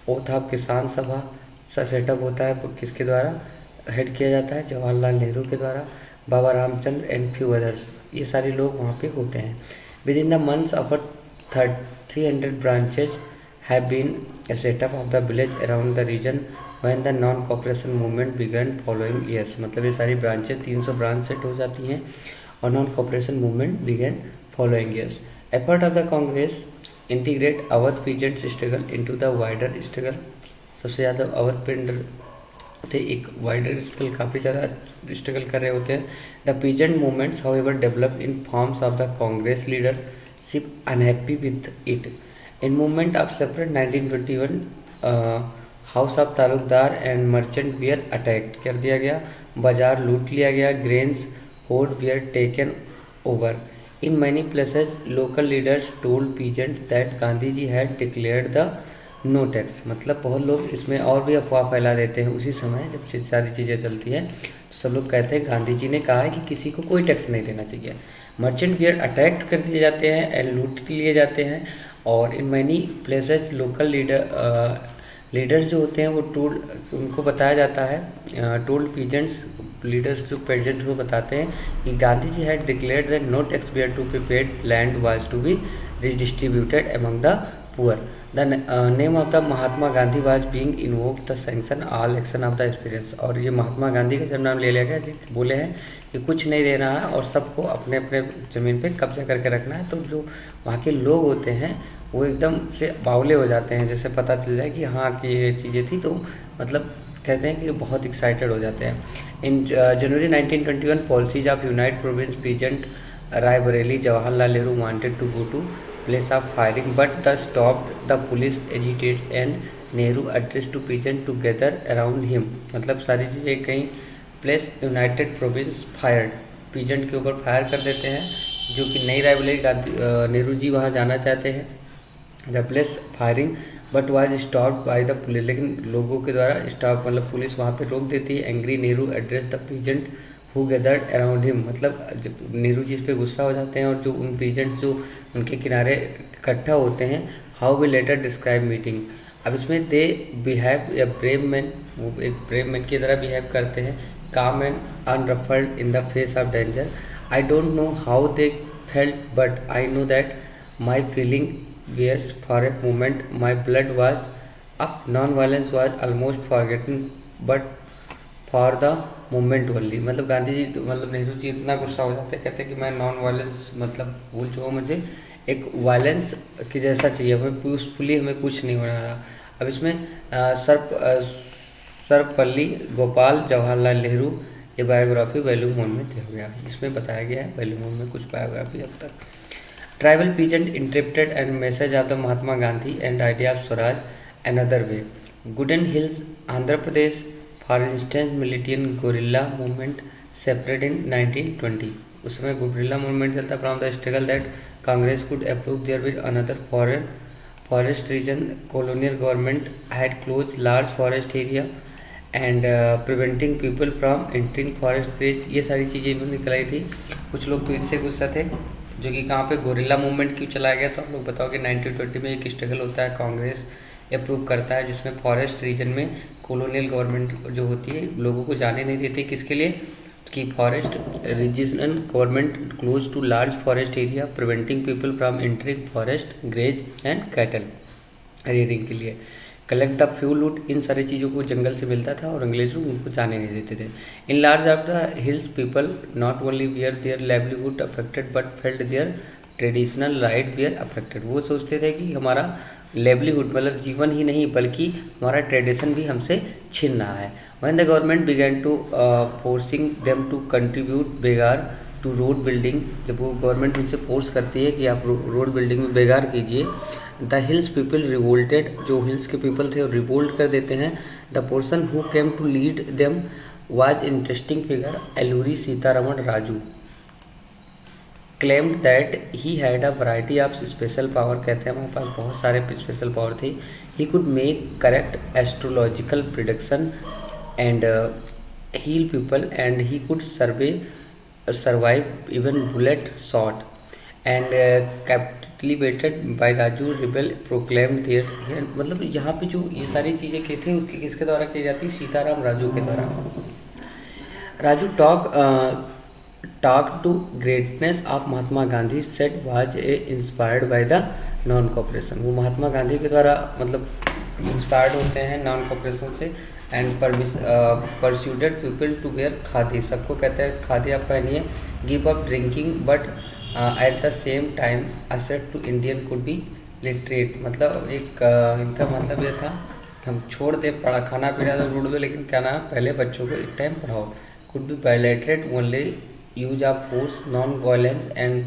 oath of Kisan Sabha setup होता है, वो किसके द्वारा हेड किया जाता है? जवाहरलाल नेहरू के द्वारा। बाबा रामचंद्र एंड फ्यू अदर्स, ये सारे लोग वहाँ पे होते हैं। With in the months of 300 branches have been a setup of the village around the region when the non-cooperation movement began following years। मतलब ये सारी ब्रांचेज 300 ब्रांच सेट हो जाती हैं और non cooperation movement began following years. Effort of the Congress integrate Awadh peasant struggle into the wider struggle, सबसे ज़्यादा अवध पिंड थे एक वाइडर स्ट्रगल, काफ़ी ज़्यादा स्ट्रगल कर रहे होते हैं। The peasant movements however develop in forms of the Congress leadership unhappy with it. In movement of separate 1921 house of taluqdar and merchant were attacked कर दिया गया, बाजार लूट लिया गया, grains hoard were taken over. In many places local leaders told peasants that Gandhi ji had declared the no tax, मतलब बहुत लोग इसमें और भी अफवाह फैला देते हैं। उसी समय जब सारी चीज़ें चलती हैं तो सब लोग कहते हैं गांधी जी ने कहा है कि किसी को कोई टैक्स नहीं देना चाहिए। मर्चेंट बियर अटैक्ट कर दिए जाते हैं एंड लूट लिए जाते हैं। और in many places local leaders जो होते हैं वो उनको बताया जाता है, टोल्ड पीजेंट्स लीडर्स जो पेजेंट्स को बताते हैं कि Gandhi ji had declared that no tax were to be paid, land was to be redistributed among the poor. The name of the Mahatma Gandhi was being invoke the sanction all action of the experience. और ये महात्मा गांधी का जब नाम ले लिया गया, बोले हैं कि कुछ नहीं देना है और सबको अपने अपने ज़मीन पे कब्जा करके रखना है। तो जो वहाँ के लोग होते हैं वो एकदम से बावले हो जाते हैं, जैसे पता चल जाए कि हाँ कि ये चीज़ें थी, तो मतलब कहते हैं कि बहुत एक्साइटेड हो जाते हैं। In January 1921 policies of United Province peasant Raebareli, Jawaharlal Nehru wanted to go to place of firing but the stopped the police agitate and Nehru address to peasant to gather around him. मतलब सारी चीज़ें कहीं place United Province fired, peasant के ऊपर fire कर देते हैं, जो कि नई रायबरेली नेहरू जी वहाँ जाना चाहते हैं। The place firing but was stopped bye the police, लेकिन लोगों के द्वारा स्टॉप, मतलब पुलिस वहाँ पे रोक देती है। Angry Nehru address the peasant who gathered around him, मतलब जब नेहरू जी इस पे गुस्सा हो जाते हैं और जो उन पीजेंट्स जो उनके किनारे इकट्ठा होते हैं। How we later describe meeting, अब इसमें they behave a brave man, वो एक ब्रेव मैन की तरह बिहेव करते हैं। Calm and unruffled in the face of danger, I don't know how they felt but I know that my feeling Whereas for a moment my blood was up, non-violence was almost forgotten but for the moment only। मतलब गांधी जी मतलब नेहरू जी इतना गुस्सा हो जाते हैं, कहते हैं कि मैं नॉन वायलेंस मतलब भूल चुका हूँ, मुझे एक वायलेंस की जैसा चाहिए, हमें पीसफुली हमें कुछ नहीं हो रहा। अब इसमें सर्वपल्ली गोपाल जवाहरलाल नेहरू ये बायोग्राफी वॉल्यूम 1 में दिया गया, इसमें बताया गया है वॉल्यूम 1 में कुछ बायोग्राफी अब तक। Tribal peasant interpreted and message of the Mahatma Gandhi and idea of Swaraj another way. Gooden Hills, Andhra Pradesh, for instance, militant guerrilla movement separated in 1920. उस समय गुरिल्ला मूवमेंट चलता from the struggle that Congress could approve there with another foreign forest region. Colonial government had close large forest area and preventing people from entering forest bridge. ये सारी चीज़ें इन्होंने निकलाई थी. कुछ लोग तो इससे गुस्सा थे, जो कि कहाँ पे गोरिल्ला मूवमेंट क्यों चलाया गया. तो आप लोग बताओ कि 1920 में एक स्ट्रगल होता है, कांग्रेस अप्रूव करता है, जिसमें फॉरेस्ट रीजन में कॉलोनियल गवर्नमेंट जो होती है लोगों को जाने नहीं देती. किसके लिए कि forest regional government close to large forest area preventing people from entering forest graze and cattle rearing के लिए. कलेक्ट द फ्यूल लूट, इन सारी चीज़ों को जंगल से मिलता था और अंग्रेज लोग उनको जाने नहीं देते थे. In large of the hills people not only were their livelihood affected but felt their traditional right were affected. वो सोचते थे कि हमारा लाइवलीहुड मतलब जीवन ही नहीं बल्कि हमारा ट्रेडिशन भी हमसे छीन रहा है. When the government began to forcing them to contribute begar to road building, जब वो गवर्नमेंट उनसे फोर्स करती है कि आप रोड बिल्डिंग में बेगार कीजिए, द हिल्स पीपल रिवोल्टेड, जो हिल्स के पीपल थे वो रिवोल्ट कर देते हैं. The person who came to lead them was interesting figure Alluri Sitaraman Raju. Claimed that he had a variety of special power, कहते हैं हमारे पास बहुत सारे स्पेशल पावर थे. He could make correct astrological prediction and heal people and he could survive even bullet shot and captivated by Raju rebel proclaimed their. मतलब यहाँ पे जो ये सारी चीज़ें की थी उसकी किसके द्वारा की जाती, सीताराम राजू के द्वारा. Raju talk to greatness of Mahatma Gandhi said was inspired by the non cooperation. वो महात्मा गांधी के द्वारा मतलब इंस्पायर्ड होते हैं नॉन कॉपरेशन से. And persuaded people to wear khadi, सबको कहते हैं खादी आप पहनिए. Give up drinking but at the same time asset to Indian could be literate. मतलब एक इनका मतलब ये था हम छोड़ दे पढ़ा खाना पीना तो छोड़ दो, लेकिन क्या नाम पहले बच्चों को एक टाइम पढ़ाओ. Could be liberated only use of force non violence and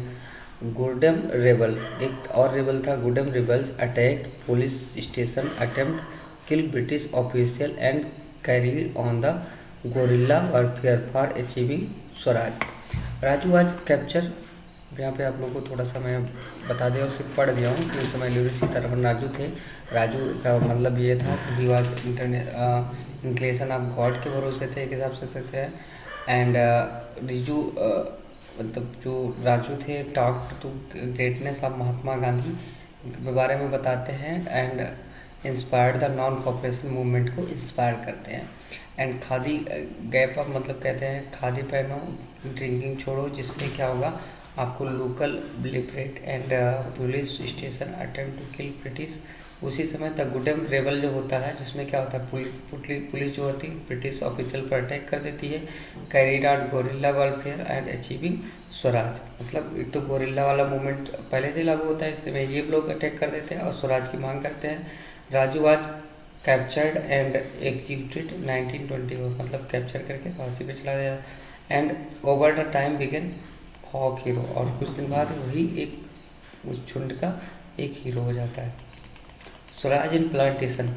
Gudem rebel. एक और रेबल था Gudem rebels attack police station attempt kill British official and carried on the guerrilla warfare for achieving swaraj. Raju आज कैप्चर, यहाँ पे आप लोगों को थोड़ा सा मैं बता दिया और सिर्फ पढ़ दिया हूँ कि उस समय एलूरी सीतारमण राजू थे. राजू का मतलब ये था कि he was inclination of God के भरोसे थे एक हिसाब से सकते हैं. एंड रिजू मतलब जो राजू थे talk to greatness of Mahatma Gandhi के बारे में बताते हैं and inspired the non cooperation movement को इंस्पायर करते हैं. एंड खादी गैप अप मतलब कहते हैं खादी पहनो ड्रिंकिंग छोड़ो, जिससे क्या होगा आपको local liberate and police station attempt to kill British. उसी समय द गुडम रेबल जो होता है जिसमें क्या होता है पुलिस जो होती है ब्रिटिश ऑफिशियल पर अटैक कर देती है. Carried out guerrilla warfare and achieving Swaraj. मतलब एक तो गोरिल्ला वाला मूवमेंट पहले से लागू होता है, इसमें ये लोग अटैक कर देते हैं और स्वराज की मांग करते हैं. Raju was captured and executed 1920, मतलब कैप्चर करके फांसी पे चला गया. And over the time began hawk hero, और कुछ दिन बाद वही एक उस झुंड का एक हीरो हो जाता है. Swaraj in plantation.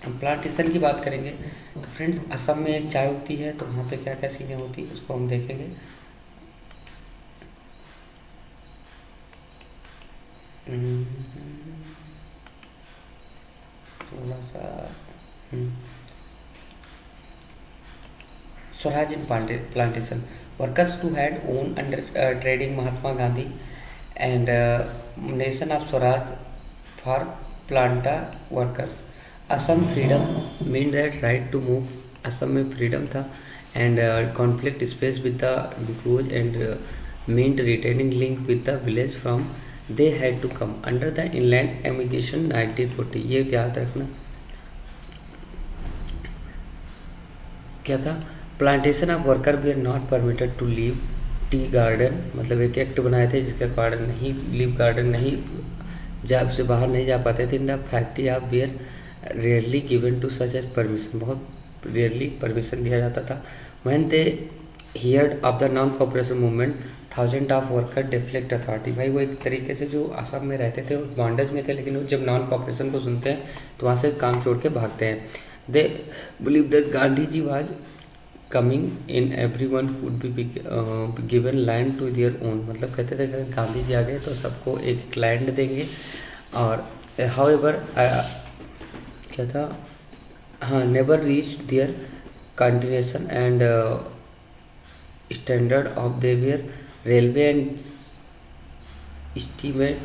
हम प्लांटेशन की बात करेंगे तो फ्रेंड्स असम में एक चाय उगती है, तो वहाँ पे क्या क्या चीज़ें होती है उसको हम देखेंगे. थोड़ा सा Swaraj in plantation. Workers too had own under trading Mahatma Gandhi and nation of Swaraj for plantation workers. Assam freedom mean that right to move. Assam में फ्रीडम था and conflict space with the enclose and mean retaining link with the village from they had to come under the inland emigration 1940. ये याद रखना क्या था. Plantation of worker we are not permitted to leave tea garden, मतलब एक act बनाए थे जिसके कारण नहीं लीव गार्डन नहीं जब से बाहर नहीं जा पाते थे. In the factory of were rarely given to such as permission, बहुत रेयरली परमिशन दिया जाता था. When they heard of the non cooperation movement thousand of worker deflect authority. भाई वो एक तरीके से जो असम में रहते थे वो बॉन्डेज में थे, लेकिन वो जब नॉन कॉपरेशन को सुनते हैं तो वहाँ से काम छोड़ के भागते हैं। They believe that Gandhi ji was coming in every one would be given land to their own. मतलब कहते थे कि गांधी जी आ गए तो सबको एक लैंड देंगे। और हाउएवर क्या था, हाँ, never reach their continuation and standard of their railway and steamer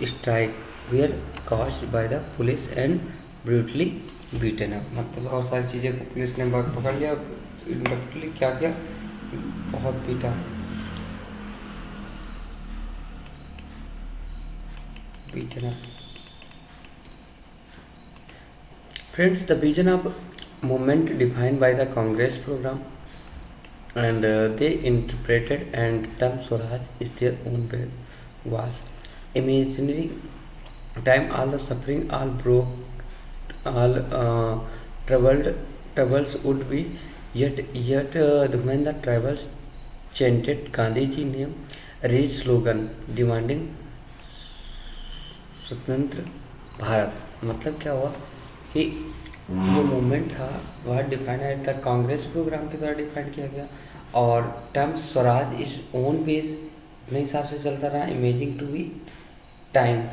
strike were caused by the police and brutally beaten up. मतलब बहुत सारी चीज़ें को पुलिस ने पकड़ लिया, ब्रूटली क्या किया, बहुत पीटा, beaten up. Friends, the vision of movement defined by the Congress program and they interpreted and term Swaraj is their own way was imaginary time all the suffering all broke all troubles would be yet when the tribals chanted Gandhi ji name raised slogan demanding स्वतंत्र भारत। मतलब क्या हुआ कि जो movement था वह define at the Congress programme के द्वारा डिफाइन किया गया और term swaraj is own base अपने हिसाब से चलता रहा। Imagining to be time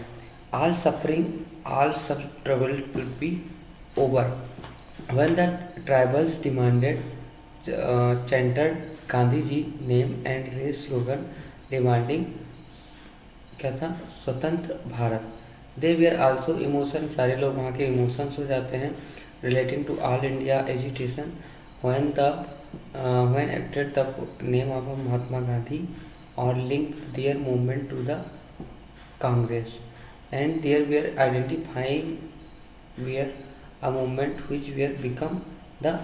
all suffering all सब trouble will be over when the tribals demanded chanted Gandhi ji name and raised slogan demanding क्या था, स्वतंत्र Bharat. They were also emotion, सारे लोग वहाँ के इमोशंस हो जाते हैं। Relating to all India agitation when acted the name of Mahatma Gandhi or linked their movement to the Congress and there were identifying were a movement which were become the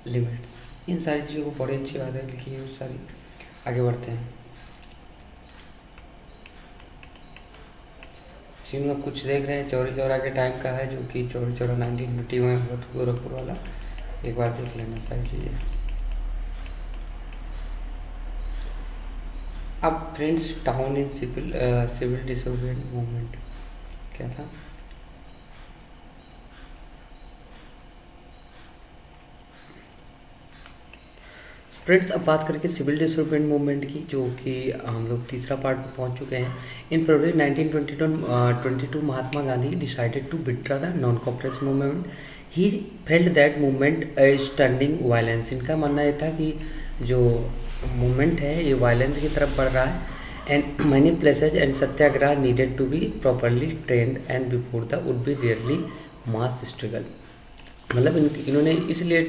limits। इन सारी चीज़ों को बड़ी अच्छी बात है लिखी है सारी। आगे बढ़ते हैं। सीन में कुछ देख रहे हैं चौरी चौरा के टाइम का है, जो कि चौरी चौरा 1951 में हुआ था, गोरखपुर वाला। एक बार देख लेना सारी चीज़ें। अब friends, town in civil disobedient movement क्या था। फ्रेंड्स, अब बात करके सिविल डिसोबीडिएंट मूवमेंट की, जो कि हम लोग तीसरा पार्ट में पहुंच चुके हैं। In February 1922 Mahatma Gandhi decided to withdraw the non cooperation movement. He felt that movement is turning violence. इनका मानना ये था कि जो मूवमेंट है ये वायलेंस की तरफ बढ़ रहा है and many places and satyagraha needed to be properly trained and before the would be really mass struggle. मतलब इन्होंने इसलिए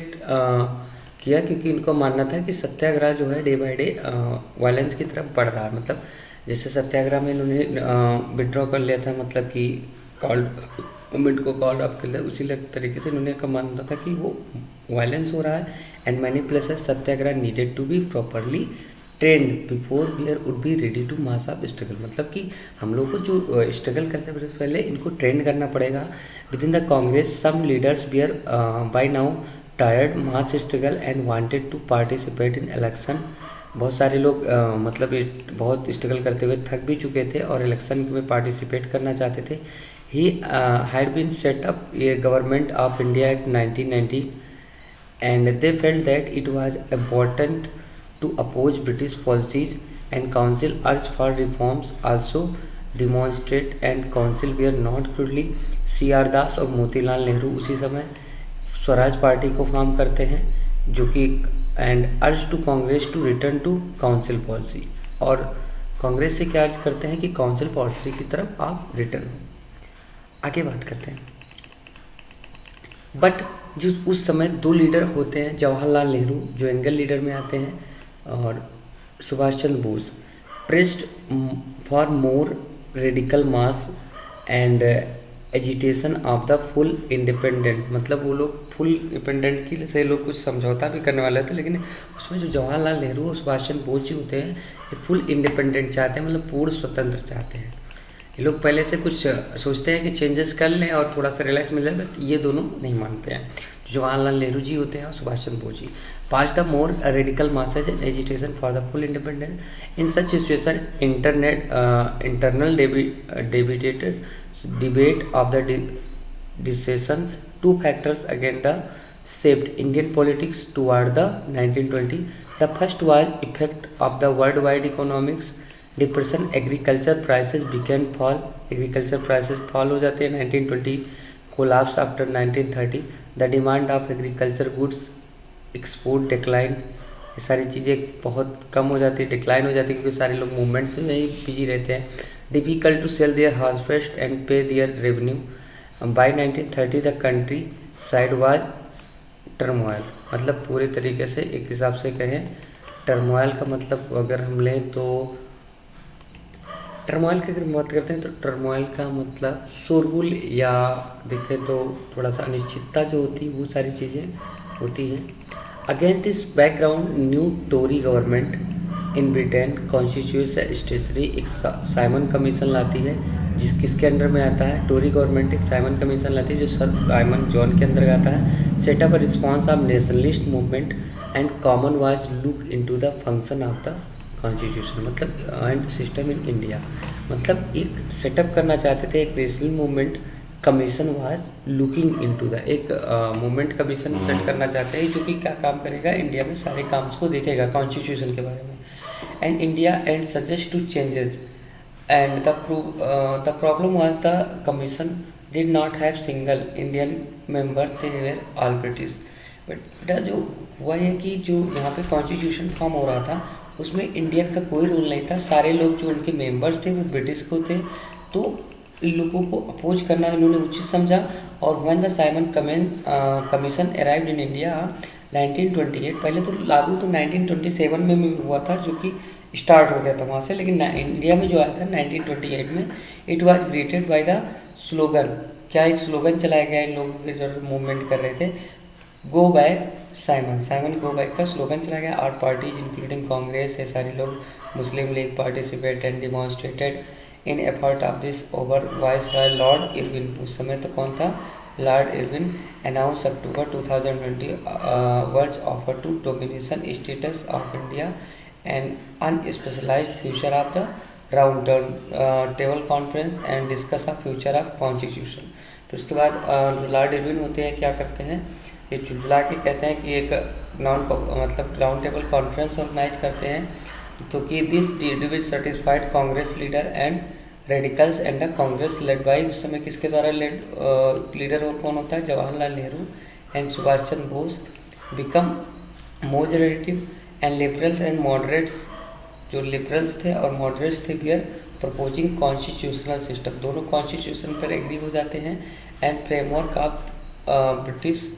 किया क्योंकि इनको मानना था कि सत्याग्रह जो है डे बाय डे वायलेंस की तरफ बढ़ रहा है। मतलब जैसे सत्याग्रह में इन्होंने विड्रॉ कर लिया था, मतलब कि कॉल्ड मूवमेंट को कॉल्ड अप कर लिया, उसी तरीके से इन्होंने का मानना था कि वो वायलेंस हो रहा है and many places satyagraha needed to be properly trained before we are would be ready to mass of struggle. मतलब कि हम लोग को जो स्ट्रगल करने से पहले इनको ट्रेंड करना पड़ेगा। Within the Congress some leaders we are by now tired mass struggle and wanted to participate in election. बहुत सारे लोग मतलब बहुत स्ट्रगल करते हुए थक भी चुके थे और इलेक्शन में पार्टिसिपेट करना चाहते थे। He had been set up a Government of India Act 1990 and they felt that it was important to oppose British policies and council urge for reforms also demonstrate and council we are not crudely. CR Das और मोतीलाल नेहरू उसी समय Swaraj party को form करते हैं, जो कि and urge to Congress to return to council policy. और कांग्रेस से क्या अर्ज करते हैं कि काउंसिल पॉलिसी की तरफ आप रिटर्न हो। आगे बात करते हैं। बट जो उस समय दो लीडर होते हैं, जवाहरलाल नेहरू जो एंगल लीडर में आते हैं और Subhas Chandra Bose, pressed for more radical mass and agitation of the full independent. मतलब वो लोग फुल इंडिपेंडेंट की से लोग कुछ समझौता भी करने वाले थे, लेकिन उसमें जो जवाहरलाल नेहरू और सुभाष चंद्र बोस जी होते हैं ये फुल इंडिपेंडेंट चाहते हैं, मतलब पूर्ण स्वतंत्र चाहते हैं। ये लोग पहले से कुछ सोचते हैं कि चेंजेस कर लें और थोड़ा सा रिलैक्स मिल जाए, बट ये दोनों नहीं मानते हैं। जवाहरलाल नेहरू जी होते हैं और Subhas Chandra Bose ji. Pass the more radical masses and agitation for the full independence in such situation internal debate of the decisions. Two factors again the shaped Indian politics toward the 1920. The first was effect of the worldwide economics depression. Agriculture prices began fall. Agriculture prices fall हो जाते हैं 1920. Collapse after 1930. The demand of agriculture goods export decline. ये सारी चीज़ें बहुत कम हो जाती है, डिक्लाइन हो जाती है, क्योंकि सारे लोग मूवमेंट में ही बिजी रहते हैं। Difficult to sell their harvest and pay their revenue. By 1930 the countryside was turmoil. मतलब पूरे तरीके से एक हिसाब से कहें, टर्मोइल का मतलब अगर हम लें तो टर्मोइल की अगर बात करते हैं तो टर्मोइल का मतलब शोरगुल, या देखें तो थोड़ा सा अनिश्चितता जो होती है वो सारी चीज़ें होती हैं. Against this background new Tory government in Britain constitute stationary एक साइमन कमीशन लाती है, किसके अंडर में आता है, टोरी गवर्नमेंट एक साइमन कमीशन लाती है जो सर साइमन जॉन के अंदर आता है. Setup a response of nationalist movement and common was look into the function of the constitution मतलब एंड सिस्टम इन इंडिया. मतलब एक सेटअप करना चाहते थे, एक national movement commission was looking into the एक मूवमेंट कमीशन सेट करना चाहते हैं जो कि क्या काम करेगा, इंडिया में सारे काम को देखेगा कॉन्स्टिट्यूशन के बारे में. And India and suggest to changes and the problem was the commission did not have single Indian member, they were all British. But बेटा जो हुआ है कि जो यहाँ पे कॉन्स्टिट्यूशन फॉर्म हो रहा था उसमें इंडियन का कोई रोल नहीं था, सारे लोग जो उनके मेंबर्स थे वो ब्रिटिश को थे. तो इन लोगों को अपोज करना इन्होंने उचित समझा. और when the Simon commission arrived in India 1928, पहले तो लागू तो 1927 में हुआ था जो कि स्टार्ट हो गया था वहाँ से, लेकिन इंडिया में जो आया था 1928 में it was greeted by the slogan. क्या एक स्लोगन चलाया गया इन लोगों के जो मूवमेंट कर रहे थे, go back Simon. Simon go back का स्लोगन चलाया गया. आर पार्टीज इंक्लूडिंग कांग्रेस से सारे लोग, Muslim League participate and demonstrated in effort of this over viceroy Lord Irwin. उस समय तो कौन था, Lord Irwin. Announce October 2020 words offer to domination status of India and unspecialized future of the round table conference and discuss of future of constitution. फिर उसके बाद Lord Irwin होते हैं, क्या करते हैं, ये चुटला के कहते हैं कि एक मतलब राउंड टेबल कॉन्फ्रेंस ऑर्गेनाइज करते हैं. तो कि this did satisfied Congress leader and radicals and the Congress led by, उस समय किसके द्वारा लीडर वो कौन होता है, Jawaharlal Nehru and Subhas Chandra Bose. Become moderate and liberals and moderates, जो लिबरल्स थे और मॉडरेट्स थे, बियर प्रपोजिंग कॉन्स्टिट्यूशनल सिस्टम. दोनों कॉन्स्टिट्यूशन पर एग्री हो जाते हैं. And framework of British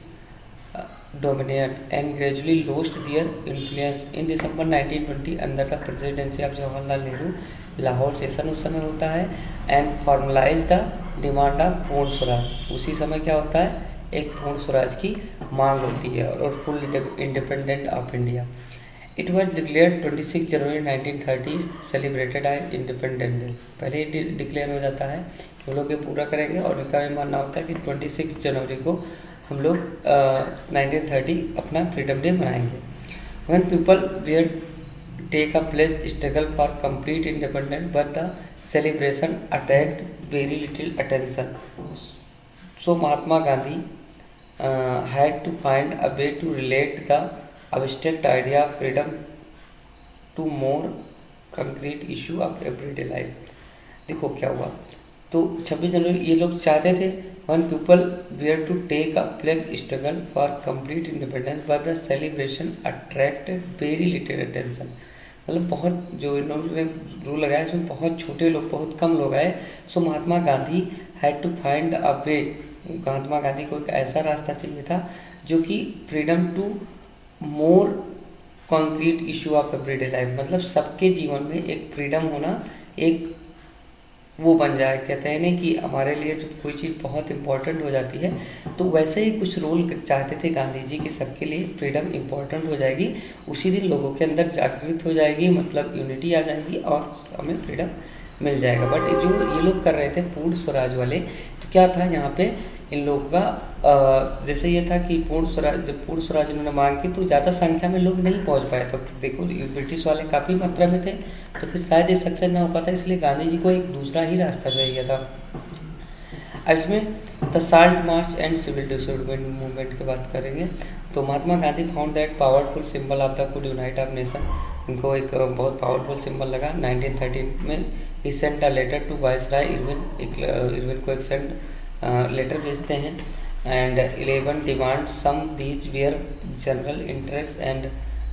dominant and gradually lost their influence. In December 1920 under the presidency of Jawaharlal Nehru, Lahore session उस समय होता है and formalise the demand of Purna Swaraj. उसी समय क्या होता है, एक पूर्ण स्वराज की मांग होती है और full independent of India. It was declared 26 January 1930 celebrated as independence day. पहले ही डिक्लेयर हो जाता है, हम लोग ये पूरा करेंगे. और इनका ये मानना होता है कि 26 जनवरी को हम लोग 1930 अपना फ्रीडम डे मनाएंगे. When people were take a place struggle for complete independence but the celebration attract very little attention. So Mahatma Gandhi had to find a way to relate the abstract idea of freedom to more concrete issue of everyday life. देखो क्या हुआ, तो 26 जनवरी ये लोग चाहते थे when people were to take a pledge struggle for complete independence but the celebration attracted very little attention. मतलब बहुत जो इन्होंने रूल लगाया उसमें बहुत छोटे लोग, बहुत कम लोग आए. So Mahatma Gandhi had to find a way. Mahatma Gandhi को एक ऐसा रास्ता चाहिए था जो कि freedom to more concrete issue of everyday life, मतलब सबके जीवन में एक फ्रीडम होना एक वो बन जाए. कहते हैं नहीं कि हमारे लिए जब कोई चीज़ बहुत इंपॉर्टेंट हो जाती है तो वैसे ही कुछ रूल चाहते थे गांधी जी कि सबके लिए फ्रीडम इंपॉर्टेंट हो जाएगी. उसी दिन लोगों के अंदर जागृत हो जाएगी, मतलब यूनिटी आ जाएगी और हमें फ्रीडम मिल जाएगा। बट जो ये लोग कर रहे थे पूर्ण स्वराज वाले, तो क्या था यहाँ पे इन लोगों का जैसे ये था कि पूर्ण स्वराज, जब पूर्ण स्वराज इन्होंने मांग की तो ज़्यादा संख्या में लोग नहीं पहुँच पाए। तो देखो ब्रिटिश वाले काफ़ी मात्रा में थे, तो फिर शायद ये सक्सेस ना हो पाता, इसलिए गांधी जी को एक दूसरा ही रास्ता चाहिए था। इसमें the salt march and civil disobedience movement की बात करेंगे तो Mahatma Gandhi found that powerful symbol of the could unite of nation. इनको एक बहुत पावरफुल सिंबल लगा। 1913 में he sent a letter to viceroy Irwin को एक सेंट लेटर भेजते हैं and 11 demand some these were general interest and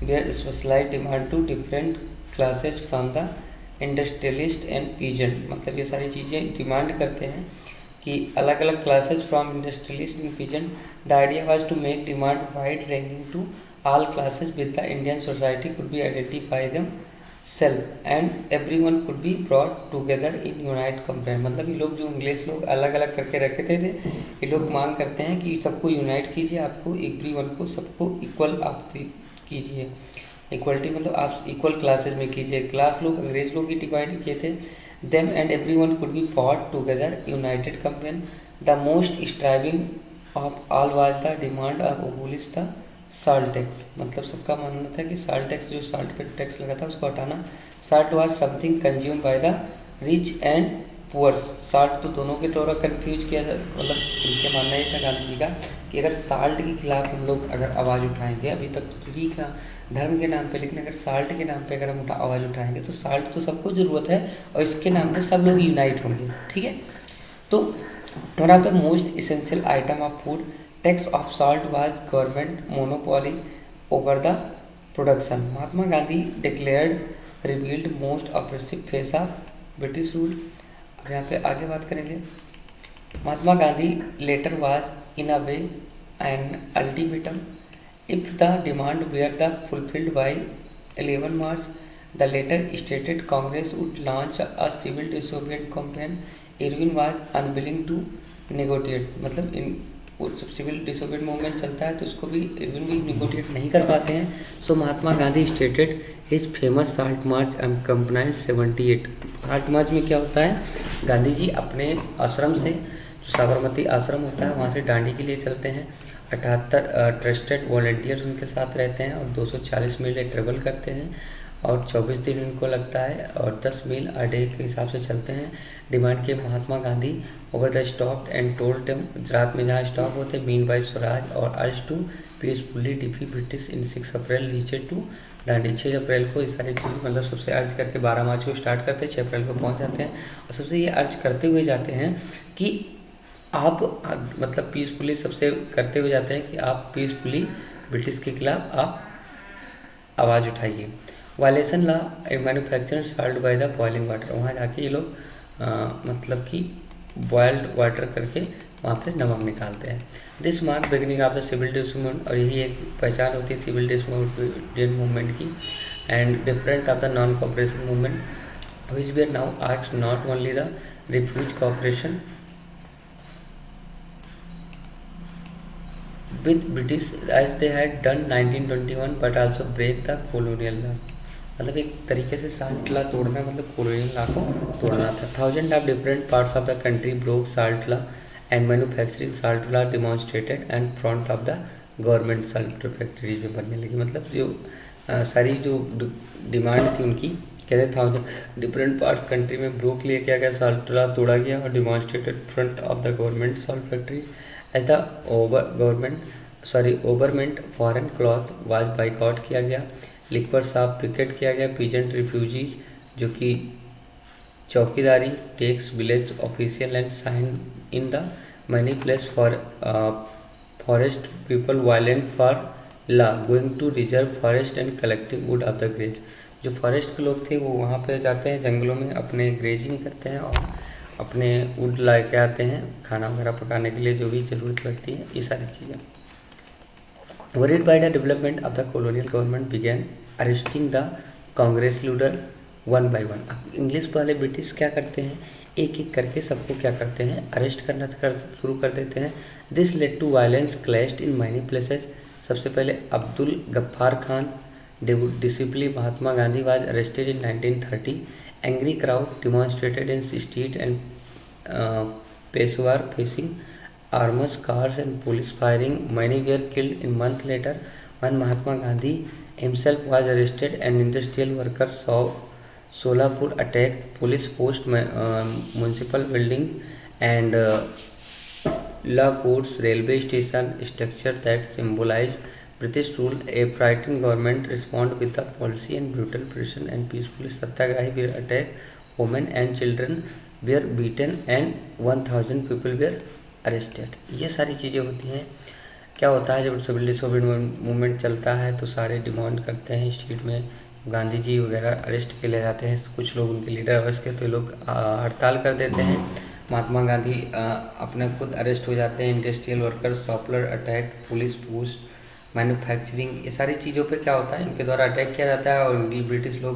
were specialize demand to different classes from the industrialist and peasant. मतलब ये सारी चीज़ें डिमांड करते हैं कि अलग अलग classes from industrialist and peasant. The idea was to make demand wide ranging to all classes with the Indian society could be identify themselves and everyone could be brought together in unite campaign। मतलब ये लोग जो English लोग अलग अलग करके रखे थे ये लोग मांग करते हैं कि सबको यूनाइट कीजिए, आपको एवरीवन को सबको इक्वल आप कीजिए। इक्वलिटी मतलब आप इक्वल क्लासेस में कीजिए। क्लास लोग अंग्रेज लोग ही डिवाइड किए थे। Them and everyone could be brought together united campaign। The most striving of all was the demand of abolish the salt tax. मतलब सबका मानना था कि साल्ट टैक्स, जो साल्ट पे टैक्स लगा था उसको हटाना। Salt was something consume by the rich and poors. Salt तो दोनों के द्वारा कंफ्यूज किया जा, मतलब इनके मानना ये था गांधी जी का कि अगर साल्ट के खिलाफ हम लोग अगर आवाज़ उठाएंगे, अभी तक तो ठीक है धर्म के नाम पे, लेकिन अगर साल्ट के नाम पे अगर हम आवाज़ उठाएंगे तो साल्ट तो सबको ज़रूरत है और इसके नाम पे सब लोग यूनाइट होंगे। ठीक है, तो one of the most essential item of food tax of salt was government monopoly over the production. Mahatma Gandhi declared revealed most oppressive face of British rule. अब यहाँ पे आगे बात करेंगे। Mahatma Gandhi letter was in a way an ultimatum if the demand were the fulfilled by 11 March. The letter stated Congress would launch a civil disobedience campaign. Irwin was unwilling to negotiate. मतलब इन जब civil disobedience movement चलता है तो उसको भी Irwin भी negotiate नहीं कर पाते हैं। So Mahatma Gandhi stated his famous salt march and complaint 78। Salt march में क्या होता है, गांधी जी अपने आश्रम से, जो साबरमती आश्रम होता है, वहाँ से डांडी के लिए चलते हैं। 78 ट्रस्टेड वॉलंटियर्स उनके साथ रहते हैं और 240 मील ट्रेवल करते हैं और 24 दिन उनको लगता है और 10 मील अ डे के हिसाब से चलते हैं। डिमांड के Mahatma Gandhi over the stop and told them, रात में जहाँ स्टॉप होते मीन बाई स्वराज और urge to peacefully defy British in 6 April reached to Dandi. 6 अप्रैल को इस सारी चीज़ मतलब सबसे अर्ज करके 12 मार्च को स्टार्ट करते हैं, 6 अप्रैल को पहुँच जाते हैं और सबसे ये अर्ज करते हुए जाते हैं कि आप मतलब पीसफुली सबसे करते हुए जाते हैं कि आप पीसफुली ब्रिटिश के खिलाफ आप आवाज़ उठाइए। Violation law manufacture salt by the boiling water. वहाँ जाके ये लोग मतलब कि बॉयल्ड वाटर करके वहाँ पे नमक निकालते हैं। This mark beginning of the civil disobedience. और यही एक पहचान होती है सिविल डिसोबीडियंस मूवमेंट की and different of the non cooperation movement which we are now asked not only the refuse cooperation with British as they had done 1921 but also break the colonial law। मतलब एक तरीके से salt law तोड़ना मतलब colonial law को तोड़ना था। 1000 of different parts of the country broke salt law and manufacturing salt law demonstrated and front of the government salt factories में बनने लगी। मतलब जो सारी जो डिमांड थी उनकी, कहते 1000 डिफरेंट पार्ट्स कंट्री में ब्रोक लिया किया गया, साल्ट लॉ तोड़ा गया और demonstrated front of the government salt factory as the movement foreign cloth was boycott किया गया। लिक्वर शॉप पिकेट किया गया। पीजेंट रिफ्यूजीज जो कि चौकीदारी tax village official and sign in the money place for forest people violent for law going to reserve forest and collecting wood of the graze. जो forest के लोग थे वो वहाँ पे जाते हैं जंगलों में अपने ग्रेजिंग करते हैं और अपने वुड ला के आते हैं खाना वगैरह पकाने के लिए जो भी ज़रूरत लगती है, ये सारी चीज़ें। Worried by the development of the colonial government began arresting the Congress leader one by one. अब इंग्लिश वाले ब्रिटिश क्या करते हैं, एक एक करके सबको क्या करते हैं, अरेस्ट करना शुरू कर देते हैं। This led to violence clashed in many places. सबसे पहले Abdul Ghaffar Khan disciple Mahatma Gandhi was arrested in 1930 Angry crowd demonstrated in street and Peshawar facing armed cars and police firing. Many were killed. A month later, when Mahatma Gandhi himself was arrested, an industrial worker saw Solapur attacked police post, municipal building, and La Courts railway station structure that symbolized British rule. A frightened government responded with a policy and brutal prison and peacefully. Satyagrahi were attacked, women and children were beaten and 1000 people were arrested. ये सारी चीज़ें होती हैं। क्या होता है जब civil disobedience movement चलता है तो सारे डिमांड करते हैं स्ट्रीट में, गांधी जी वगैरह अरेस्ट के ले जाते हैं, कुछ लोग उनके लीडर अरेस्ट के तो लोग हड़ताल कर देते हैं। महात्मा गांधी अपने खुद अरेस्ट हो जाते हैं। Industrial workers, Sholapur attack, police post, manufacturing, ये सारी चीज़ों पे क्या होता है इनके द्वारा अटैक किया जाता है और ब्रिटिश लोग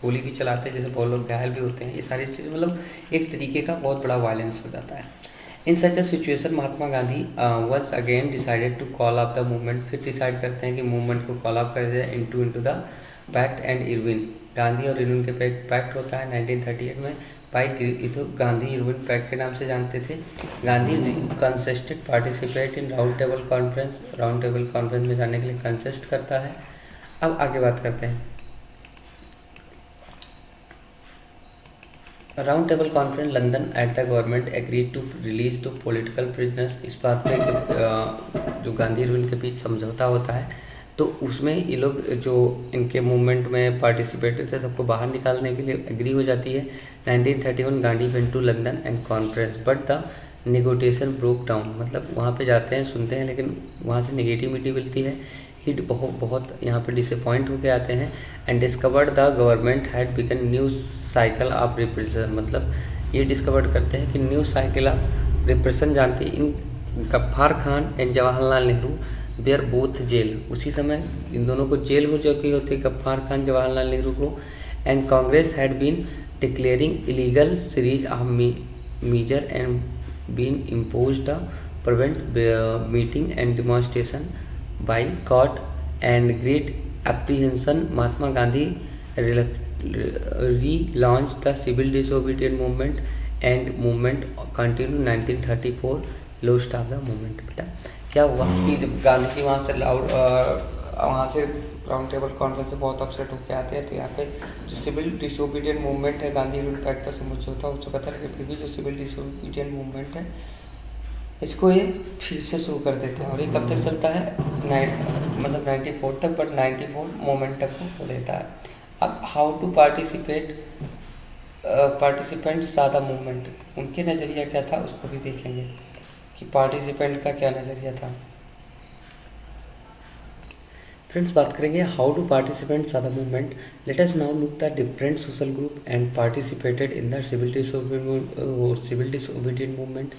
गोली भी चलाते हैं, जैसे बहुत लोग घायल भी होते हैं। ये सारी चीज़ मतलब एक तरीके का बहुत बड़ा वायलेंस हो जाता है। In such a situation Mahatma Gandhi once again decided to call up the movement. फिर डिसाइड करते हैं कि मूवमेंट को कॉल अप कर दिया into the pact and Irwin. Gandhi और इरविन के पैक्ट होता है 1938 में। गांधी इरविन पैक्ट के नाम से जानते थे। Gandhi consented participate in round table conference. Round table conference में जाने के लिए कंसेस्ट करता है। अब आगे बात करते हैं। Round table conference London at the government agreed to release to political prisoners. इस बात पे जो गांधी इरविन के बीच समझौता होता है तो उसमें ये लोग जो इनके मूवमेंट में पार्टिसिपेट थे सबको बाहर निकालने के लिए एग्री हो जाती है। 1931 Gandhi went to London and conference but the negotiation broke down. मतलब वहाँ पे जाते हैं, सुनते हैं, लेकिन वहाँ से नेगेटिविटी मिलती है। हिट बहुत यहाँ पे डिसअपॉइंट होके आते हैं। And discovered the government had begun new cycle of repression. मतलब ये डिस्कवर करते हैं कि न्यू साइकिल ऑफ रिप्रेशन जानती in Ghaffar Khan and Jawaharlal Nehru were both jail. उसी समय इन दोनों को जेल हो चुकी होती है, गफ्फार खान, जवाहरलाल नेहरू को। And Congress had been declaring illegal series of major and been impose the prevent meeting and demonstration by caught and great apprehension. Mahatma Gandhi relaunched the civil disobedience movement and movement continued 1934 lost of the movement। बेटा क्या हुआ कि जब गांधी जी वहाँ से round table conference से बहुत upset होकर आते हैं तो यहाँ पे जो सिविल डिसोबीडियंट मूवमेंट है, गांधी रूल पैक्ट का समझौता हो चुका था, लेकिन फिर भी जो सिविल डिसोबीडियंट मूवमेंट है इसको ये फिर से शुरू कर देते हैं। और ये कब तक चलता है? 94 तक, बट 94 मोमेंट तक हो देता है। अब हाउ टू पार्टिसिपेंट सादा मूवमेंट, उनके नज़रिया क्या था उसको भी देखेंगे कि पार्टिसिपेंट का क्या नज़रिया था। फ्रेंड्स, बात करेंगे हाउ टू पार्टिसिपेंट सादा movement. Let us now look the different social group and participated in the civil disobedient movement.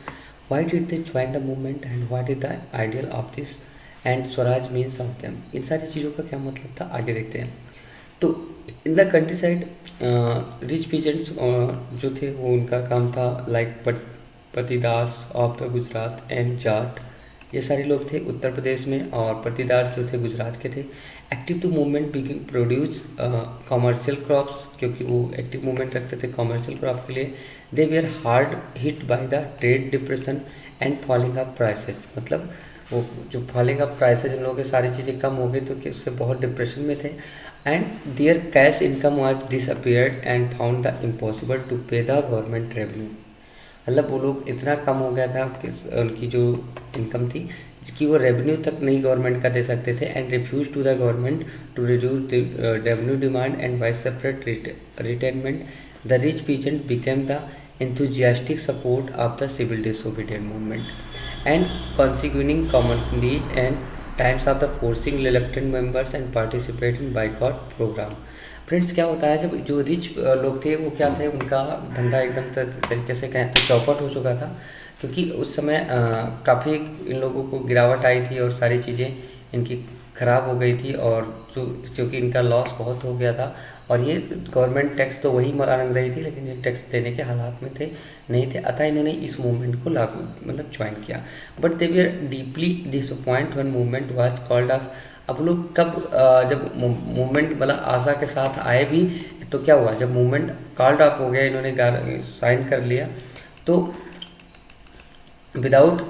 Why did they join the movement and what is the ideal of this and Swaraj means of them। इन सारी चीज़ों का क्या मतलब था आगे देखते हैं। तो in the countryside rich peasants जो थे वो उनका काम था like Patidars of the Gujarat and Jat, ये सारे लोग थे उत्तर प्रदेश में। और पतिदास जो थे गुजरात के थे। Active to movement being produce commercial crops, क्योंकि वो एक्टिव मूवमेंट रखते थे कॉमर्शियल क्रॉप के लिए। They were hard hit by the trade depression and falling of prices. मतलब वो जो फॉलिंग ऑफ प्राइसेज इन लोगों की सारी चीज़ें कम हो गई तो कि उससे बहुत डिप्रेशन में थे। And their cash income was disappeared and found the impossible to pay the government revenue. मतलब वो लोग इतना कम हो गया था कि उनकी जो इनकम थी कि वो रेवेन्यू तक नहीं गवर्नमेंट का दे सकते थे। And refuse to the government to reduce the revenue demand and by separate retainment the rich peasant became the enthusiastic support of the civil disobedience movement and consequent commercials and times of the forcing reluctant members and participate in boycott program। Friends, क्या होता है जब जो rich लोग थे वो क्या थे, उनका धंधा एकदम तरीके से कहें तो चौपट हो चुका था, क्योंकि उस समय काफ़ी इन लोगों को गिरावट आई थी और सारी चीज़ें इनकी ख़राब हो गई थी और क्योंकि इनका लॉस बहुत हो गया था। और ये गवर्नमेंट टैक्स तो वही मांग रही थी, लेकिन ये टैक्स देने के हालात में थे नहीं थे, अतः इन्होंने इस मूवमेंट को लागू मतलब ज्वाइन किया। But they were deeply disappoint when movement was called off अब लोग कब जब मूवमेंट मतलब आशा के साथ आए भी, तो क्या हुआ, जब मूवमेंट कॉल्ड ऑफ हो गया, इन्होंने साइन कर लिया, तो without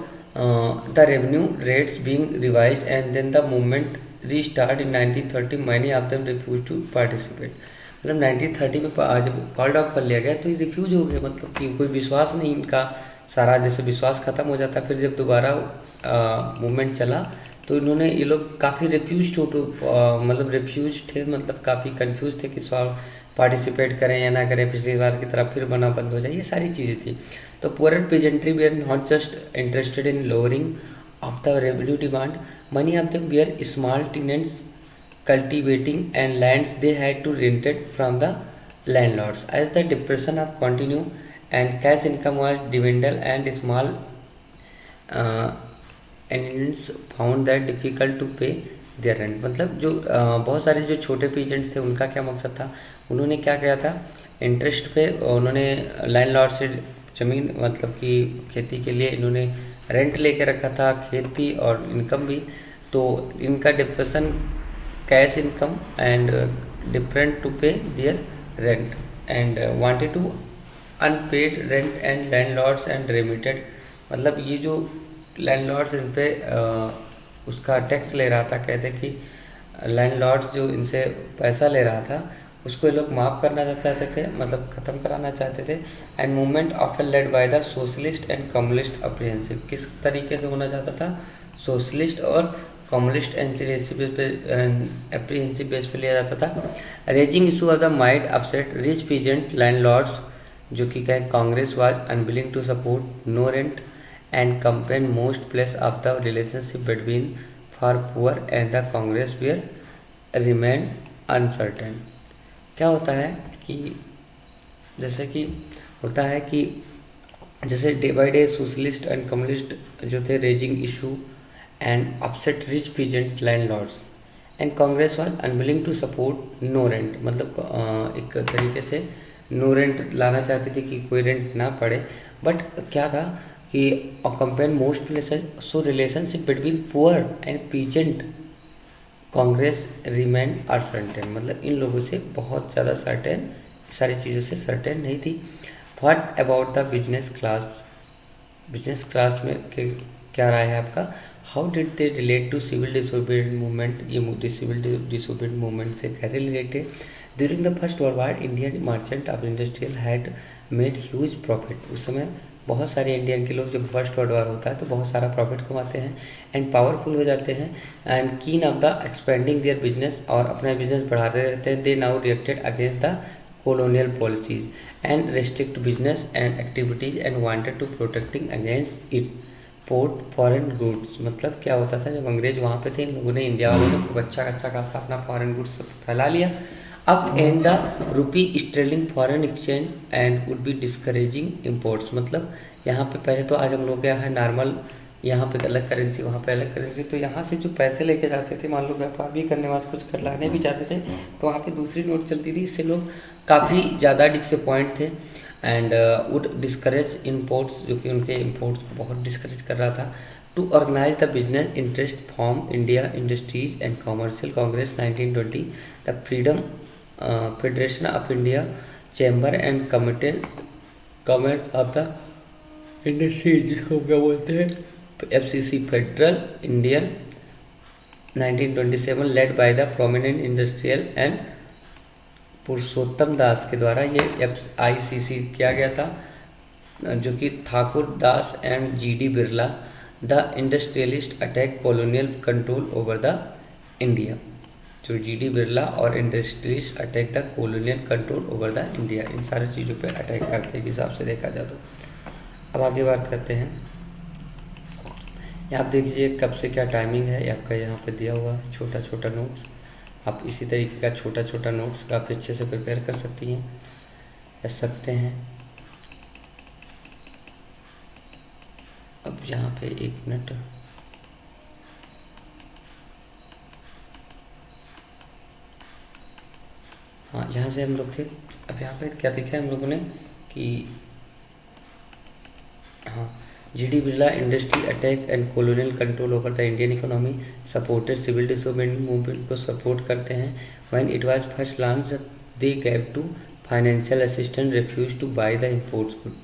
the revenue rates being revised, and then the movement restart in 1930, many of them refused to participate। मतलब 1930 में जब कॉल्ड ऑफ कर लिया गया तो ये रिफ्यूज हो गए, मतलब कि कोई विश्वास नहीं इनका, सारा जैसे विश्वास खत्म हो जाता। फिर जब दोबारा मूवमेंट चला तो इन्होंने, ये लोग काफ़ी रिफ्यूज टू मतलब रिफ्यूज थे, मतलब काफ़ी कंफ्यूज थे कि पार्टिसिपेट करें या ना करें, पिछली बार की तरफ फिर बना बंद हो जाए, ये सारी चीज़ें थी। तो poor peasantry were not just interested in lowering of the revenue demand, many of them were small tenants cultivating and lands they had to rent it from the landlords. As the depression of continue and cash income was dwindled, and small uh, tenants found that difficult to pay their rent। मतलब जो बहुत सारे जो छोटे peasants थे, उनका क्या मकसद था, उन्होंने क्या किया था, इंटरेस्ट पे उन्होंने लैंडलॉर्ड से ज़मीन, मतलब कि खेती के लिए इन्होंने रेंट लेके रखा था, खेत भी और इनकम भी। तो इनका depression, cash income and different to pay their rent and wanted to unpaid rent and landlords and remitted. मतलब ये जो लैंडलॉर्ड्स इन पे उसका टैक्स ले रहा था, कहते कि लैंडलॉर्ड्स जो इनसे पैसा ले रहा था उसको ये लोग माफ़ करना चाहते थे, मतलब ख़त्म कराना चाहते थे। And movement often lead by the socialist and communist apprehensive. किस तरीके से होना चाहता था, सोशलिस्ट और कम्युनिस्ट एप्रीहेंसिव बेस पे लिया जाता था। Raising issue of the might upset rich peasant landlords, जो कि कहे Congress was unwilling to support no rent and campaign most place of the relationship between for poor and the Congress were remain uncertain. क्या होता है कि जैसे कि होता है कि जैसे day by day socialist and communist जो थे raising issue and upset rich peasant landlords and Congress was unwilling to support no rent. मतलब एक तरीके से नो रेंट लाना चाहते थे कि कोई रेंट ना पड़े, बट क्या था कि compare most places so relationship between poor and peasant Congress remain uncertain. मतलब इन लोगों से बहुत ज़्यादा सर्टेन, सारी चीज़ों से सर्टेन नहीं थी। What about the business class, business class में क्या राय है आपका। How did they relate to civil disobedient movement. ये सिविल डिसोबीडियंट मूवमेंट से कैसे related. During the first world war Indian merchant of industrial had made huge profit. उस समय बहुत सारे इंडियन के लोग, जब फर्स्ट वर्ल्ड वार होता है तो बहुत सारा प्रॉफिट कमाते हैं एंड पावरफुल हो जाते हैं and keen of the expanding their business, और अपना बिजनेस बढ़ाते रहते हैं। They now reacted against the colonial policies and restrict business and activities and wanted to protecting against import foreign goods। मतलब क्या होता था, जब अंग्रेज वहाँ पे थे, इन लोगों ने, इंडिया वालों ने खूब अच्छा खासा अपना फॉरेन गुड्स फैला लिया। अब and the rupee sterling foreign exchange and would be discouraging imports. मतलब यहाँ पे पहले तो आज हम लोग क्या है नॉर्मल, यहाँ पे अलग करेंसी, वहाँ पे अलग करेंसी, तो यहाँ से जो पैसे लेके जाते थे, मान लो व्यापार भी करने वास्ते कुछ कर लाने भी चाहते थे, तो वहाँ पे दूसरी नोट चलती थी। इससे लोग काफ़ी ज़्यादा डिसअपॉइंट थे एंड वुड डिस्करेज इम्पोर्ट्स, जो कि उनके इम्पोर्ट्स को बहुत डिस्करेज कर रहा था। To organise the business interest form India industries and commercial Congress 1920, the freedom federation of India chamber and committee commerce of the industries, जिसको क्या बोलते हैं FCC federal Indian 1927, led by the prominent industrial and Purushottam Das के द्वारा ये FICC किया गया था, जो कि Thakur Das and GD Birla. The industrialist attack colonial control over the India, जो GD बिरला और industrialist attack the colonial control over the India, इन सारी चीज़ों पे अटैक करते के हिसाब से देखा जाए तो। अब आगे बात करते हैं, आप देख लीजिए कब से क्या टाइमिंग है, आपका यहाँ पे दिया हुआ है छोटा छोटा नोट्स। आप इसी तरीके का छोटा छोटा नोट्स काफ़ी अच्छे से प्रिपेयर कर सकती हैं, कर सकते हैं। अब यहाँ पे 1 मिनट, हाँ जहाँ से हम लोग थे, अब यहाँ पे क्या देखा है हम लोगों ने कि हाँ G.D. Birla industry attack and colonial control over the Indian economy supported civil disobedience movement को support करते हैं. When it was first launched, they gave to financial assistance, refused to buy the imports goods.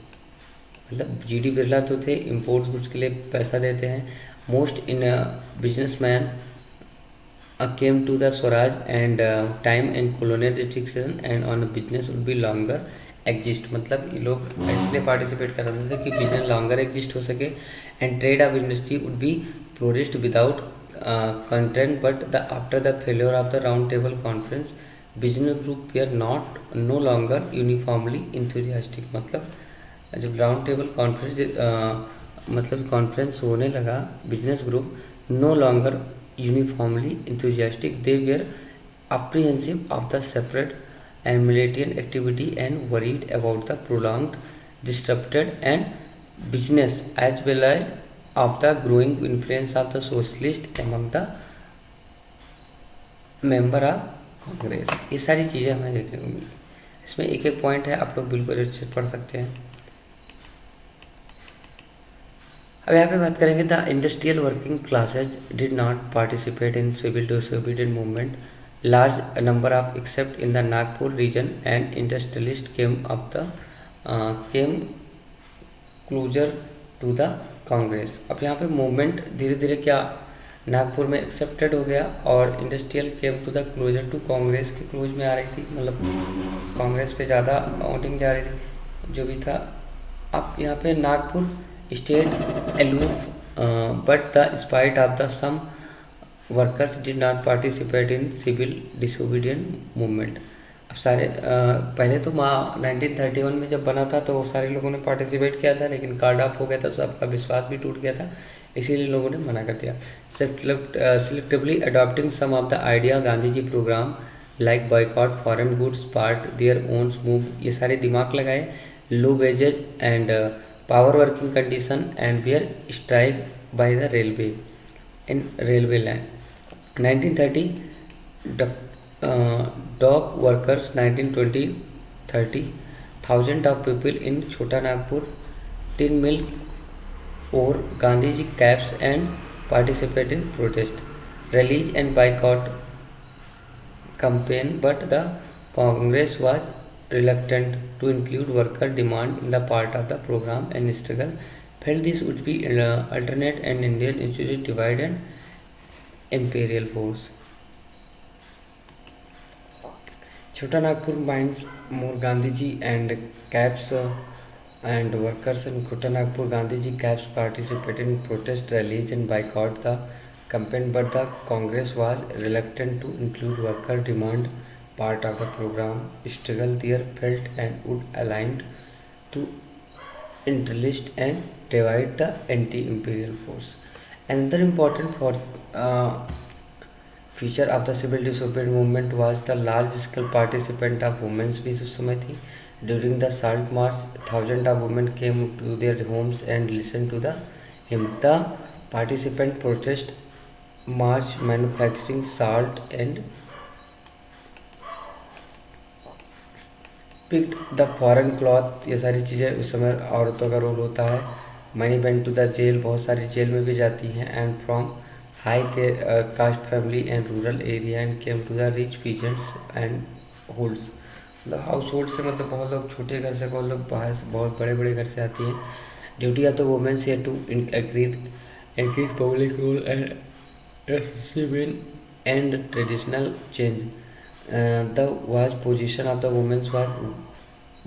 मतलब G.D. Birla तो थे imports goods के लिए पैसा देते हैं. Most in businessman came to the Swaraj and time and colonial restriction and on business would be longer exist. मतलब ये लोग इसलिए पार्टिसिपेट कर रहे थे कि बिजनेस लॉन्गर एग्जिस्ट हो सके and trade of industry would be flourished without content. But the after the failure of the round table conference business group we are not no longer uniformly enthusiastic. मतलब जब round table conference मतलब conference होने लगा business group no longer uniformly enthusiastic, they were apprehensive of the separate and militant activity and worried about the prolonged disrupted and business as well as of the growing influence of the socialist among the member of Congress. ये सारी चीज़ें हमें देखने को मिली. इसमें एक एक point है, आप लोग बिल्कुल अच्छे से पढ़ सकते हैं. अब यहाँ पे बात करेंगे the industrial working classes did not participate in civil disobedient movement. Large number of except in the Nagpur region and industrialist came closer to the Congress. अब यहाँ पे मूवमेंट धीरे धीरे क्या नागपुर में एक्सेप्टेड हो गया और industrial came to the closer to Congress के क्लोज में आ रही थी. मतलब कांग्रेस पे ज़्यादा वोटिंग जा रही थी जो भी था. अब यहाँ पे Nagpur stayed aloof, but the spite of the some workers did not participate in civil disobedient movement. अब सारे पहले तो 1931 में जब बना था तो सारे लोगों ने पार्टिसिपेट किया था, लेकिन कार्ड ऑफ हो गया था, सबका विश्वास भी टूट गया था, इसीलिए लोगों ने मना कर दिया. Selectively adopting some of the idea Gandhi ji programme like boycott foreign goods part their owns move, ये सारे दिमाग लगाए. Low wages and power working condition and were strike by the railway in railway line. 1930 dock workers. 1920 30 thousand of people in Chota Nagpur tin mill or Gandhiji cabs and participate in protest rallies and boycott campaign, but the Congress was reluctant to include worker demand in the part of the program and struggle felt this would be alternate and Indian institute divide and imperial force. Chota Nagpur mines more Gandhiji and cabs and workers in Chota Nagpur Gandhiji cabs participated in protest rallies and boycott the campaign, but the Congress was reluctant to include worker demand part of the program struggle there felt and would aligned to interlist and divide the anti-imperial force. Another important feature of the civil disobedience movement was the large scale participant of women भी उस समय थी. During the salt march, thousands of women came to their homes and listened to the hymn. The participant protest march manufacturing salt and picked the foreign cloth, ये सारी चीज़ें उस समय औरतों का रोल होता है. Money went to the jail, बहुत सारी जेल में भी जाती हैं. एंड फ्रॉम हाई के caste family and rural area and came to the rich peasants and holds. मतलब हाउस होल्ड से मतलब बहुत लोग छोटे घर से, बहुत लोग बाहर से, बहुत बड़े बड़े घर से आती हैं. Duty of the womens here to increase public rule and civil and traditional change. The was position of the women was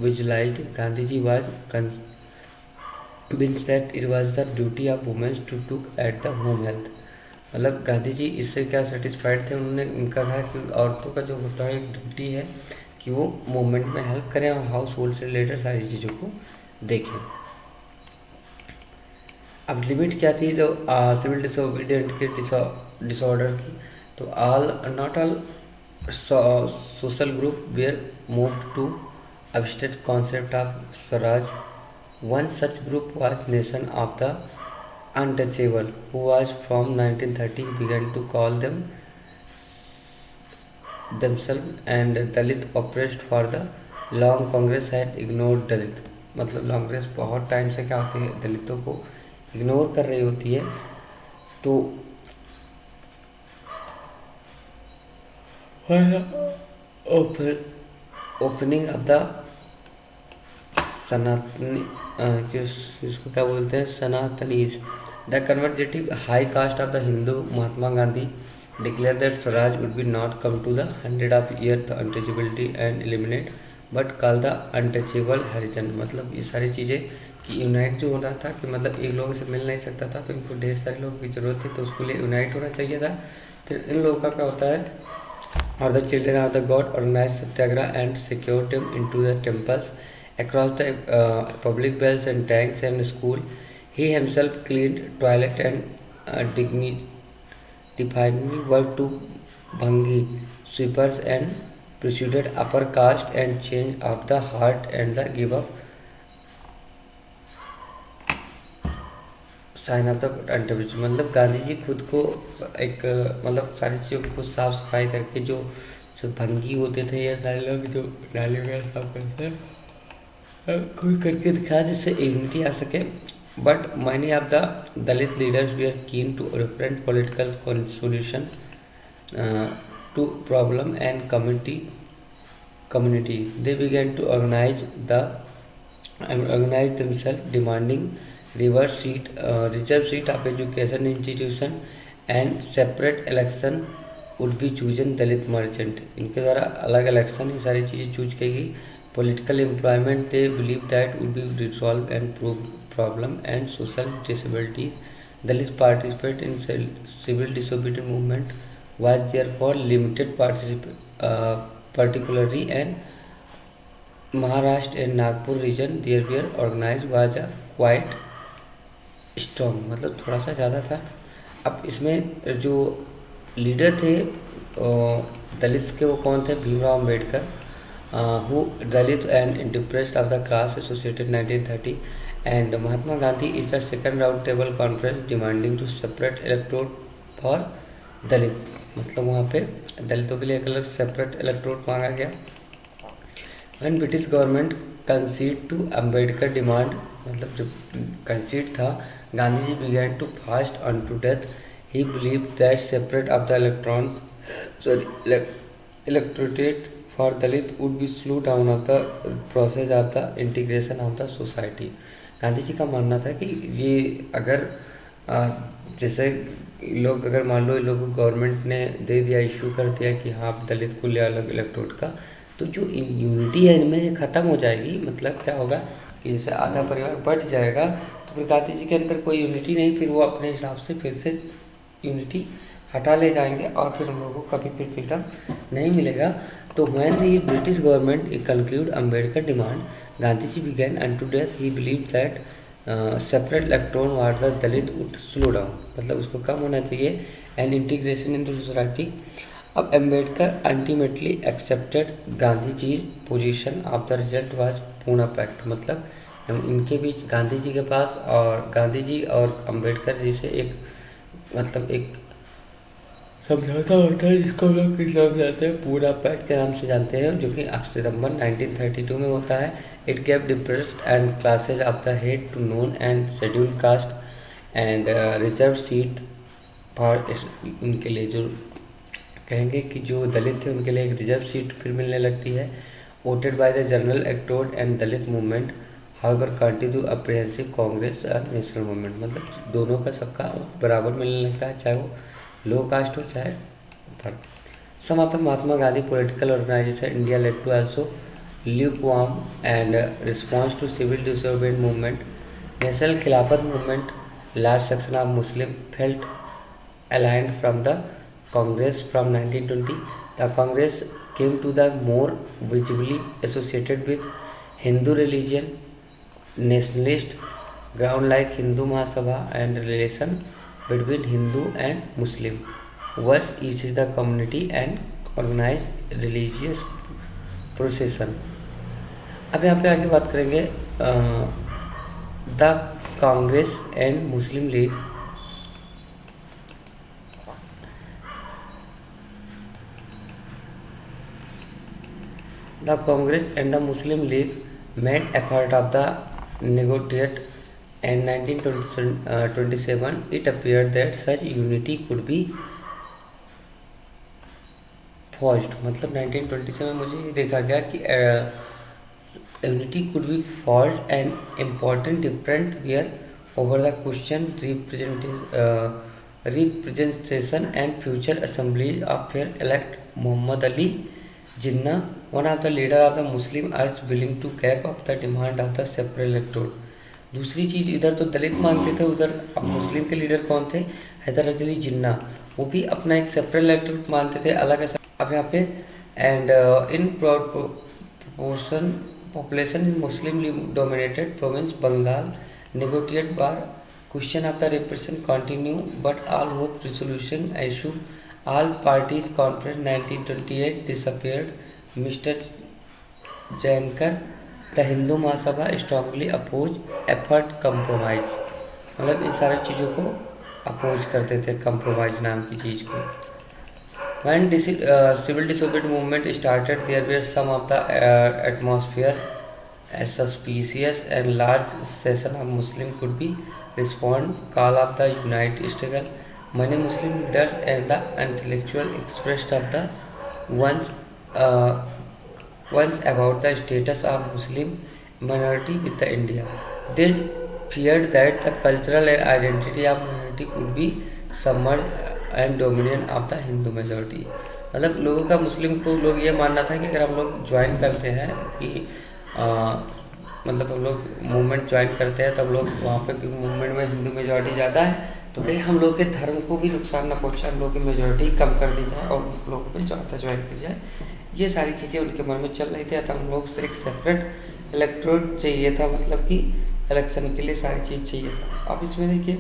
visualized. Gandhiji was convinced that it was the duty of women to look at the home health. मतलब गांधी जी इससे क्या satisfied थे, उन्होंने उनका कहा कि औरतों का जो होता है एक ड्यूटी है कि वो मूवमेंट में हेल्प करें और हाउस होल्ड से रिलेटेड सारी चीज़ों को देखें. अब लिमिट क्या थी जो सिविल डिसोबीडियंट के डिसऑर्डर की, तो not all social group were moved to abstract concept of Swaraj. One such group was Nation of the Untouchable, who was from 1930 began to call themselves and Dalit oppressed for the long Congress had ignored Dalit. मतलब कांग्रेस बहुत time से क्या होती है, दलितों को ignore कर रही होती है। तो ओपन ओपनिंग ऑफ द सनातनी इसको क्या बोलते हैं, Sanatanis, the conservative high caste of the Hindu Mahatma Gandhi declare that swaraj would be not come to the 100 the untouchability and eliminate but call the untouchable Harijan. मतलब ये सारी चीज़ें कि यूनाइट जो होना था कि मतलब एक लोगों से मिल नहीं सकता था, तो इनको ढेर सारे लोगों की ज़रूरत थी, तो उसके लिए यूनाइट होना चाहिए था। फिर इन लोगों का क्या होता है, और the children of the god organise satyagraha and secure them into the temples across the public bells and tanks and school. He himself cleaned toilet and dignifyingly worked to bhangi sweepers and pursued upper caste and change of the heart and the give up sign of the अंडरविज। मतलब गांधी जी खुद को एक मतलब सारी चीज़ों को खुद साफ सफाई करके, जो सब भंगी होते थे या सारे लोग जो नाली वगैरह साफ करते हैं, कोई करके दिखाया जिससे यूनिटी आ सके। But many of the Dalit leaders we are keen to different political solution to problem and community. They began to organize themselves, demanding reserve seat of education institution and separate election would be chosen Dalit merchant. इनके द्वारा अलग election ये सारी चीज़ें choose की गई। Political employment they believe that would be resolve and problem and social disabilities. Dalit participate in civil disobedience movement was therefore limited particularly and Maharashtra and Nagpur region there were organized was a quite strong, मतलब थोड़ा सा ज़्यादा था। अब इसमें जो leader थे दलित के, वो कौन थे, Bhimrao Ambedkar, who Dalit and depressed of the class associated 1930, and Mahatma Gandhi is the second round table conference demanding to separate electorate for Dalit। मतलब वहाँ पे दलितों के लिए एक अलग सेपरेट इलेक्टोरेट मांगा गया। When British government conceded to Ambedkar demand, मतलब जब कंसीड था, Gandhi ji began to fast unto death. He believed that separate of the electorate for Dalit would be slow down of the process of the integration of the society। Gandhi ji का मानना था कि ये अगर जैसे लोग, अगर मान लो लोग गवर्नमेंट ने दे दिया, इशू कर दिया कि हाँ आप दलित को ले अलग इलेक्टोरेट का, तो जो यूनिटी है इनमें ये ख़त्म हो जाएगी। मतलब क्या होगा कि जैसे आधा परिवार बढ़ जाएगा, तो फिर गांधी जी के अंदर कोई यूनिटी नहीं, फिर वो अपने हिसाब से फिर से यूनिटी हटा ले जाएंगे और फिर हम लोगों को कभी फिर फ्रीडम नहीं मिलेगा। तो when the British government conclude Ambedkar demand, Gandhi ji began unto death he believe that separate electron war the Dalit would slow down, मतलब उसको कम होना चाहिए, and integration in the society. अब Ambedkar ultimately accepted Gandhi ji position of the result was Poona pact. मतलब इनके बीच गांधी जी के पास और गांधी जी और अम्बेडकर जी से एक मतलब एक समझौता होता है, जिसको हम लोग किस नाम से जानते हैं, पूरा पैक्ट के नाम से जानते हैं, जो कि सितंबर 1932 में होता है। It gave depressed and classes of the head to known and scheduled caste and reserve seat for, उनके लिए जो कहेंगे कि जो दलित थे उनके लिए एक रिजर्व सीट फिर मिलने लगती है। Voted by the general electorate and Dalit movement, however continue apprehensive Congress और नेशनल मूवमेंट। मतलब दोनों का सबका बराबर मिलने लगता है, चाहे वो लो कास्ट हो चाहे ऊपर। Some of the Mahatma Gandhi political organisation India led to also lukewarm and response to civil disobedience movement. National Khilafat movement, large section of Muslim felt aligned from the Congress from 1920. The Congress came to the more visibly associated with Hindu religion, nationalist ground like Hindu Mahasabha and relation between Hindu and Muslim, where each is the community and organized religious procession। अब यहाँ पे आगे बात करेंगे the Congress and Muslim league. The Congress and the Muslim league made effort of the negotiate and 1927 it appeared that such unity could be forged. मतलब 1927 में मुझे ये देखा गया कि unity could be forged and important different were over the question representation and future assemblies of fair elect Muhammad Ali Jinnah, one of the leader of the Muslim, urged willing to cap up the demand of the separate electorate. दूसरी चीज़, इधर तो दलित मांगते थे, उधर अब मुस्लिम के leader कौन थे? हैदर अली जिन्ना, वो भी अपना एक सेपरेट इलेक्टोरेट मानते थे, अलग ऐसा। अब यहाँ पे and in proportion population in Muslim dominated province Bengal negotiate bar question of the repression continue but all hope resolution issue all parties conference 1928 disappeared. Mr. Jankar the Hindu Mahasabha strongly oppose effort compromise, मतलब इन सारी चीज़ों को oppose करते थे compromise नाम की चीज़ को. When civil disobedience movement started, there were some of the atmosphere as suspicious and large session of Muslim could be respond call of the unite struggle. Many Muslim leaders and the intellectual expressed of the once about the status of Muslim minority with the India. They feared that the cultural identity of minority could be submerged and dominion of the Hindu majority. मतलब लोगों का मुस्लिम को लोग ये मानना था कि अगर हम लोग ज्वाइन करते हैं कि मतलब हम लोग मूवमेंट ज्वाइन करते हैं तब लोग वहाँ पे क्योंकि मूवमेंट में हिंदू मेजॉरिटी ज़्यादा है तो कहीं हम लोग के धर्म को भी नुकसान ना पहुँचे, हम लोग की मेजॉरिटी कम कर दी जाए और लोगों पर ज़्यादा ज्वाइन की जाए. ये सारी चीज़ें उनके मन में चल रही थी. तो हम लोग से एक सेपरेट इलेक्टोरेट चाहिए था, मतलब कि इलेक्शन के लिए सारी चीज़ चाहिए था. अब इसमें देखिए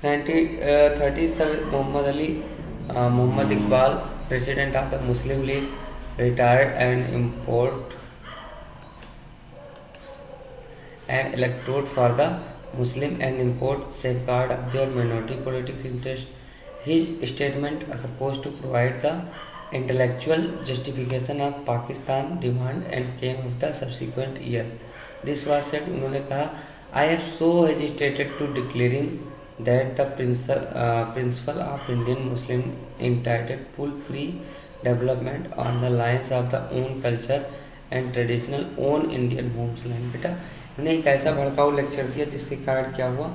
1937 Muhammad Iqbal, president of the Muslim League, retired and import an electorate for the Muslim and import safeguard of their minority politics interest. His statement was supposed to provide the intellectual justification of Pakistan demand and came of the subsequent year. This was said, उन्होंने कहा, I have so hesitated to declaring that the principle of Indian Muslim entitled full free development on the lines of the own culture and traditional own Indian homeland. बेटा उन्हें एक ऐसा भड़काऊ lecture दिया जिसके कारण क्या हुआ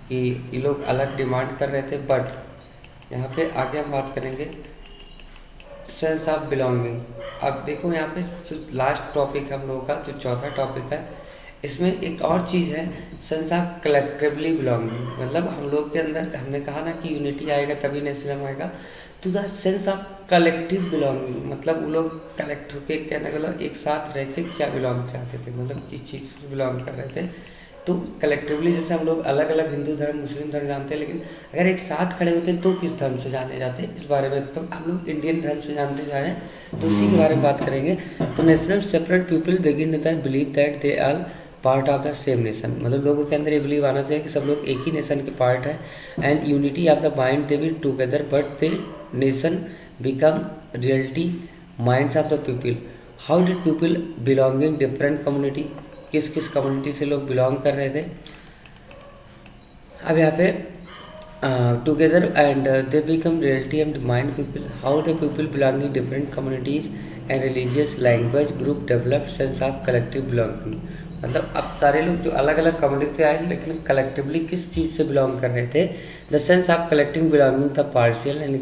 कि ये लोग अलग डिमांड कर रहे थे. बट यहाँ पे आगे हम बात करेंगे सेंस ऑफ बिलोंगिंग. अब देखो यहाँ पे जो लास्ट टॉपिक हम लोगों का जो चौथा टॉपिक है, इसमें एक और चीज़ है सेंस ऑफ कलेक्टिवली बिलोंगिंग. मतलब हम लोग के अंदर हमने कहा ना कि यूनिटी आएगा तभी नेशनलिज्म आएगा. तो the sense of collective belonging, मतलब वो लोग कलेक्ट होके कहने का मतलब एक साथ रह के क्या बिलोंग चाहते थे, मतलब किस चीज़ से बिलोंग कर रहे थे. तो कलेक्टिवली जैसे हम लोग अलग अलग हिंदू धर्म मुस्लिम धर्म जानते हैं, लेकिन अगर एक साथ खड़े होते तो किस धर्म से जाने जाते हैं, इस बारे में तो हम लोग इंडियन धर्म से जानते जा रहे हैं, तो उसी के बारे में बात करेंगे. तो national separate people begin with the believe that they are part of the same nation. मतलब लोगों के अंदर ये बिलीव आना चाहिए कि सब लोग एक ही नेशन के पार्ट है. And unity of the mind they will together but they nation become reality minds of the people. How did people belonging different community, किस किस कम्युनिटी से लोग बिलोंग कर रहे थे. अब यहाँ पे together and they become reality and mind people. How the people belonging different communities and religious language group develop sense of collective belonging. मतलब अब सारे लोग जो अलग अलग कम्युनिटी से आए लेकिन कलेक्टिवली किस चीज़ से बिलोंग कर रहे थे. The sense of collective belonging the partial and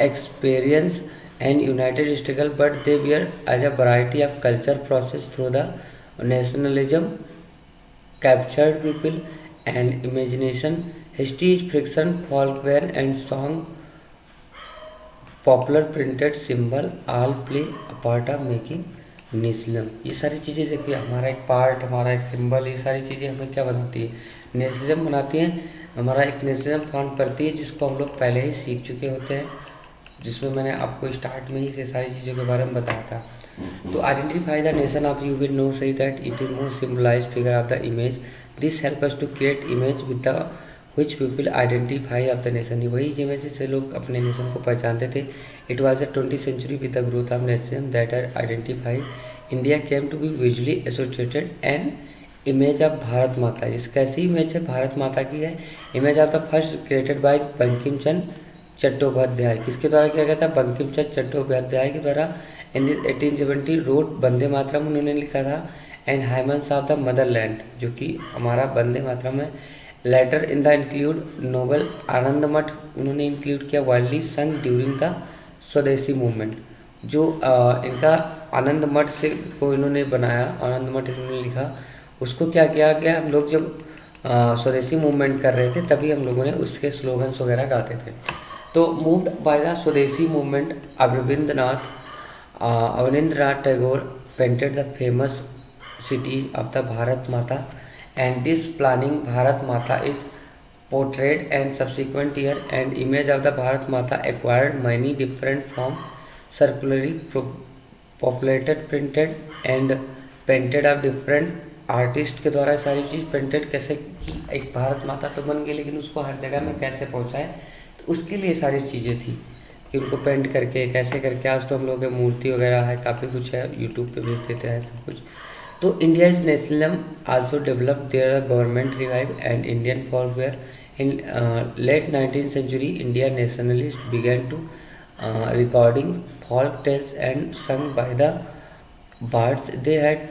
experience and united struggle but they were as a variety of culture process through the nationalism captured people and imagination. History is fiction, folklore and song, popular printed symbol all play a part of making nationalism. ये सारी चीज़ें देखिए, हमारा एक part, हमारा एक symbol, ये सारी चीज़ें हमें क्या बनाती है, नेशनलिज्म बनाती हैं. हमारा एक नेशनलिज्म फॉर्म करती है जिसको हम लोग पहले ही सीख चुके होते हैं, जिसमें मैंने आपको स्टार्ट में ही से सारी चीज़ों के बारे में बताया था. तो identify the nation of you will know सही that it is more symbolise figure of the image. This help us to create image with the which people identify of the nation. वही इमेज से लोग अपने नेशन को पहचानते थे. It was the 20th century with the growth of nation that are identify. India came to be visually associated and image of Bharat Mata, इस कैसी इमेज है भारत माता की है? Image of the first created by Bankim Chandra Chattopadhyay, किसके द्वारा किया गया था? बंकिम चंद्र चट्टोपाध्याय के द्वारा। In this 1870 road Vande Mataram उन्होंने लिखा था। And hymns of the motherland, जो कि हमारा वंदे मातरम है। Later in the include novel Anand Math उन्होंने इंक्लूड किया, वाइडली संग ड्यूरिंग द स्वदेशी मूवमेंट, जो इनका आनंद मठ से को इन्होंने बनाया, आनंद मठ इन्होंने लिखा, उसको क्या किया गया, हम लोग जब स्वदेशी मूवमेंट कर रहे थे तभी हम लोगों ने उसके स्लोगन्स वगैरह गाते थे। तो मूव्ड बाय द स्वदेशी movement Abanindranath Tagore painted the famous cities of the Bharat Mata, and this planning Bharat Mata is portrayed and subsequent year, and image of the Bharat Mata acquired many different form, circularly populated, printed and painted of different artist के द्वारा सारी चीज़ painted कैसे की, एक भारत माता तो बन गई लेकिन उसको हर जगह में कैसे पहुँचाए, तो उसके लिए सारी चीज़ें थी कि उनको पेंट करके कैसे करके। आज तो हम लोग के मूर्ति वगैरह है, काफ़ी कुछ है, यूट्यूब पे भेज देते हैं सब कुछ। तो India's nationalism also develop, there government revive and Indian folk were in late 19th century India nationalists began to recording folk tales and sung by the bards they had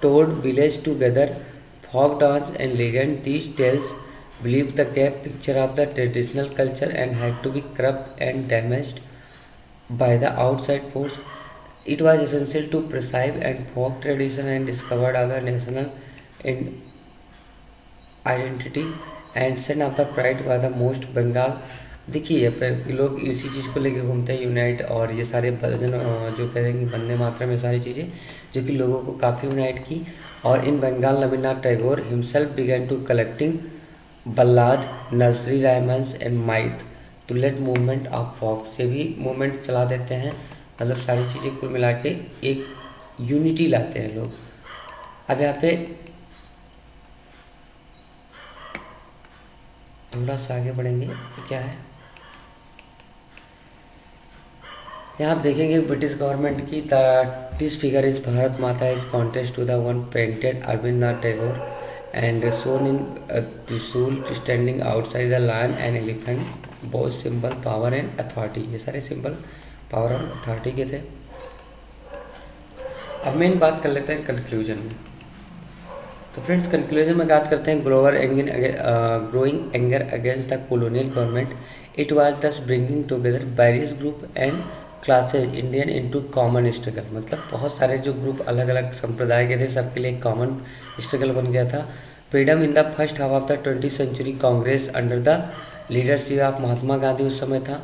toured village together, folk dance and legend. These tales believed the gap picture of the traditional culture and had to be corrupt and damaged by the outside force. It was essential to preserve and folk tradition and discover other national identity and sense of the pride was the most Bengal। देखिए फिर लोग इसी चीज़ को लेके घूमते हैं, unite, और ये सारे भजन जो कहेंगे वंदे मातरम में सारी चीज़ें जो कि लोगों को काफ़ी यूनाइट की। और in Bengal Rabindranath Tagore himself began to collecting ballad, nursery rhymes and myth to let movement of folk, से भी मूवमेंट चला देते हैं, मतलब सारी चीज़ें कुल मिला के एक यूनिटी लाते हैं लोग। अब यहाँ पे थोड़ा सा आगे बढ़ेंगे, क्या है यहाँ आप देखेंगे ब्रिटिश गवर्नमेंट की this figure is Bharat Mata is contest to the one painted Rabindranath Tagore and shown in trishul standing outside the lion and elephant both symbol power and authority, ये सारे सिंबल पावर और अथॉरिटी के थे। अब मेन बात कर लेते हैं कंक्लूजन में। तो फ्रेंड्स कंक्लूजन में बात करते हैं growing anger against the colonial government, it was thus bringing together various group and classes Indian into common struggle, मतलब बहुत सारे जो ग्रुप अलग अलग संप्रदाय के थे सबके लिए कॉमन स्ट्रगल बन गया था। Freedom in the first half of the 20th century Congress under the leadership of Mahatma Gandhi उस समय था,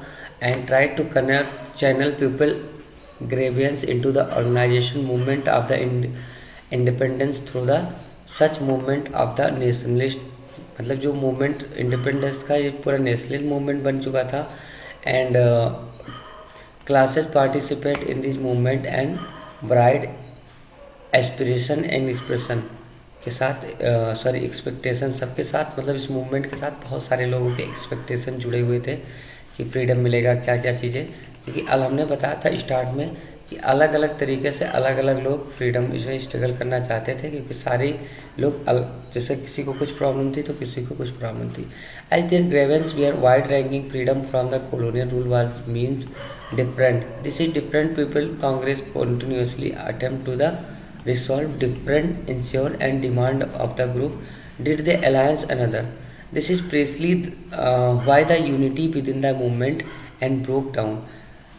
and tried to connect channel people grievance into the organization movement of the independence through the such movement of the nationalist, मतलब जो movement independence का ये पूरा nationalist movement बन चुका था। And classes participate in this movement and bride aspiration and expression के साथ सॉरी एक्सपेक्टेशन सबके साथ, मतलब इस मूवमेंट के साथ बहुत सारे लोगों के एक्सपेक्टेशन जुड़े हुए थे कि फ्रीडम मिलेगा, क्या क्या चीज़ें, क्योंकि अब हमने बताया था स्टार्ट में कि अलग अलग तरीके से अलग अलग लोग फ्रीडम इसमें स्ट्रगल करना चाहते थे, क्योंकि सारे लोग जैसे किसी को कुछ प्रॉब्लम थी तो किसी को कुछ प्रॉब्लम थी। As their grievance we are wide ranking freedom from the colonial rule was means different, this is different people Congress continuously attempt to the resolve different ensure and demand of the group did they alliance another, this is precisely why the unity within the movement and broke down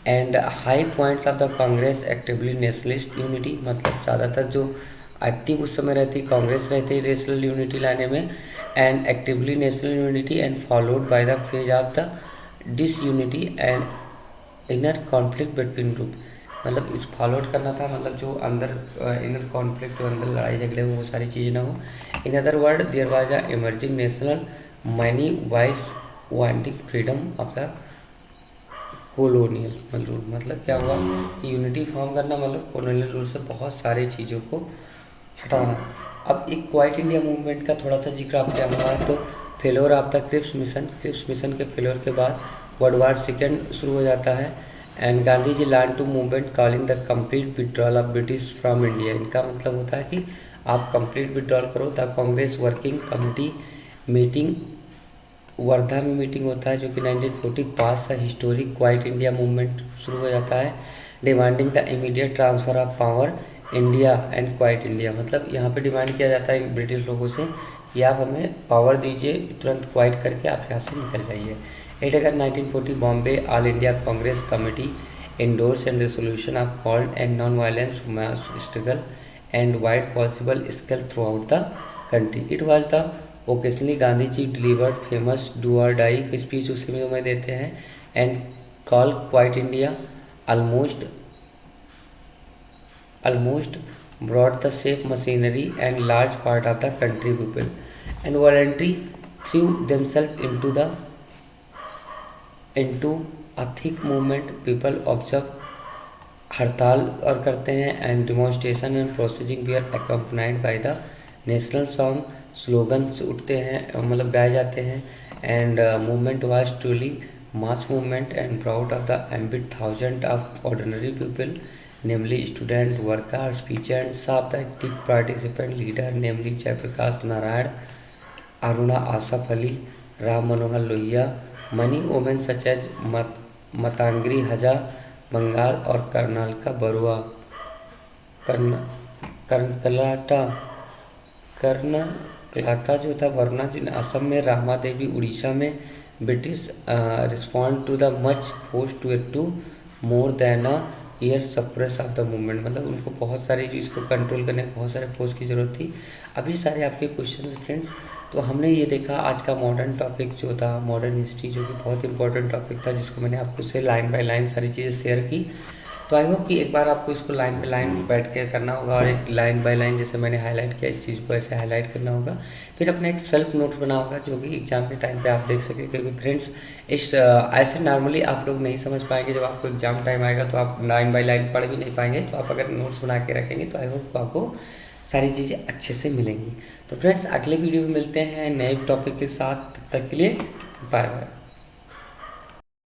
and high points of the Congress actively nationalist unity, मतलब ज़्यादातर जो active उस समय रहती कांग्रेस रहती national unity लाने में and actively national unity and followed by the phase of the disunity and inner conflict between group, मतलब इस फॉलोड करना था, मतलब जो अंदर इनर कॉन्फ्लिक्ट, जो अंदर लड़ाई झगड़े हो वो सारी चीज़ें ना हो। In other word there was a emerging national many voice wanting freedom of the colonial rule, मतलब क्या हुआ कि यूनिटी फॉर्म करना मतलब कॉलोनियल रूल से बहुत सारी चीज़ों को हटाना। अब एक क्वाइट इंडिया मूवमेंट का थोड़ा सा जिक्र आपने हुआ तो failure of the Cripps mission के फेलोर के बाद वर्ल्ड वार सेकेंड शुरू हो जाता है and Gandhi ji learn to movement calling the complete withdrawal of British from India, इनका मतलब होता है कि आप कंप्लीट विड्रॉल करो। The Congress working committee meeting Wardha में मीटिंग होता है जो कि 1940 पास है। हिस्टोरिक क्वाइट इंडिया मूवमेंट शुरू हो जाता है, demanding the immediate transfer of power India and quite India. मतलब यहाँ पे डिमांड किया जाता है ब्रिटिश लोगों से कि आप हमें पावर दीजिए, तुरंत क्वाइट करके आप यहाँ से निकल जाइए। 8 अगस्त 1940 Bombay all India Congress committee endorsed and resolution of called and non-violence mass struggle and wide possible scale throughout the country. It was the occasionally Gandhi ji delivered famous do or die speech उसमें देते हैं and call quite India almost brought the safe machinery and large part of the country people and voluntarily threw themselves into a thick movement. People observe हड़ताल और करते हैं and demonstration and processing we are accompanied by the national song. Slogans उठते हैं, मतलब गाए जाते हैं। And movement was truly mass movement and proud of the ambit thousand of ordinary people namely student workers peasants of the active participant leader namely Jayaprakash Narayan, Aruna Asaf Ali, Ram Manohar Lohia, many women such as Matangini Hazra Bengal और कर्नाटका बरुआ कर्नकलाटा जो था वरुणा जी, असम में रामा देवी, उड़ीसा में British respond to the much force to more than a year suppress of the movement. मतलब उनको बहुत सारी चीज़ को कंट्रोल करने में बहुत सारे फोर्स की ज़रूरत थी। अभी सारे आपके क्वेश्चंस फ्रेंड्स, तो हमने ये देखा आज का मॉडर्न टॉपिक जो था, मॉडर्न हिस्ट्री, जो कि बहुत इंपॉर्टेंट टॉपिक था, जिसको मैंने आपको से लाइन बाय लाइन सारी चीज़ें शेयर की। तो आई होप कि एक बार आपको इसको लाइन बाय लाइन बैठ के करना होगा और एक लाइन बाय लाइन जैसे मैंने हाईलाइट किया इस चीज़ को ऐसे हाईलाइट करना होगा। फिर अपना एक सेल्फ नोट्स बना होगा जो कि एग्जाम के टाइम पे आप देख सकें, क्योंकि फ्रेंड्स इस ऐसे नॉर्मली आप लोग नहीं समझ पाएंगे। जब आपको एग्जाम टाइम आएगा तो आप लाइन बाय लाइन पढ़ भी नहीं पाएंगे। तो आप अगर नोट्स बना के रखेंगे तो आई होप आपको सारी चीज़ें अच्छे से मिलेंगी। तो फ्रेंड्स अगले वीडियो में मिलते हैं नए टॉपिक के साथ, तब तक के लिए बाय बाय।